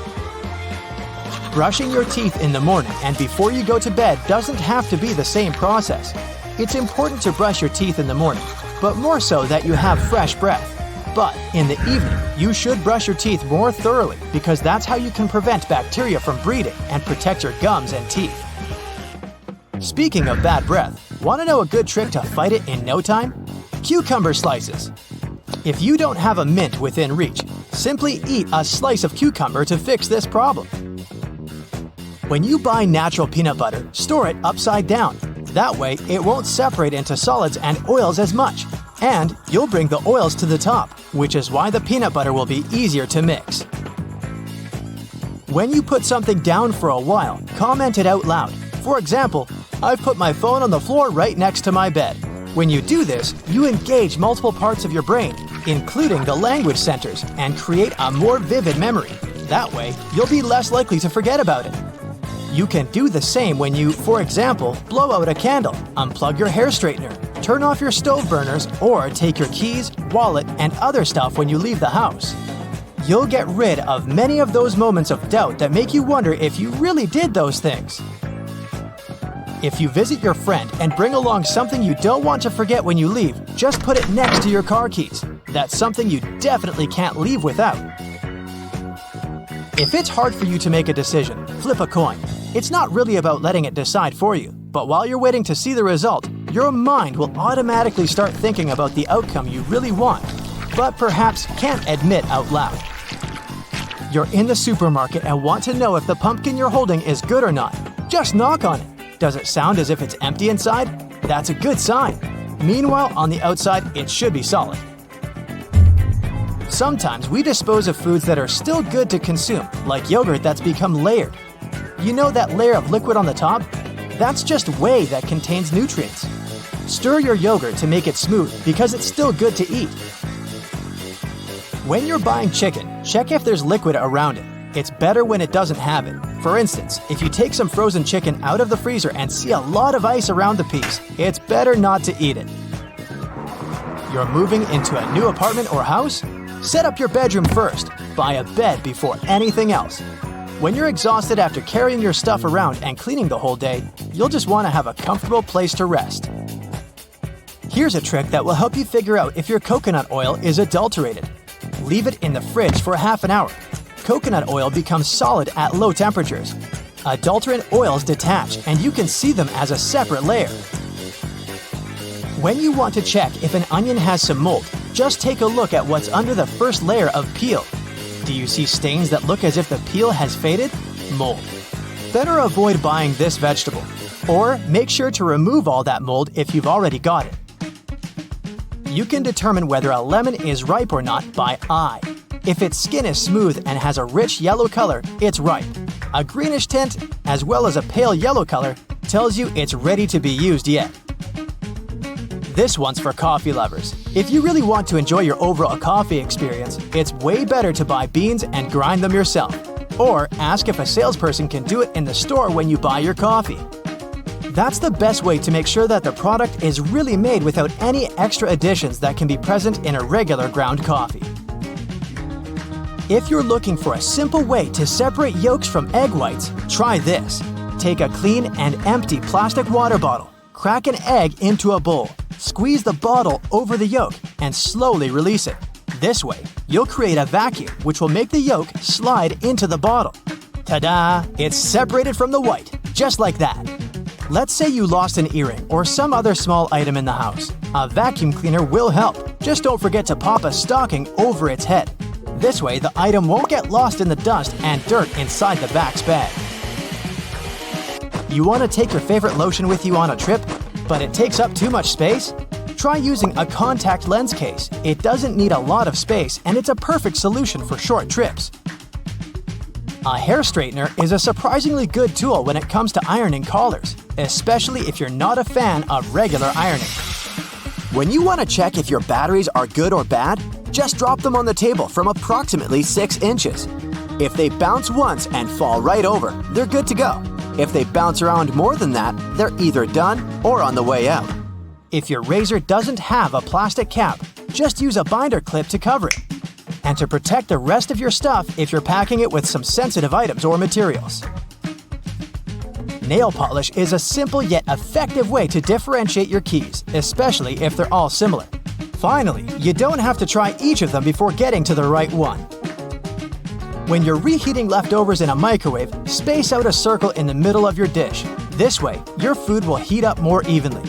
Brushing your teeth in the morning and before you go to bed doesn't have to be the same process. It's important to brush your teeth in the morning, but more so that you have fresh breath. But in the evening, you should brush your teeth more thoroughly because that's how you can prevent bacteria from breeding and protect your gums and teeth. Speaking of bad breath, want to know a good trick to fight it in no time? Cucumber slices. If you don't have a mint within reach, simply eat a slice of cucumber to fix this problem. When you buy natural peanut butter, store it upside down. That way, it won't separate into solids and oils as much. And you'll bring the oils to the top, which is why the peanut butter will be easier to mix. When you put something down for a while, comment it out loud. For example, I've put my phone on the floor right next to my bed. When you do this, you engage multiple parts of your brain, including the language centers, and create a more vivid memory. That way, you'll be less likely to forget about it. You can do the same when you, for example, blow out a candle, unplug your hair straightener, turn off your stove burners, or take your keys, wallet, and other stuff when you leave the house. You'll get rid of many of those moments of doubt that make you wonder if you really did those things. If you visit your friend and bring along something you don't want to forget when you leave, just put it next to your car keys. That's something you definitely can't leave without. If it's hard for you to make a decision, flip a coin. It's not really about letting it decide for you, but while you're waiting to see the result, your mind will automatically start thinking about the outcome you really want, but perhaps can't admit out loud. You're in the supermarket and want to know if the pumpkin you're holding is good or not. Just knock on it. Does it sound as if it's empty inside? That's a good sign. Meanwhile, on the outside, it should be solid. Sometimes we dispose of foods that are still good to consume, like yogurt that's become layered. You know that layer of liquid on the top? That's just whey that contains nutrients. Stir your yogurt to make it smooth because it's still good to eat. When you're buying chicken, check if there's liquid around it. It's better when it doesn't have it. For instance, if you take some frozen chicken out of the freezer and see a lot of ice around the piece, it's better not to eat it. You're moving into a new apartment or house? Set up your bedroom first. Buy a bed before anything else. When you're exhausted after carrying your stuff around and cleaning the whole day, you'll just want to have a comfortable place to rest. Here's a trick that will help you figure out if your coconut oil is adulterated. Leave it in the fridge for half an hour. Coconut oil becomes solid at low temperatures. Adulterant oils detach and you can see them as a separate layer. When you want to check if an onion has some mold, just take a look at what's under the first layer of peel. Do you see stains that look as if the peel has faded? Mold. Better avoid buying this vegetable. Or make sure to remove all that mold if you've already got it. You can determine whether a lemon is ripe or not by eye. If its skin is smooth and has a rich yellow color, it's ripe. A greenish tint, as well as a pale yellow color, tells you it's ready to be used yet. This one's for coffee lovers. If you really want to enjoy your overall coffee experience, it's way better to buy beans and grind them yourself. Or ask if a salesperson can do it in the store when you buy your coffee. That's the best way to make sure that the product is really made without any extra additions that can be present in a regular ground coffee. If you're looking for a simple way to separate yolks from egg whites, try this. Take a clean and empty plastic water bottle, Crack an egg into a bowl. Squeeze the bottle over the yolk and slowly release it. This way, you'll create a vacuum which will make the yolk slide into the bottle. Ta-da! It's separated from the white, just like that. Let's say you lost an earring or some other small item in the house. A vacuum cleaner will help. Just don't forget to pop a stocking over its head. This way, the item won't get lost in the dust and dirt inside the Vax bag. You want to take your favorite lotion with you on a trip, but it takes up too much space? Try using a contact lens case. It doesn't need a lot of space and it's a perfect solution for short trips. A hair straightener is a surprisingly good tool when it comes to ironing collars, especially if you're not a fan of regular ironing. When you want to check if your batteries are good or bad, just drop them on the table from approximately 6 inches. If they bounce once and fall right over, they're good to go. If they bounce around more than that, they're either done or on the way out. If your razor doesn't have a plastic cap, just use a binder clip to cover it. And to protect the rest of your stuff if you're packing it with some sensitive items or materials. Nail polish is a simple yet effective way to differentiate your keys, especially if they're all similar. Finally, you don't have to try each of them before getting to the right one. When you're reheating leftovers in a microwave, space out a circle in the middle of your dish. This way, your food will heat up more evenly.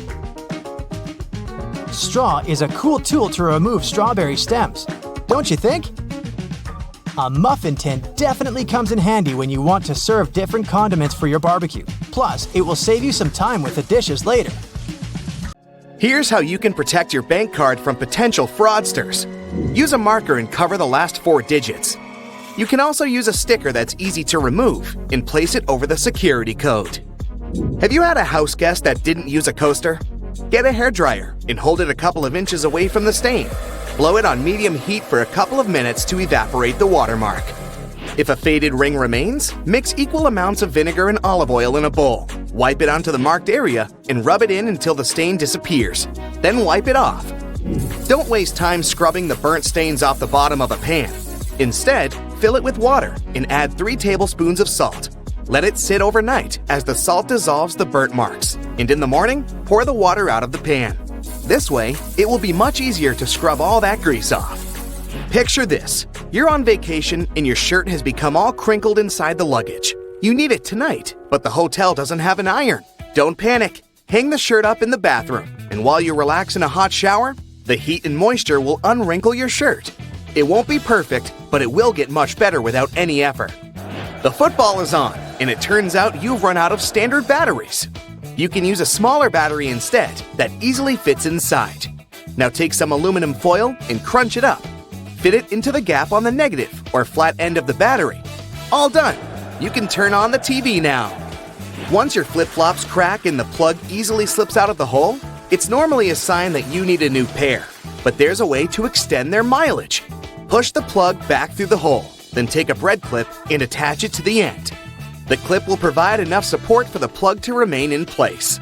Straw is a cool tool to remove strawberry stems, don't you think? A muffin tin definitely comes in handy when you want to serve different condiments for your barbecue. Plus, it will save you some time with the dishes later. Here's how you can protect your bank card from potential fraudsters. Use a marker and cover the last 4 digits. You can also use a sticker that's easy to remove and place it over the security code. Have you had a house guest that didn't use a coaster? Get a hairdryer and hold it a couple of inches away from the stain. Blow it on medium heat for a couple of minutes to evaporate the watermark. If a faded ring remains, mix equal amounts of vinegar and olive oil in a bowl. Wipe it onto the marked area and rub it in until the stain disappears. Then wipe it off. Don't waste time scrubbing the burnt stains off the bottom of a pan. Instead, fill it with water and add 3 tablespoons of salt. Let it sit overnight as the salt dissolves the burnt marks, and in the morning, pour the water out of the pan. This way, it will be much easier to scrub all that grease off. Picture this. You're on vacation and your shirt has become all crinkled inside the luggage. You need it tonight, but the hotel doesn't have an iron. Don't panic. Hang the shirt up in the bathroom, and while you relax in a hot shower, the heat and moisture will unwrinkle your shirt. It won't be perfect, but it will get much better without any effort. The football is on, and it turns out you've run out of standard batteries. You can use a smaller battery instead that easily fits inside. Now take some aluminum foil and crunch it up. Fit it into the gap on the negative or flat end of the battery. All done! You can turn on the TV now. Once your flip-flops crack and the plug easily slips out of the hole, it's normally a sign that you need a new pair. But there's a way to extend their mileage. Push the plug back through the hole, then take a bread clip and attach it to the end. The clip will provide enough support for the plug to remain in place.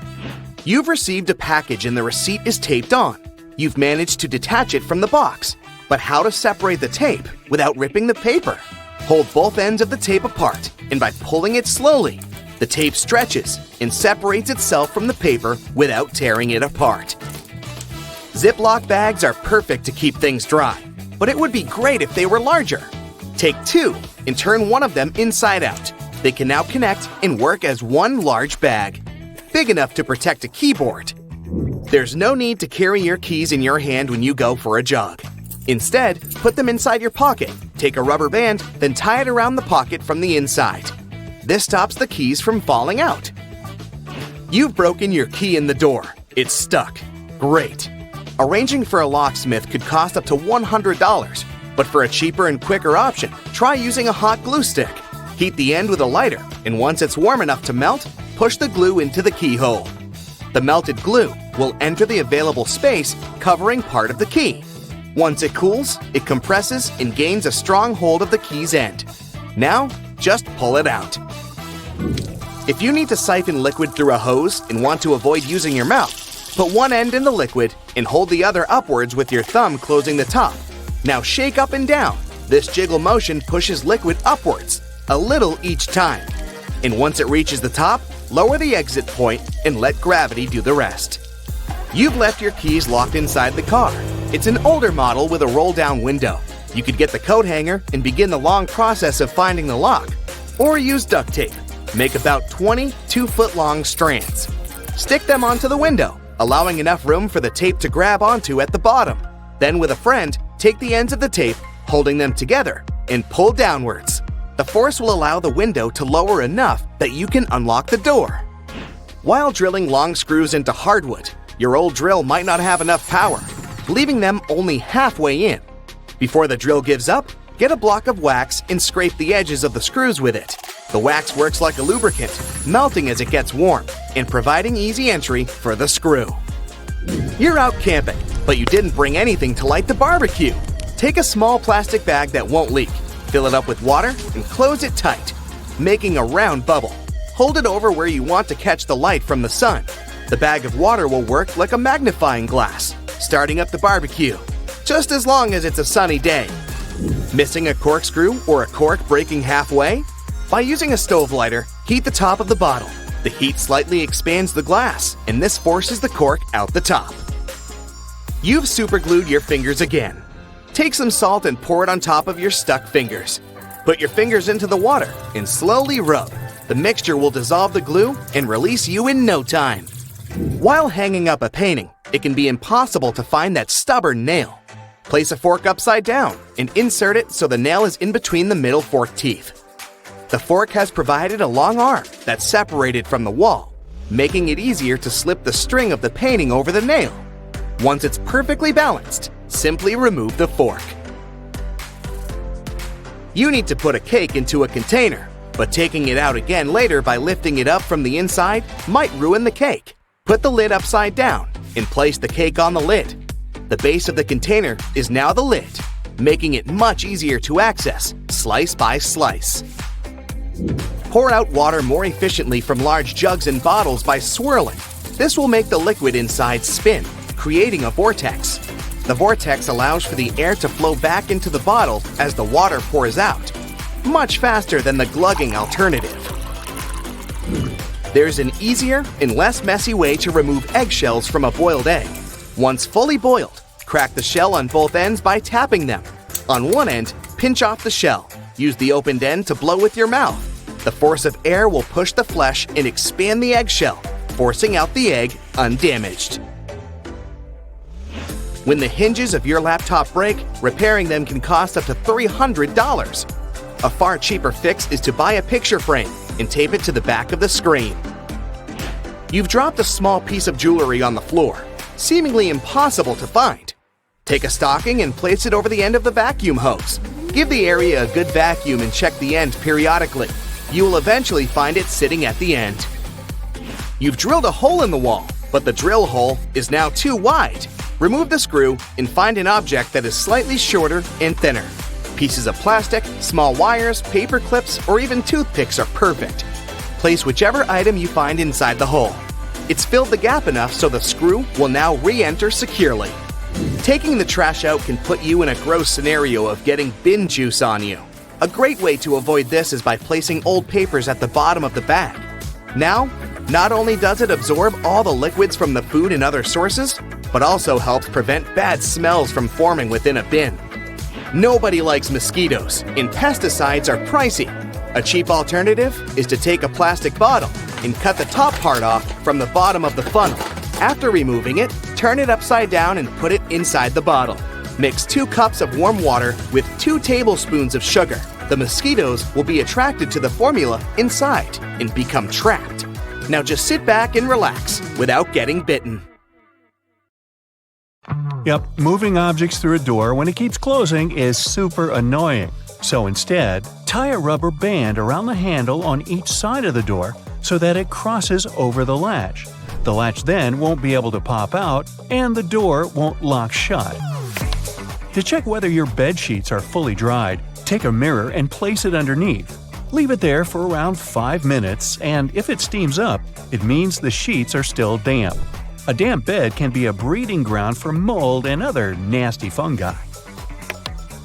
You've received a package and the receipt is taped on. You've managed to detach it from the box. But how to separate the tape without ripping the paper? Hold both ends of the tape apart, and by pulling it slowly, the tape stretches and separates itself from the paper without tearing it apart. Ziploc bags are perfect to keep things dry, but it would be great if they were larger. Take 2 and turn one of them inside out. They can now connect and work as one large bag, big enough to protect a keyboard. There's no need to carry your keys in your hand when you go for a jog. Instead, put them inside your pocket, take a rubber band, then tie it around the pocket from the inside. This stops the keys from falling out. You've broken your key in the door. It's stuck. Great. Arranging for a locksmith could cost up to $100, but for a cheaper and quicker option, try using a hot glue stick. Heat the end with a lighter, and once it's warm enough to melt, push the glue into the keyhole. The melted glue will enter the available space, covering part of the key. Once it cools, it compresses and gains a strong hold of the key's end. Now, just pull it out. If you need to siphon liquid through a hose and want to avoid using your mouth, put one end in the liquid and hold the other upwards with your thumb closing the top. Now shake up and down. This jiggle motion pushes liquid upwards, a little each time. And once it reaches the top, lower the exit point, and let gravity do the rest. You've left your keys locked inside the car. It's an older model with a roll-down window. You could get the coat hanger and begin the long process of finding the lock, or use duct tape. Make about 20 2-foot-long strands. Stick them onto the window, allowing enough room for the tape to grab onto at the bottom. Then with a friend, take the ends of the tape, holding them together, and pull downwards. The force will allow the window to lower enough that you can unlock the door. While drilling long screws into hardwood, your old drill might not have enough power, leaving them only halfway in. Before the drill gives up, get a block of wax and scrape the edges of the screws with it. The wax works like a lubricant, melting as it gets warm and providing easy entry for the screw. You're out camping, but you didn't bring anything to light the barbecue. Take a small plastic bag that won't leak, fill it up with water, and close it tight, making a round bubble. Hold it over where you want to catch the light from the sun. The bag of water will work like a magnifying glass, starting up the barbecue, just as long as it's a sunny day. Missing a corkscrew or a cork breaking halfway? By using a stove lighter, heat the top of the bottle. The heat slightly expands the glass, and this forces the cork out the top. You've superglued your fingers again. Take some salt and pour it on top of your stuck fingers. Put your fingers into the water and slowly rub. The mixture will dissolve the glue and release you in no time. While hanging up a painting, it can be impossible to find that stubborn nail. Place a fork upside down and insert it so the nail is in between the middle fork teeth. The fork has provided a long arm that's separated from the wall, making it easier to slip the string of the painting over the nail. Once it's perfectly balanced, simply remove the fork. You need to put a cake into a container, but taking it out again later by lifting it up from the inside might ruin the cake. Put the lid upside down and place the cake on the lid. The base of the container is now the lid, making it much easier to access, slice by slice. Pour out water more efficiently from large jugs and bottles by swirling. This will make the liquid inside spin, creating a vortex. The vortex allows for the air to flow back into the bottle as the water pours out, much faster than the glugging alternative. There's an easier and less messy way to remove eggshells from a boiled egg. Once fully boiled, crack the shell on both ends by tapping them. On one end, pinch off the shell. Use the opened end to blow with your mouth. The force of air will push the flesh and expand the eggshell, forcing out the egg undamaged. When the hinges of your laptop break, repairing them can cost up to $300. A far cheaper fix is to buy a picture frame and tape it to the back of the screen. You've dropped a small piece of jewelry on the floor, seemingly impossible to find. Take a stocking and place it over the end of the vacuum hose. Give the area a good vacuum and check the end periodically. You will eventually find it sitting at the end. You've drilled a hole in the wall, but the drill hole is now too wide. Remove the screw and find an object that is slightly shorter and thinner. Pieces of plastic, small wires, paper clips, or even toothpicks are perfect. Place whichever item you find inside the hole. It's filled the gap enough so the screw will now re-enter securely. Taking the trash out can put you in a gross scenario of getting bin juice on you. A great way to avoid this is by placing old papers at the bottom of the bag. Now, not only does it absorb all the liquids from the food and other sources, but also helps prevent bad smells from forming within a bin. Nobody likes mosquitoes, and pesticides are pricey. A cheap alternative is to take a plastic bottle and cut the top part off from the bottom of the funnel. After removing it, turn it upside down and put it inside the bottle. Mix 2 cups of warm water with 2 tablespoons of sugar. The mosquitoes will be attracted to the formula inside and become trapped. Now just sit back and relax without getting bitten. Yep, moving objects through a door when it keeps closing is super annoying. So instead, tie a rubber band around the handle on each side of the door so that it crosses over the latch. The latch then won't be able to pop out, and the door won't lock shut. To check whether your bed sheets are fully dried, take a mirror and place it underneath. Leave it there for around 5 minutes, and if it steams up, it means the sheets are still damp. A damp bed can be a breeding ground for mold and other nasty fungi.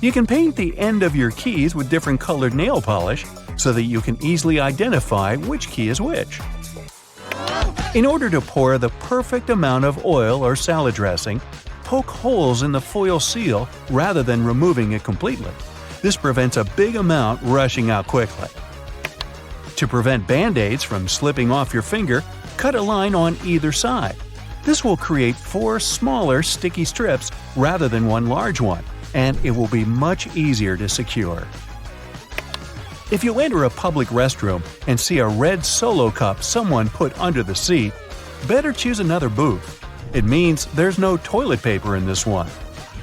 You can paint the end of your keys with different colored nail polish so that you can easily identify which key is which. In order to pour the perfect amount of oil or salad dressing, poke holes in the foil seal rather than removing it completely. This prevents a big amount rushing out quickly. To prevent Band-Aids from slipping off your finger, cut a line on either side. This will create 4 smaller sticky strips rather than one large one, and it will be much easier to secure. If you enter a public restroom and see a red Solo cup someone put under the seat, better choose another booth. It means there's no toilet paper in this one.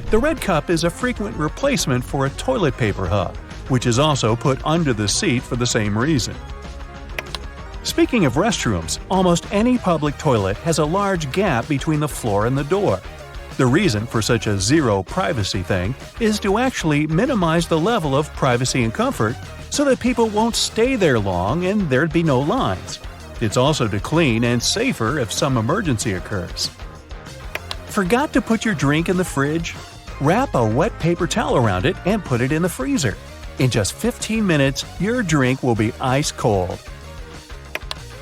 The red cup is a frequent replacement for a toilet paper hub, which is also put under the seat for the same reason. Speaking of restrooms, almost any public toilet has a large gap between the floor and the door. The reason for such a zero privacy thing is to actually minimize the level of privacy and comfort so that people won't stay there long and there'd be no lines. It's also to clean and safer if some emergency occurs. Forgot to put your drink in the fridge? Wrap a wet paper towel around it and put it in the freezer. In just 15 minutes, your drink will be ice cold.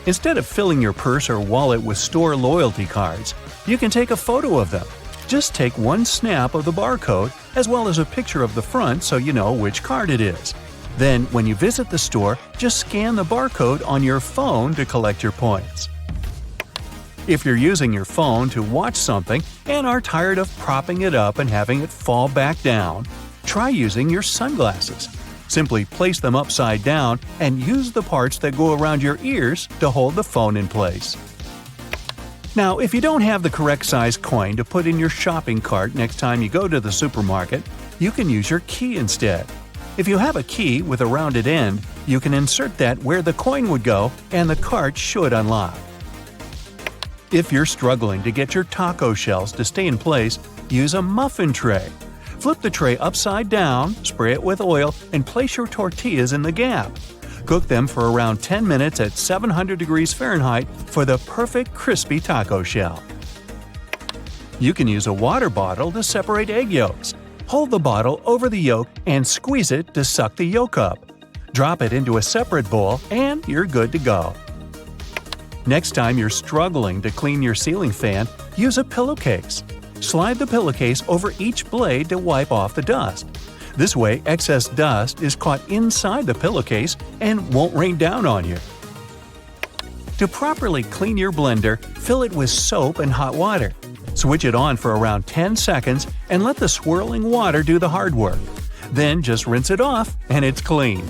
Instead of filling your purse or wallet with store loyalty cards, you can take a photo of them. Just take one snap of the barcode as well as a picture of the front so you know which card it is. Then, when you visit the store, just scan the barcode on your phone to collect your points. If you're using your phone to watch something and are tired of propping it up and having it fall back down, try using your sunglasses. Simply place them upside down and use the parts that go around your ears to hold the phone in place. Now, if you don't have the correct size coin to put in your shopping cart next time you go to the supermarket, you can use your key instead. If you have a key with a rounded end, you can insert that where the coin would go and the cart should unlock. If you're struggling to get your taco shells to stay in place, use a muffin tray. Flip the tray upside down, spray it with oil, and place your tortillas in the gap. Cook them for around 10 minutes at 700 degrees Fahrenheit for the perfect crispy taco shell. You can use a water bottle to separate egg yolks. Hold the bottle over the yolk and squeeze it to suck the yolk up. Drop it into a separate bowl and you're good to go. Next time you're struggling to clean your ceiling fan, use a pillowcase. Slide the pillowcase over each blade to wipe off the dust. This way, excess dust is caught inside the pillowcase and won't rain down on you. To properly clean your blender, fill it with soap and hot water. Switch it on for around 10 seconds and let the swirling water do the hard work. Then just rinse it off and it's clean.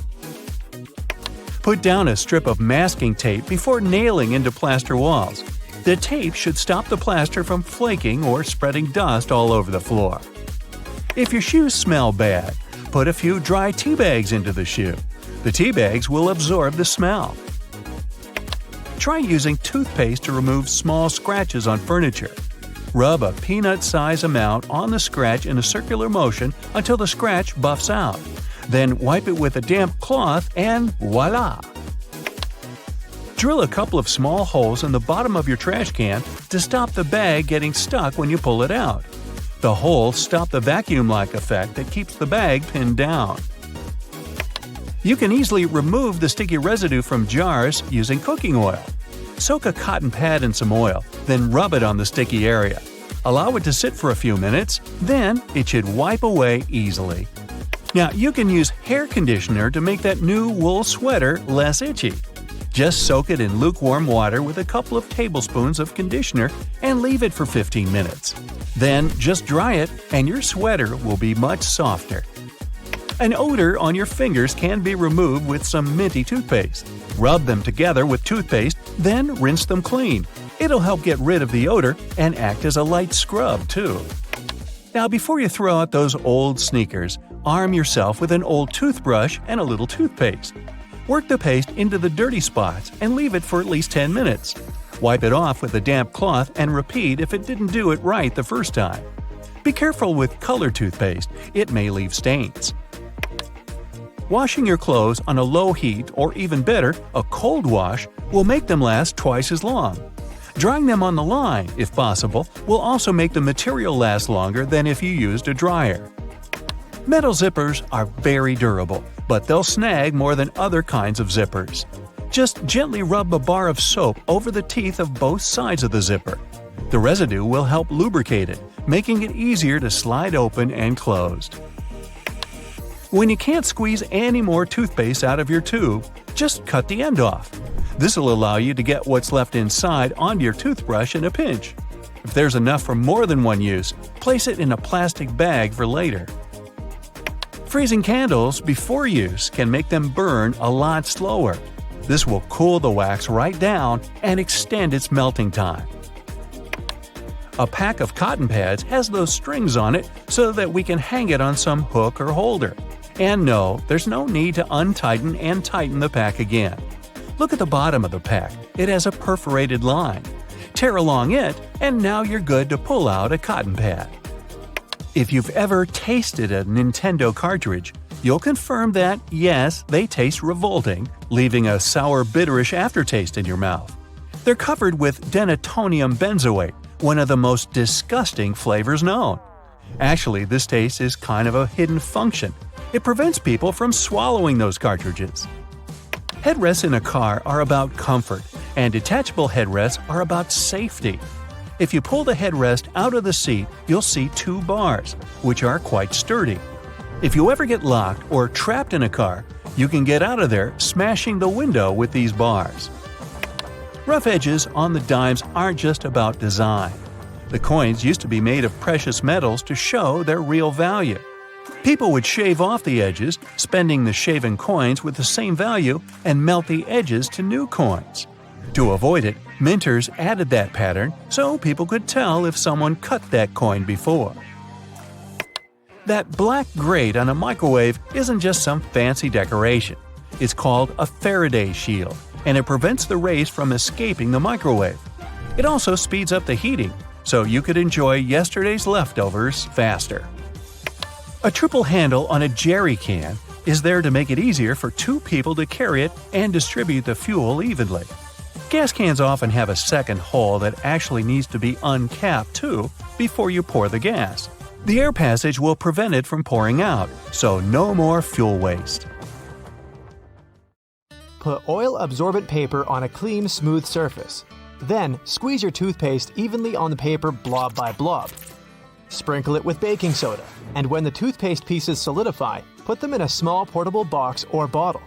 Put down a strip of masking tape before nailing into plaster walls. The tape should stop the plaster from flaking or spreading dust all over the floor. If your shoes smell bad, put a few dry tea bags into the shoe. The tea bags will absorb the smell. Try using toothpaste to remove small scratches on furniture. Rub a peanut-size amount on the scratch in a circular motion until the scratch buffs out. Then wipe it with a damp cloth and voila! Drill a couple of small holes in the bottom of your trash can to stop the bag getting stuck when you pull it out. The holes stop the vacuum-like effect that keeps the bag pinned down. You can easily remove the sticky residue from jars using cooking oil. Soak a cotton pad in some oil, then rub it on the sticky area. Allow it to sit for a few minutes, then it should wipe away easily. Now, you can use hair conditioner to make that new wool sweater less itchy. Just soak it in lukewarm water with a couple of tablespoons of conditioner and leave it for 15 minutes. Then just dry it and your sweater will be much softer. An odor on your fingers can be removed with some minty toothpaste. Rub them together with toothpaste, then rinse them clean. It'll help get rid of the odor and act as a light scrub, too. Now, before you throw out those old sneakers, arm yourself with an old toothbrush and a little toothpaste. Work the paste into the dirty spots and leave it for at least 10 minutes. Wipe it off with a damp cloth and repeat if it didn't do it right the first time. Be careful with colored toothpaste, it may leave stains. Washing your clothes on a low heat, or even better, a cold wash, will make them last twice as long. Drying them on the line, if possible, will also make the material last longer than if you used a dryer. Metal zippers are very durable, but they'll snag more than other kinds of zippers. Just gently rub a bar of soap over the teeth of both sides of the zipper. The residue will help lubricate it, making it easier to slide open and closed. When you can't squeeze any more toothpaste out of your tube, just cut the end off. This will allow you to get what's left inside onto your toothbrush in a pinch. If there's enough for more than one use, place it in a plastic bag for later. Freezing candles before use can make them burn a lot slower. This will cool the wax right down and extend its melting time. A pack of cotton pads has those strings on it so that we can hang it on some hook or holder. And no, there's no need to untighten and tighten the pack again. Look at the bottom of the pack. It has a perforated line. Tear along it, and now you're good to pull out a cotton pad. If you've ever tasted a Nintendo cartridge, you'll confirm that, yes, they taste revolting, leaving a sour, bitterish aftertaste in your mouth. They're covered with denatonium benzoate, one of the most disgusting flavors known. Actually, this taste is kind of a hidden function. It prevents people from swallowing those cartridges. Headrests in a car are about comfort, and detachable headrests are about safety. If you pull the headrest out of the seat, you'll see two bars, which are quite sturdy. If you ever get locked or trapped in a car, you can get out of there smashing the window with these bars. Rough edges on the dimes aren't just about design. The coins used to be made of precious metals to show their real value. People would shave off the edges, spending the shaven coins with the same value, and melt the edges to new coins. To avoid it, minters added that pattern so people could tell if someone cut that coin before. That black grate on a microwave isn't just some fancy decoration. It's called a Faraday shield, and it prevents the rays from escaping the microwave. It also speeds up the heating, so you could enjoy yesterday's leftovers faster. A triple handle on a jerry can is there to make it easier for two people to carry it and distribute the fuel evenly. Gas cans often have a second hole that actually needs to be uncapped too before you pour the gas. The air passage will prevent it from pouring out, so no more fuel waste. Put oil-absorbent paper on a clean, smooth surface. Then, squeeze your toothpaste evenly on the paper blob by blob. Sprinkle it with baking soda, and when the toothpaste pieces solidify, put them in a small portable box or bottle.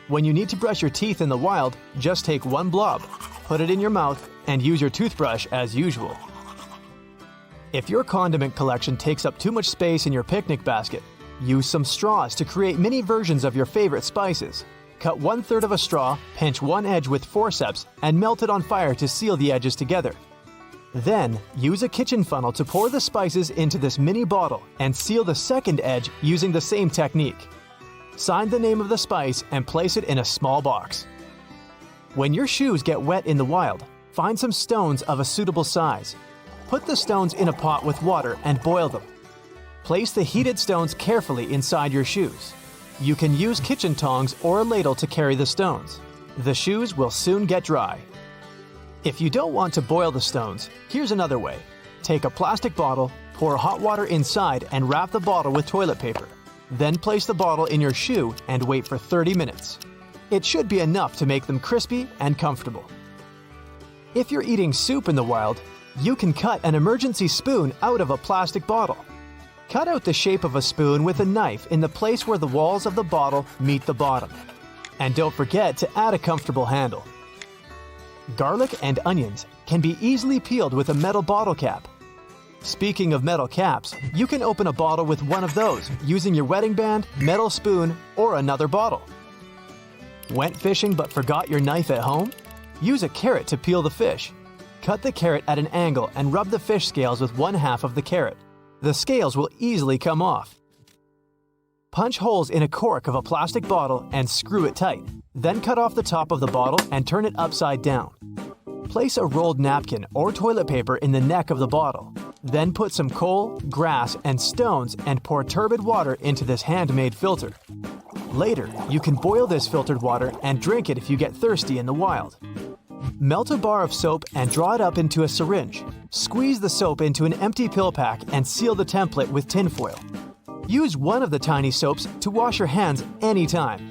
When you need to brush your teeth in the wild, just take one blob, put it in your mouth, and use your toothbrush as usual. If your condiment collection takes up too much space in your picnic basket, use some straws to create mini versions of your favorite spices. Cut 1/3 of a straw, pinch one edge with forceps, and melt it on fire to seal the edges together. Then, use a kitchen funnel to pour the spices into this mini bottle and seal the second edge using the same technique. Sign the name of the spice and place it in a small box. When your shoes get wet in the wild, find some stones of a suitable size. Put the stones in a pot with water and boil them. Place the heated stones carefully inside your shoes. You can use kitchen tongs or a ladle to carry the stones. The shoes will soon get dry. If you don't want to boil the stones, here's another way. Take a plastic bottle, pour hot water inside, and wrap the bottle with toilet paper. Then place the bottle in your shoe and wait for 30 minutes. It should be enough to make them crispy and comfortable. If you're eating soup in the wild, you can cut an emergency spoon out of a plastic bottle. Cut out the shape of a spoon with a knife in the place where the walls of the bottle meet the bottom. And don't forget to add a comfortable handle. Garlic and onions can be easily peeled with a metal bottle cap. Speaking of metal caps, you can open a bottle with one of those using your wedding band, metal spoon, or another bottle. Went fishing but forgot your knife at home? Use a carrot to peel the fish. Cut the carrot at an angle and rub the fish scales with 1/2 of the carrot. The scales will easily come off. Punch holes in a cork of a plastic bottle and screw it tight. Then cut off the top of the bottle and turn it upside down. Place a rolled napkin or toilet paper in the neck of the bottle. Then put some coal, grass, and stones and pour turbid water into this handmade filter. Later, you can boil this filtered water and drink it if you get thirsty in the wild. Melt a bar of soap and draw it up into a syringe. Squeeze the soap into an empty pill pack and seal the template with tinfoil. Use one of the tiny soaps to wash your hands anytime.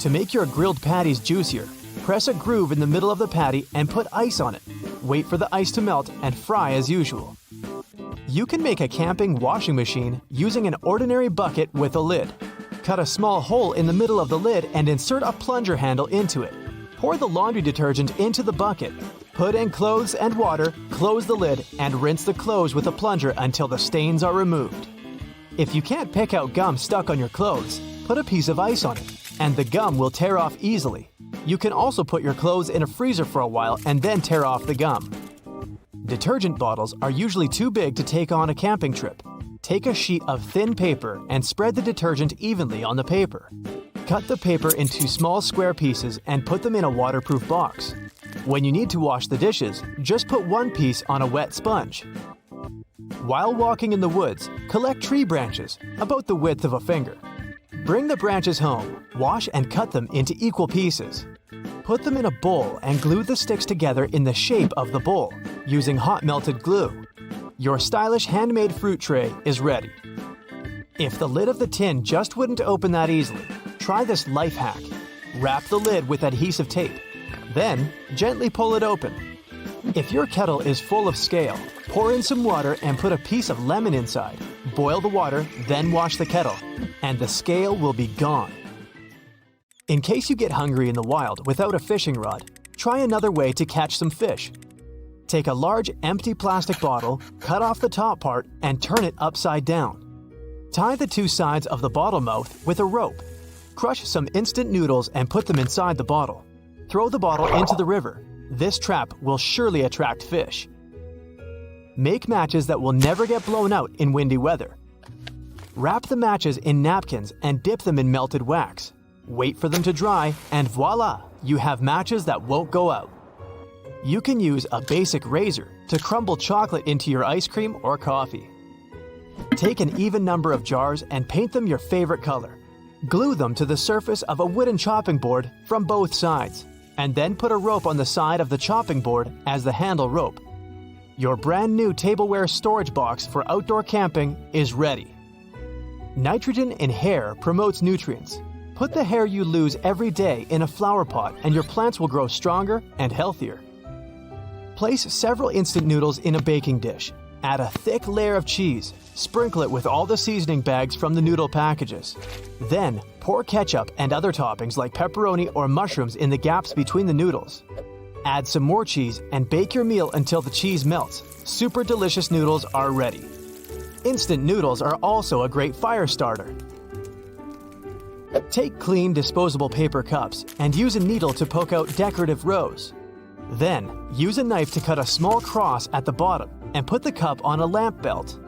To make your grilled patties juicier, Press a groove in the middle of the patty and put ice on it. Wait for the ice to melt and fry as usual. You can make a camping washing machine using an ordinary bucket with a lid. Cut a small hole in the middle of the lid and insert a plunger handle into it. Pour the laundry detergent into the bucket. Put in clothes and water, close the lid, and rinse the clothes with a plunger until the stains are removed. If you can't pick out gum stuck on your clothes, put a piece of ice on it, and the gum will tear off easily. You can also put your clothes in a freezer for a while and then tear off the gum. Detergent bottles are usually too big to take on a camping trip. Take a sheet of thin paper and spread the detergent evenly on the paper. Cut the paper into small square pieces and put them in a waterproof box. When you need to wash the dishes, just put one piece on a wet sponge. While walking in the woods, collect tree branches, about the width of a finger. Bring the branches home, wash and cut them into equal pieces. Put them in a bowl and glue the sticks together in the shape of the bowl, using hot melted glue. Your stylish handmade fruit tray is ready. If the lid of the tin just wouldn't open that easily, try this life hack. Wrap the lid with adhesive tape. Then, gently pull it open. If your kettle is full of scale, pour in some water and put a piece of lemon inside. Boil the water, then wash the kettle, and the scale will be gone. In case you get hungry in the wild without a fishing rod, try another way to catch some fish. Take a large empty plastic bottle, cut off the top part, and turn it upside down. Tie the two sides of the bottle mouth with a rope. Crush some instant noodles and put them inside the bottle. Throw the bottle into the river. This trap will surely attract fish. Make matches that will never get blown out in windy weather. Wrap the matches in napkins and dip them in melted wax. Wait for them to dry, and voila! You have matches that won't go out. You can use a basic razor to crumble chocolate into your ice cream or coffee. Take an even number of jars and paint them your favorite color. Glue them to the surface of a wooden chopping board from both sides, and then put a rope on the side of the chopping board as the handle rope. Your brand new tableware storage box for outdoor camping is ready. Nitrogen in hair promotes nutrients. Put the hair you lose every day in a flower pot and your plants will grow stronger and healthier. Place several instant noodles in a baking dish. Add a thick layer of cheese. Sprinkle it with all the seasoning bags from the noodle packages. Then, pour ketchup and other toppings like pepperoni or mushrooms in the gaps between the noodles. Add some more cheese and bake your meal until the cheese melts. Super delicious noodles are ready. Instant noodles are also a great fire starter. Take clean disposable paper cups and use a needle to poke out decorative rows. Then, use a knife to cut a small cross at the bottom and put the cup on a lamp belt.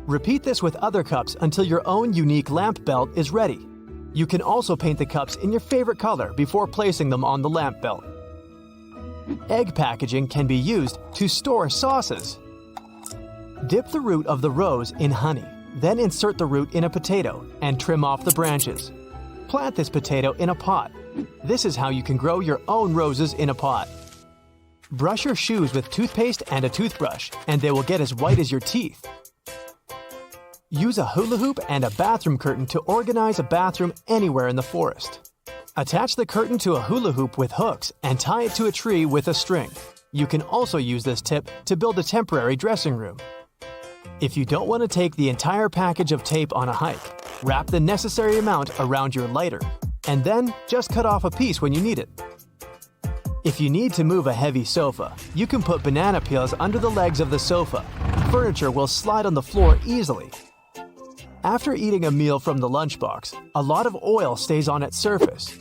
Repeat this with other cups until your own unique lamp belt is ready. You can also paint the cups in your favorite color before placing them on the lamp belt. Egg packaging can be used to store sauces. Dip the root of the rose in honey, then insert the root in a potato and trim off the branches. Plant this potato in a pot. This is how you can grow your own roses in a pot. Brush your shoes with toothpaste and a toothbrush, and they will get as white as your teeth. Use a hula hoop and a bathroom curtain to organize a bathroom anywhere in the forest. Attach the curtain to a hula hoop with hooks and tie it to a tree with a string. You can also use this tip to build a temporary dressing room. If you don't want to take the entire package of tape on a hike, wrap the necessary amount around your lighter, and then just cut off a piece when you need it. If you need to move a heavy sofa, you can put banana peels under the legs of the sofa. Furniture will slide on the floor easily. After eating a meal from the lunchbox, a lot of oil stays on its surface.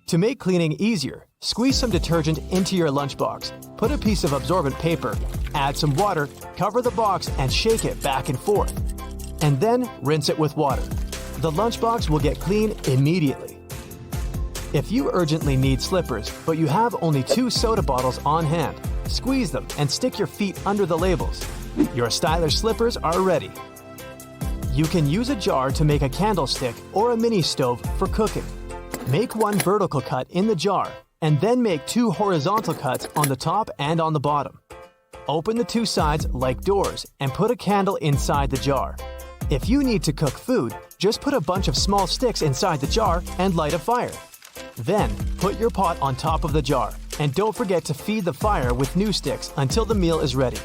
To make cleaning easier, squeeze some detergent into your lunchbox, put a piece of absorbent paper, add some water, cover the box and shake it back and forth. And then rinse it with water. The lunchbox will get clean immediately. If you urgently need slippers, but you have only 2 soda bottles on hand, squeeze them and stick your feet under the labels. Your stylish slippers are ready. You can use a jar to make a candlestick or a mini stove for cooking. Make one vertical cut in the jar, and then make 2 horizontal cuts on the top and on the bottom. Open the 2 sides like doors and put a candle inside the jar. If you need to cook food, just put a bunch of small sticks inside the jar and light a fire. Then, put your pot on top of the jar, and don't forget to feed the fire with new sticks until the meal is ready.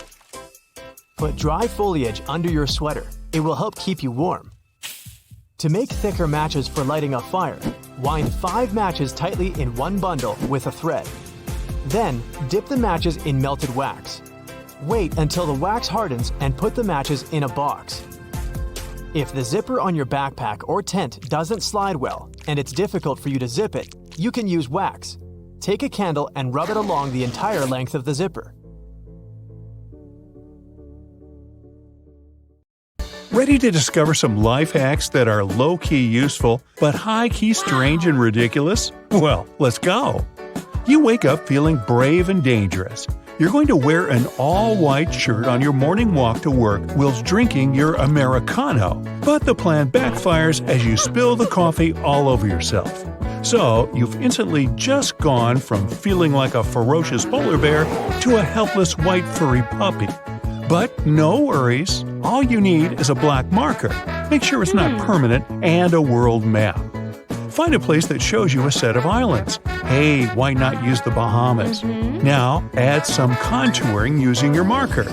Put dry foliage under your sweater. It will help keep you warm. To make thicker matches for lighting a fire, wind 5 matches tightly in one bundle with a thread. Then, dip the matches in melted wax. Wait until the wax hardens and put the matches in a box. If the zipper on your backpack or tent doesn't slide well and it's difficult for you to zip it, you can use wax. Take a candle and rub it along the entire length of the zipper. Ready to discover some life hacks that are low-key useful but high-key strange and ridiculous? Well, let's go! You wake up feeling brave and dangerous. You're going to wear an all-white shirt on your morning walk to work whilst drinking your Americano. But the plan backfires as you spill the coffee all over yourself. So, you've instantly just gone from feeling like a ferocious polar bear to a helpless white furry puppy. But no worries, all you need is a black marker. Make sure it's not permanent and a world map. Find a place that shows you a set of islands. Hey, why not use the Bahamas? Now, add some contouring using your marker.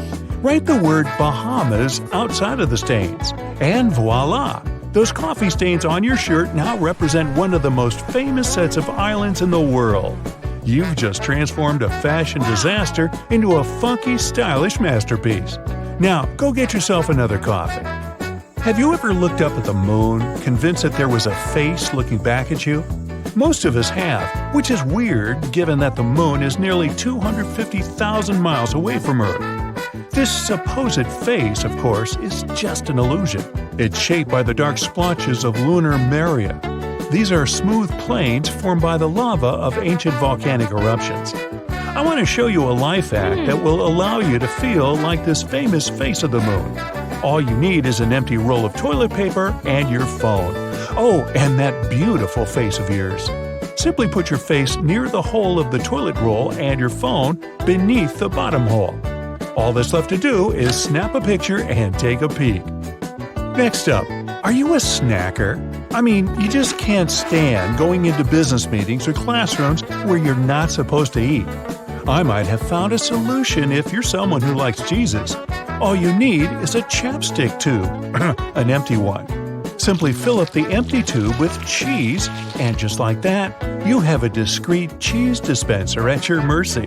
Write the word Bahamas outside of the stains. And voila! Those coffee stains on your shirt now represent one of the most famous sets of islands in the world. You've just transformed a fashion disaster into a funky, stylish masterpiece. Now, go get yourself another coffee. Have you ever looked up at the moon, convinced that there was a face looking back at you? Most of us have, which is weird given that the moon is nearly 250,000 miles away from Earth. This supposed face, of course, is just an illusion. It's shaped by the dark splotches of lunar maria. These are smooth plains formed by the lava of ancient volcanic eruptions. I want to show you a life hack that will allow you to feel like this famous face of the moon. All you need is an empty roll of toilet paper and your phone. Oh, and that beautiful face of yours. Simply put your face near the hole of the toilet roll and your phone beneath the bottom hole. All that's left to do is snap a picture and take a peek. Next up, are you a snacker? I mean, you just can't stand going into business meetings or classrooms where you're not supposed to eat. I might have found a solution if you're someone who likes Jesus. All you need is a chapstick tube, an empty one. Simply fill up the empty tube with cheese, and just like that, you have a discreet cheese dispenser at your mercy.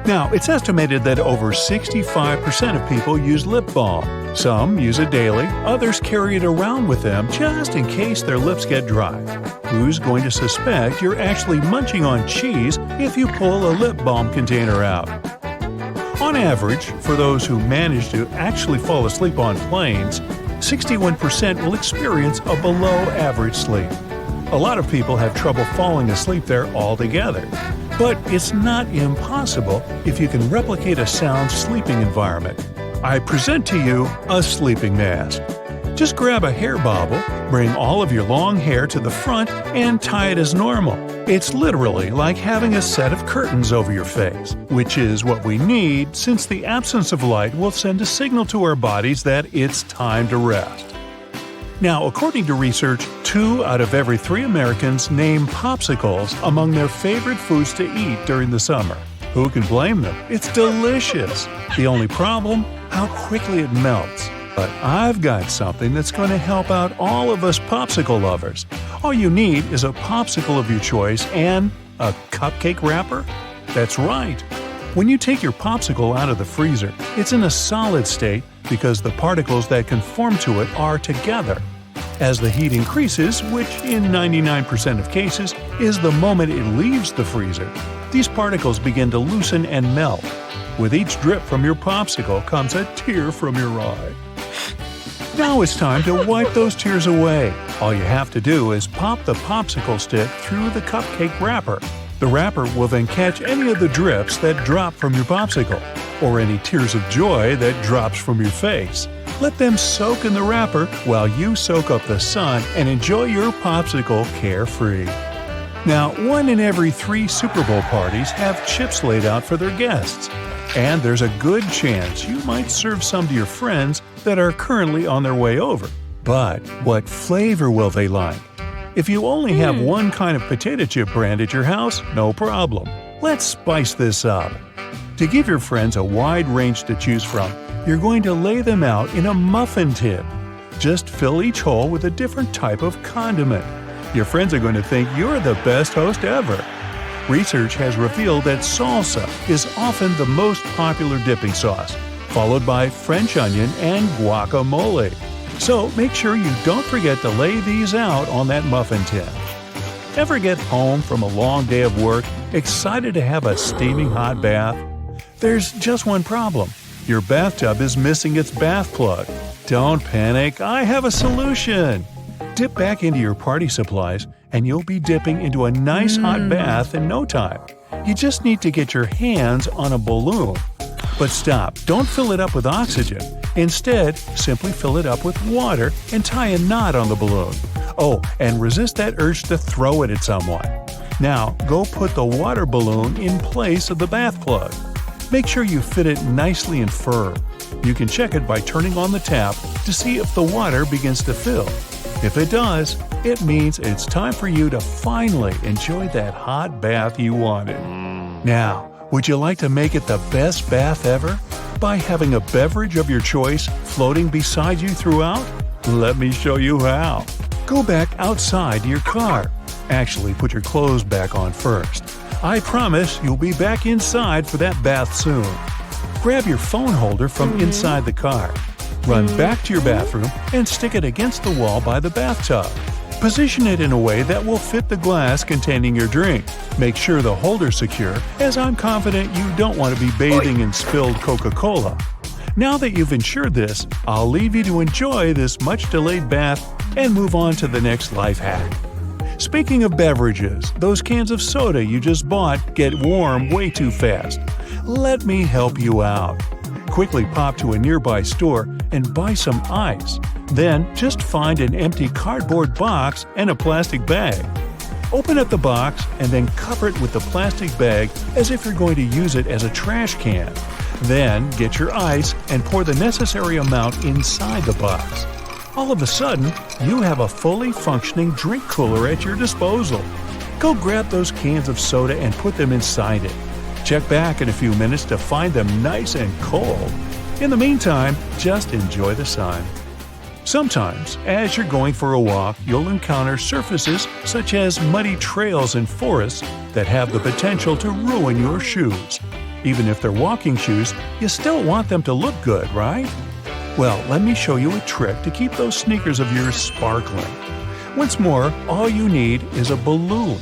Now, it's estimated that over 65% of people use lip balm. Some use it daily, others carry it around with them just in case their lips get dry. Who's going to suspect you're actually munching on cheese if you pull a lip balm container out? On average, for those who manage to actually fall asleep on planes, 61% will experience a below-average sleep. A lot of people have trouble falling asleep there altogether. But it's not impossible if you can replicate a sound sleeping environment. I present to you a sleeping mask. Just grab a hair bobble, bring all of your long hair to the front, and tie it as normal. It's literally like having a set of curtains over your face, which is what we need since the absence of light will send a signal to our bodies that it's time to rest. Now, according to research, 2 out of every 3 Americans name popsicles among their favorite foods to eat during the summer. Who can blame them? It's delicious. The only problem? How quickly it melts. But I've got something that's going to help out all of us popsicle lovers. All you need is a popsicle of your choice and a cupcake wrapper. That's right. When you take your popsicle out of the freezer, it's in a solid state because the particles that conform to it are together. As the heat increases, which in 99% of cases is the moment it leaves the freezer, these particles begin to loosen and melt. With each drip from your popsicle comes a tear from your eye. Now it's time to wipe those tears away. All you have to do is pop the popsicle stick through the cupcake wrapper. The wrapper will then catch any of the drips that drop from your popsicle, or any tears of joy that drops from your face. Let them soak in the wrapper while you soak up the sun and enjoy your popsicle carefree. Now, 1 in every 3 Super Bowl parties have chips laid out for their guests. And there's a good chance you might serve some to your friends that are currently on their way over. But what flavor will they like? If you only have one kind of potato chip brand at your house, no problem. Let's spice this up. To give your friends a wide range to choose from, you're going to lay them out in a muffin tin. Just fill each hole with a different type of condiment. Your friends are going to think you're the best host ever. Research has revealed that salsa is often the most popular dipping sauce, followed by French onion and guacamole. So make sure you don't forget to lay these out on that muffin tin. Ever get home from a long day of work, excited to have a steaming hot bath? There's just one problem. Your bathtub is missing its bath plug. Don't panic, I have a solution. Dip back into your party supplies and you'll be dipping into a nice hot bath in no time. You just need to get your hands on a balloon. But stop, don't fill it up with oxygen. Instead, simply fill it up with water and tie a knot on the balloon. Oh, and resist that urge to throw it at someone. Now, go put the water balloon in place of the bath plug. Make sure you fit it nicely and firm. You can check it by turning on the tap to see if the water begins to fill. If it does, it means it's time for you to finally enjoy that hot bath you wanted. Now, would you like to make it the best bath ever by having a beverage of your choice floating beside you throughout? Let me show you how. Go back outside to your car. Actually, put your clothes back on first. I promise you'll be back inside for that bath soon. Grab your phone holder from inside the car. Run back to your bathroom and stick it against the wall by the bathtub. Position it in a way that will fit the glass containing your drink. Make sure the holder's secure, as I'm confident you don't want to be bathing in spilled Coca-Cola. Now that you've ensured this, I'll leave you to enjoy this much-delayed bath and move on to the next life hack. Speaking of beverages, those cans of soda you just bought get warm way too fast. Let me help you out. Quickly pop to a nearby store and buy some ice. Then just find an empty cardboard box and a plastic bag. Open up the box and then cover it with the plastic bag as if you're going to use it as a trash can. Then get your ice and pour the necessary amount inside the box. All of a sudden, you have a fully functioning drink cooler at your disposal. Go grab those cans of soda and put them inside it. Check back in a few minutes to find them nice and cold. In the meantime, just enjoy the sun. Sometimes, as you're going for a walk, you'll encounter surfaces such as muddy trails and forests that have the potential to ruin your shoes. Even if they're walking shoes, you still want them to look good, right? Well, let me show you a trick to keep those sneakers of yours sparkling. Once more, all you need is a balloon.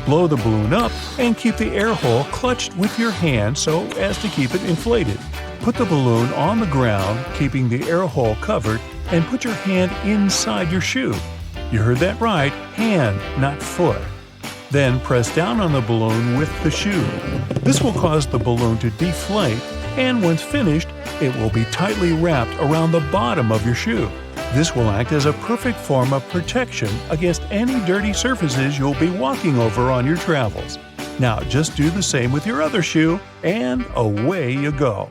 Blow the balloon up and keep the air hole clutched with your hand so as to keep it inflated. Put the balloon on the ground, keeping the air hole covered, and put your hand inside your shoe. You heard that right, hand, not foot. Then press down on the balloon with the shoe. This will cause the balloon to deflate, and once finished, it will be tightly wrapped around the bottom of your shoe. This will act as a perfect form of protection against any dirty surfaces you'll be walking over on your travels. Now just do the same with your other shoe, and away you go.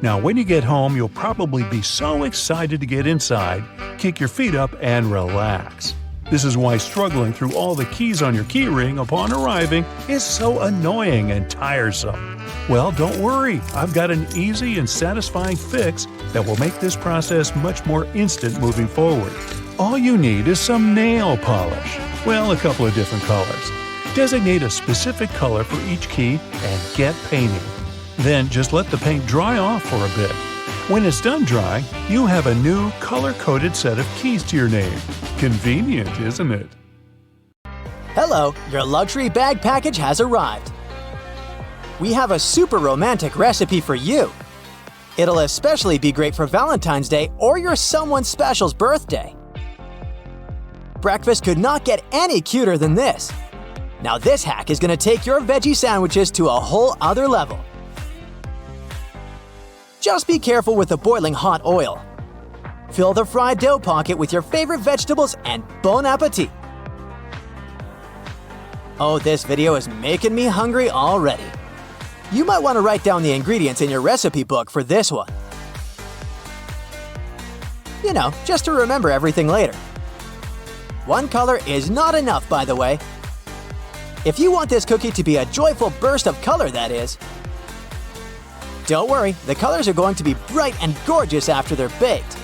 Now when you get home, you'll probably be so excited to get inside, kick your feet up, and relax. This is why struggling through all the keys on your keyring upon arriving is so annoying and tiresome. Well, don't worry, I've got an easy and satisfying fix that will make this process much more instant moving forward. All you need is some nail polish. Well, a couple of different colors. Designate a specific color for each key and get painting. Then just let the paint dry off for a bit. When it's done drying, you have a new color-coded set of keys to your name. Convenient, isn't it? Hello, your luxury bag package has arrived. We have a super romantic recipe for you. It'll especially be great for Valentine's Day or your someone special's birthday. Breakfast could not get any cuter than this. Now this hack is going to take your veggie sandwiches to a whole other level. Just be careful with the boiling hot oil. Fill the fried dough pocket with your favorite vegetables and bon appetit. Oh, this video is making me hungry already. You might want to write down the ingredients in your recipe book for this one. You know, just to remember everything later. One color is not enough, by the way. If you want this cookie to be a joyful burst of color, that is. Don't worry, the colors are going to be bright and gorgeous after they're baked.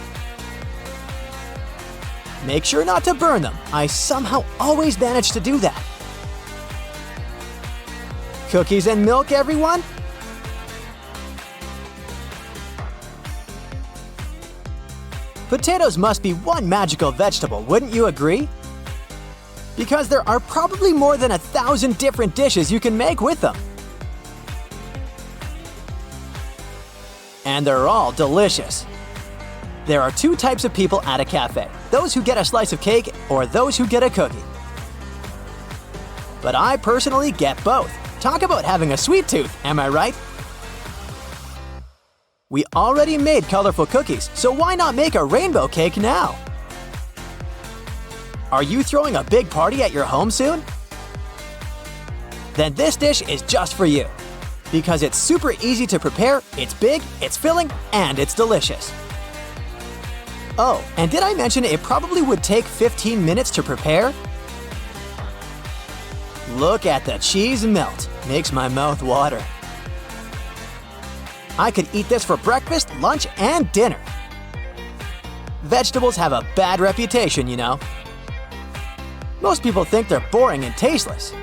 Make sure not to burn them. I somehow always manage to do that. Cookies and milk, everyone? Potatoes must be one magical vegetable, wouldn't you agree? Because there are probably more than 1,000 different dishes you can make with them. And they're all delicious. There are two types of people at a cafe, those who get a slice of cake or those who get a cookie. But I personally get both. Talk about having a sweet tooth, am I right? We already made colorful cookies, so why not make a rainbow cake now? Are you throwing a big party at your home soon? Then this dish is just for you. Because it's super easy to prepare, it's big, it's filling, and it's delicious. Oh, and did I mention it probably would take 15 minutes to prepare? Look at the cheese melt. Makes my mouth water. I could eat this for breakfast, lunch, and dinner. Vegetables have a bad reputation, you know. Most people think they're boring and tasteless.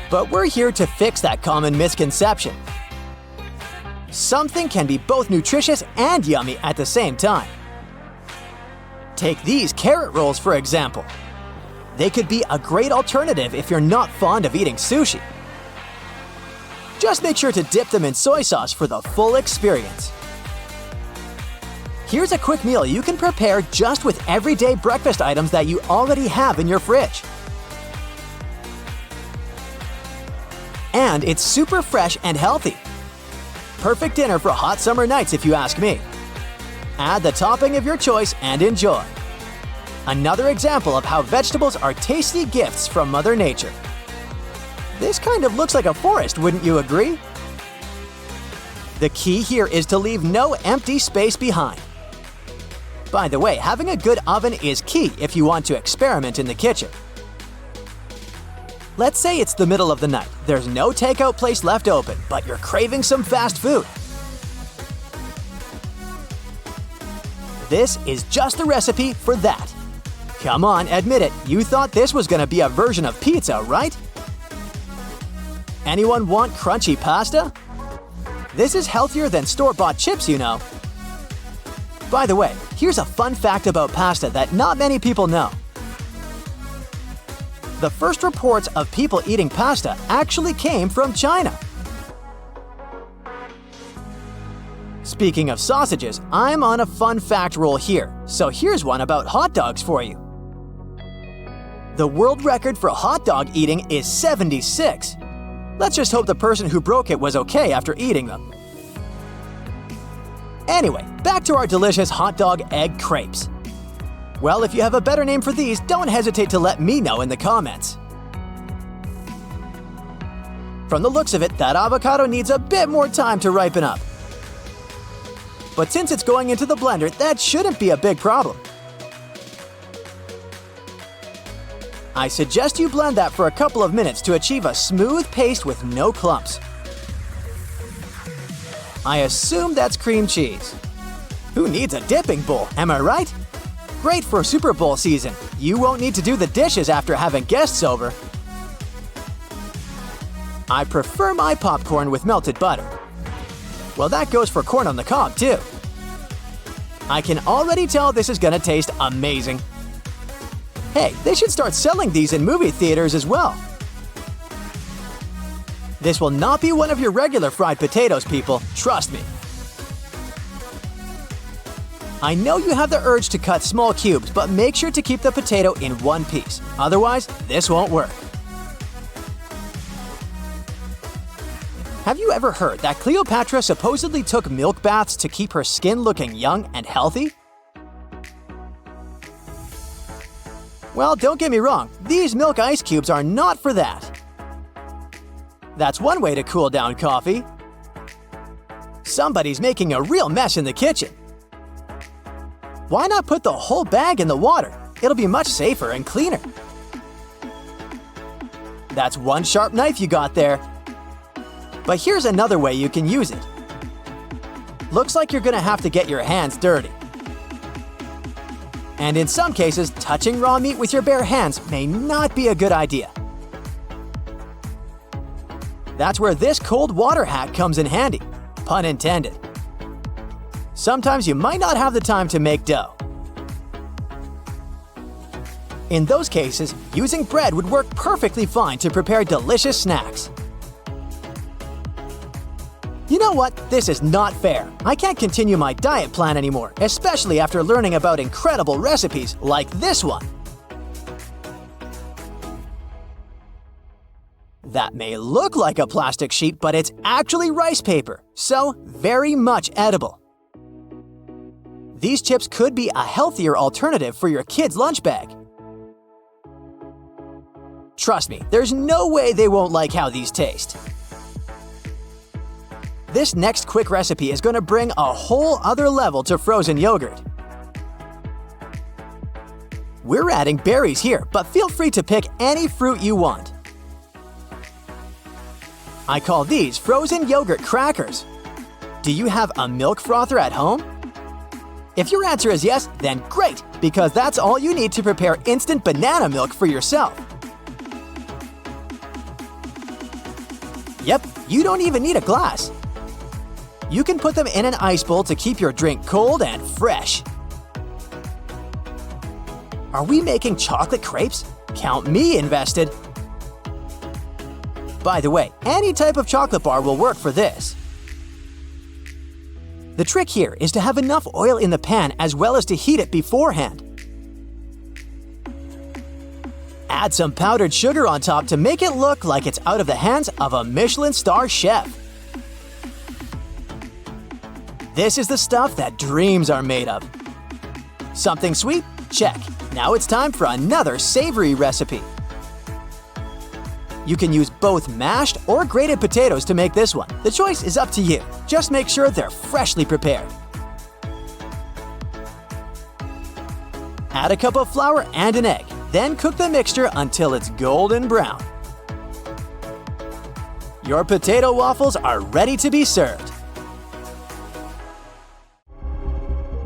But we're here to fix that common misconception. Something can be both nutritious and yummy at the same time. Take these carrot rolls, for example. They could be a great alternative if you're not fond of eating sushi. Just make sure to dip them in soy sauce for the full experience. Here's a quick meal you can prepare just with everyday breakfast items that you already have in your fridge. And it's super fresh and healthy. Perfect dinner for hot summer nights if you ask me. Add the topping of your choice and enjoy. Another example of how vegetables are tasty gifts from Mother Nature. This kind of looks like a forest, wouldn't you agree? The key here is to leave no empty space behind. By the way, having a good oven is key if you want to experiment in the kitchen. Let's say it's the middle of the night. There's no takeout place left open, but you're craving some fast food. This is just the recipe for that. Come on, admit it, you thought this was gonna be a version of pizza, right? Anyone want crunchy pasta? This is healthier than store-bought chips, you know. By the way, here's a fun fact about pasta that not many people know. The first reports of people eating pasta actually came from China. Speaking of sausages, I'm on a fun fact roll here, so here's one about hot dogs for you. The world record for hot dog eating is 76. Let's just hope the person who broke it was okay after eating them. Anyway, back to our delicious hot dog egg crepes. Well, if you have a better name for these, don't hesitate to let me know in the comments. From the looks of it, that avocado needs a bit more time to ripen up. But since it's going into the blender, that shouldn't be a big problem. I suggest you blend that for a couple of minutes to achieve a smooth paste with no clumps. I assume that's cream cheese. Who needs a dipping bowl, am I right? Great for Super Bowl season. You won't need to do the dishes after having guests over. I prefer my popcorn with melted butter. Well, that goes for corn on the cob, too. I can already tell this is gonna taste amazing. Hey, they should start selling these in movie theaters as well. This will not be one of your regular fried potatoes, people, trust me. I know you have the urge to cut small cubes, but make sure to keep the potato in one piece. Otherwise, this won't work. Have you ever heard that Cleopatra supposedly took milk baths to keep her skin looking young and healthy? Well, don't get me wrong, these milk ice cubes are not for that. That's one way to cool down coffee. Somebody's making a real mess in the kitchen. Why not put the whole bag in the water? It'll be much safer and cleaner. That's one sharp knife you got there. But here's another way you can use it. Looks like you're gonna have to get your hands dirty. And in some cases, touching raw meat with your bare hands may not be a good idea. That's where this cold water hack comes in handy, pun intended. Sometimes you might not have the time to make dough. In those cases, using bread would work perfectly fine to prepare delicious snacks. You know what? This is not fair. I can't continue my diet plan anymore, especially after learning about incredible recipes like this one. That may look like a plastic sheet, but it's actually rice paper, so very much edible. These chips could be a healthier alternative for your kid's lunch bag. Trust me, there's no way they won't like how these taste. This next quick recipe is going to bring a whole other level to frozen yogurt. We're adding berries here, but feel free to pick any fruit you want. I call these frozen yogurt crackers. Do you have a milk frother at home? If your answer is yes, then great, because that's all you need to prepare instant banana milk for yourself. Yep, you don't even need a glass. You can put them in an ice bowl to keep your drink cold and fresh. Are we making chocolate crepes? Count me invested. By the way, any type of chocolate bar will work for this. The trick here is to have enough oil in the pan as well as to heat it beforehand. Add some powdered sugar on top to make it look like it's out of the hands of a Michelin star chef. This is the stuff that dreams are made of. Something sweet? Check. Now it's time for another savory recipe. You can use both mashed or grated potatoes to make this one. The choice is up to you. Just make sure they're freshly prepared. Add a cup of flour and an egg. Then cook the mixture until it's golden brown. Your potato waffles are ready to be served.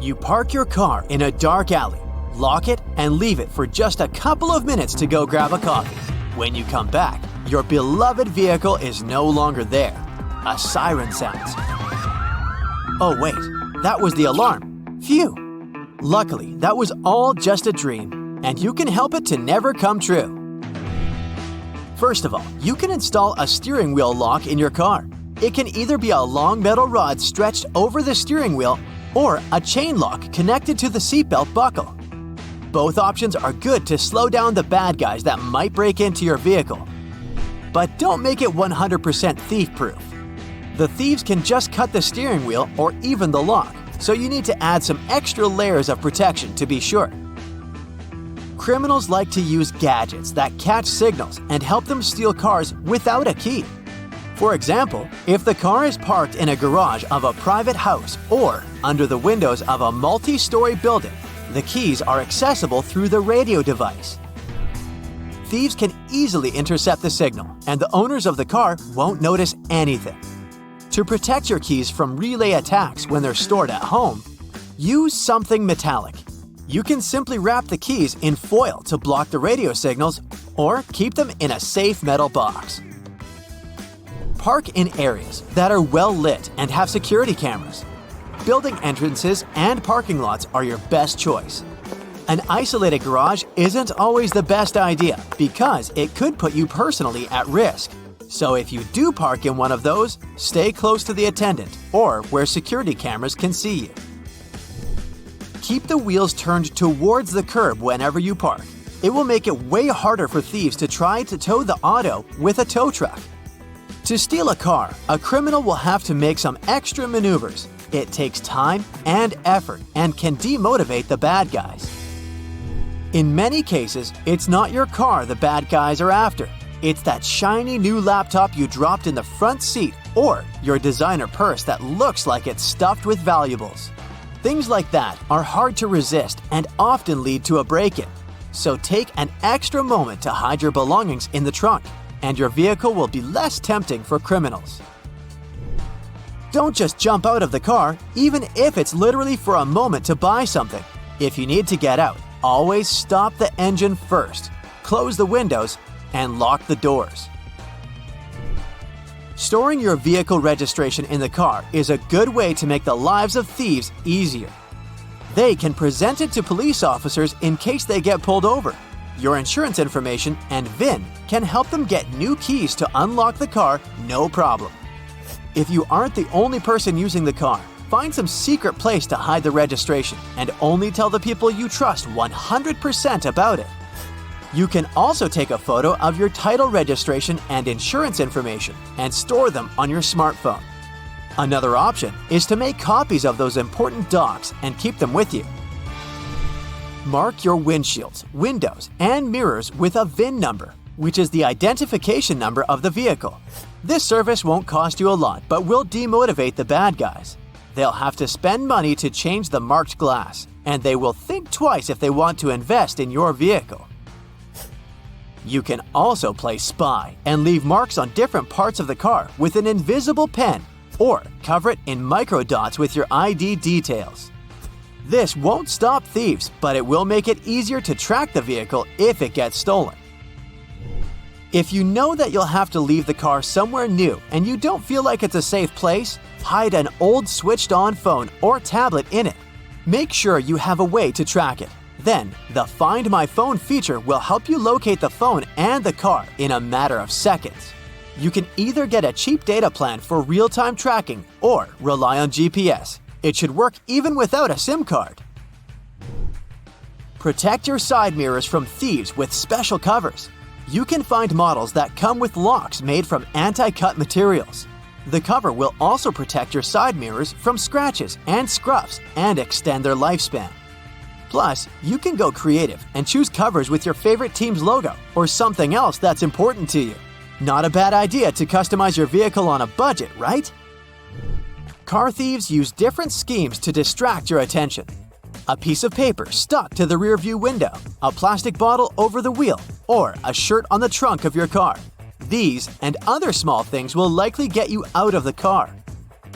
You park your car in a dark alley, lock it, and leave it for just a couple of minutes to go grab a coffee. When you come back, your beloved vehicle is no longer there. A siren sounds. Oh wait, that was the alarm. Phew! Luckily, that was all just a dream, and you can help it to never come true. First of all, you can install a steering wheel lock in your car. It can either be a long metal rod stretched over the steering wheel or a chain lock connected to the seatbelt buckle. Both options are good to slow down the bad guys that might break into your vehicle. But don't make it 100% thief-proof. The thieves can just cut the steering wheel or even the lock, so you need to add some extra layers of protection to be sure. Criminals like to use gadgets that catch signals and help them steal cars without a key. For example, if the car is parked in a garage of a private house or under the windows of a multi-story building, the keys are accessible through the radio device. Thieves can easily intercept the signal, and the owners of the car won't notice anything. To protect your keys from relay attacks when they're stored at home, use something metallic. You can simply wrap the keys in foil to block the radio signals or keep them in a safe metal box. Park in areas that are well lit and have security cameras. Building entrances and parking lots are your best choice. An isolated garage isn't always the best idea because it could put you personally at risk. So if you do park in one of those, stay close to the attendant or where security cameras can see you. Keep the wheels turned towards the curb whenever you park. It will make it way harder for thieves to try to tow the auto with a tow truck. To steal a car, a criminal will have to make some extra maneuvers. It takes time and effort and can demotivate the bad guys. In many cases, it's not your car the bad guys are after. It's that shiny new laptop you dropped in the front seat or your designer purse that looks like it's stuffed with valuables. Things like that are hard to resist and often lead to a break-in. So take an extra moment to hide your belongings in the trunk, and your vehicle will be less tempting for criminals. Don't just jump out of the car, even if it's literally for a moment to buy something. If you need to get out, always stop the engine first, close the windows, and lock the doors. Storing your vehicle registration in the car is a good way to make the lives of thieves easier. They can present it to police officers in case they get pulled over. Your insurance information and VIN can help them get new keys to unlock the car, no problem. If you aren't the only person using the car, find some secret place to hide the registration and only tell the people you trust 100% about it. You can also take a photo of your title registration and insurance information and store them on your smartphone. Another option is to make copies of those important docs and keep them with you. Mark your windshields, windows, and mirrors with a VIN number, which is the identification number of the vehicle. This service won't cost you a lot, but will demotivate the bad guys. They'll have to spend money to change the marked glass, and they will think twice if they want to invest in your vehicle. You can also play spy and leave marks on different parts of the car with an invisible pen, or cover it in microdots with your ID details. This won't stop thieves, but it will make it easier to track the vehicle if it gets stolen. If you know that you'll have to leave the car somewhere new and you don't feel like it's a safe place, hide an old switched-on phone or tablet in it. Make sure you have a way to track it. Then, the Find My Phone feature will help you locate the phone and the car in a matter of seconds. You can either get a cheap data plan for real-time tracking or rely on GPS. It should work even without a SIM card. Protect your side mirrors from thieves with special covers. You can find models that come with locks made from anti-cut materials. The cover will also protect your side mirrors from scratches and scuffs and extend their lifespan. Plus, you can go creative and choose covers with your favorite team's logo or something else that's important to you. Not a bad idea to customize your vehicle on a budget, right? Car thieves use different schemes to distract your attention. A piece of paper stuck to the rearview window, a plastic bottle over the wheel, or a shirt on the trunk of your car. These and other small things will likely get you out of the car.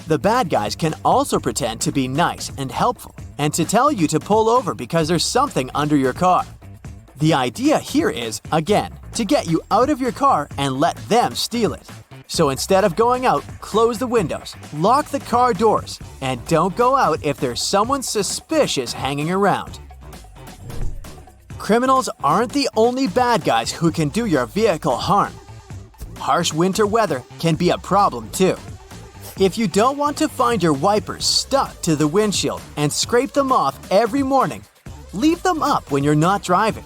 The bad guys can also pretend to be nice and helpful and to tell you to pull over because there's something under your car. The idea here is, again, to get you out of your car and let them steal it. So instead of going out, close the windows, lock the car doors, and don't go out if there's someone suspicious hanging around. Criminals aren't the only bad guys who can do your vehicle harm. Harsh winter weather can be a problem too. If you don't want to find your wipers stuck to the windshield and scrape them off every morning, leave them up when you're not driving.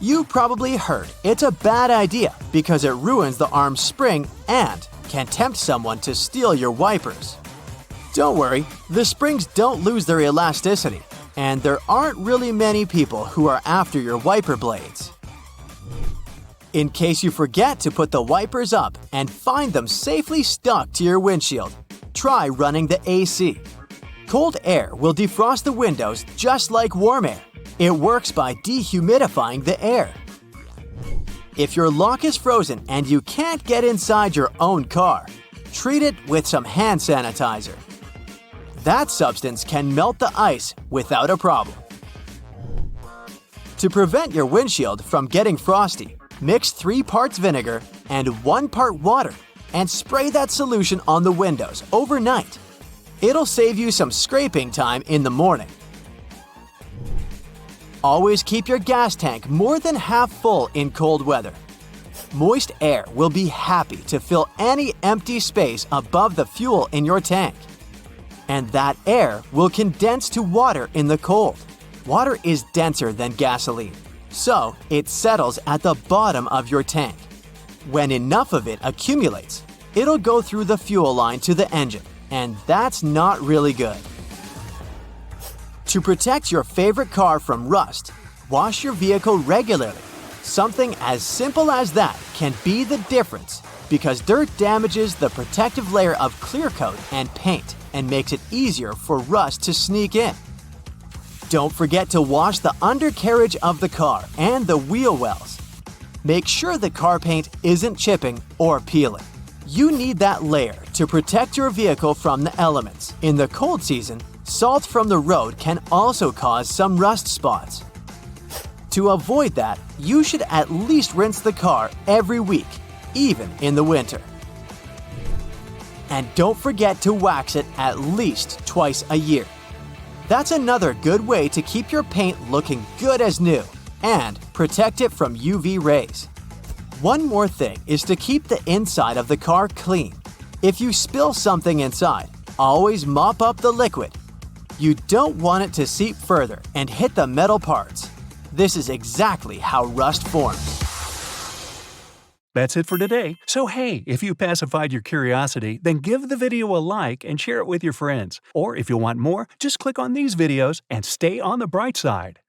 You probably heard it's a bad idea because it ruins the arm's spring and can tempt someone to steal your wipers. Don't worry, the springs don't lose their elasticity, and there aren't really many people who are after your wiper blades. In case you forget to put the wipers up and find them safely stuck to your windshield, try running the AC. Cold air will defrost the windows just like warm air. It works by dehumidifying the air. If your lock is frozen and you can't get inside your own car, treat it with some hand sanitizer. That substance can melt the ice without a problem. To prevent your windshield from getting frosty, mix 3 parts vinegar and 1 part water and spray that solution on the windows overnight. It'll save you some scraping time in the morning. Always keep your gas tank more than half full in cold weather. Moist air will be happy to fill any empty space above the fuel in your tank. And that air will condense to water in the cold. Water is denser than gasoline, so it settles at the bottom of your tank. When enough of it accumulates, it'll go through the fuel line to the engine, and that's not really good. To protect your favorite car from rust, wash your vehicle regularly. Something as simple as that can be the difference because dirt damages the protective layer of clear coat and paint and makes it easier for rust to sneak in. Don't forget to wash the undercarriage of the car and the wheel wells. Make sure the car paint isn't chipping or peeling. You need that layer to protect your vehicle from the elements. In the cold season, salt from the road can also cause some rust spots. To avoid that, you should at least rinse the car every week, even in the winter. And don't forget to wax it at least twice a year. That's another good way to keep your paint looking good as new and protect it from UV rays. One more thing is to keep the inside of the car clean. If you spill something inside, always mop up the liquid. You don't want it to seep further and hit the metal parts. This is exactly how rust forms. That's it for today. So hey, if you pacified your curiosity, then give the video a like and share it with your friends. Or if you want more, just click on these videos and stay on the bright side.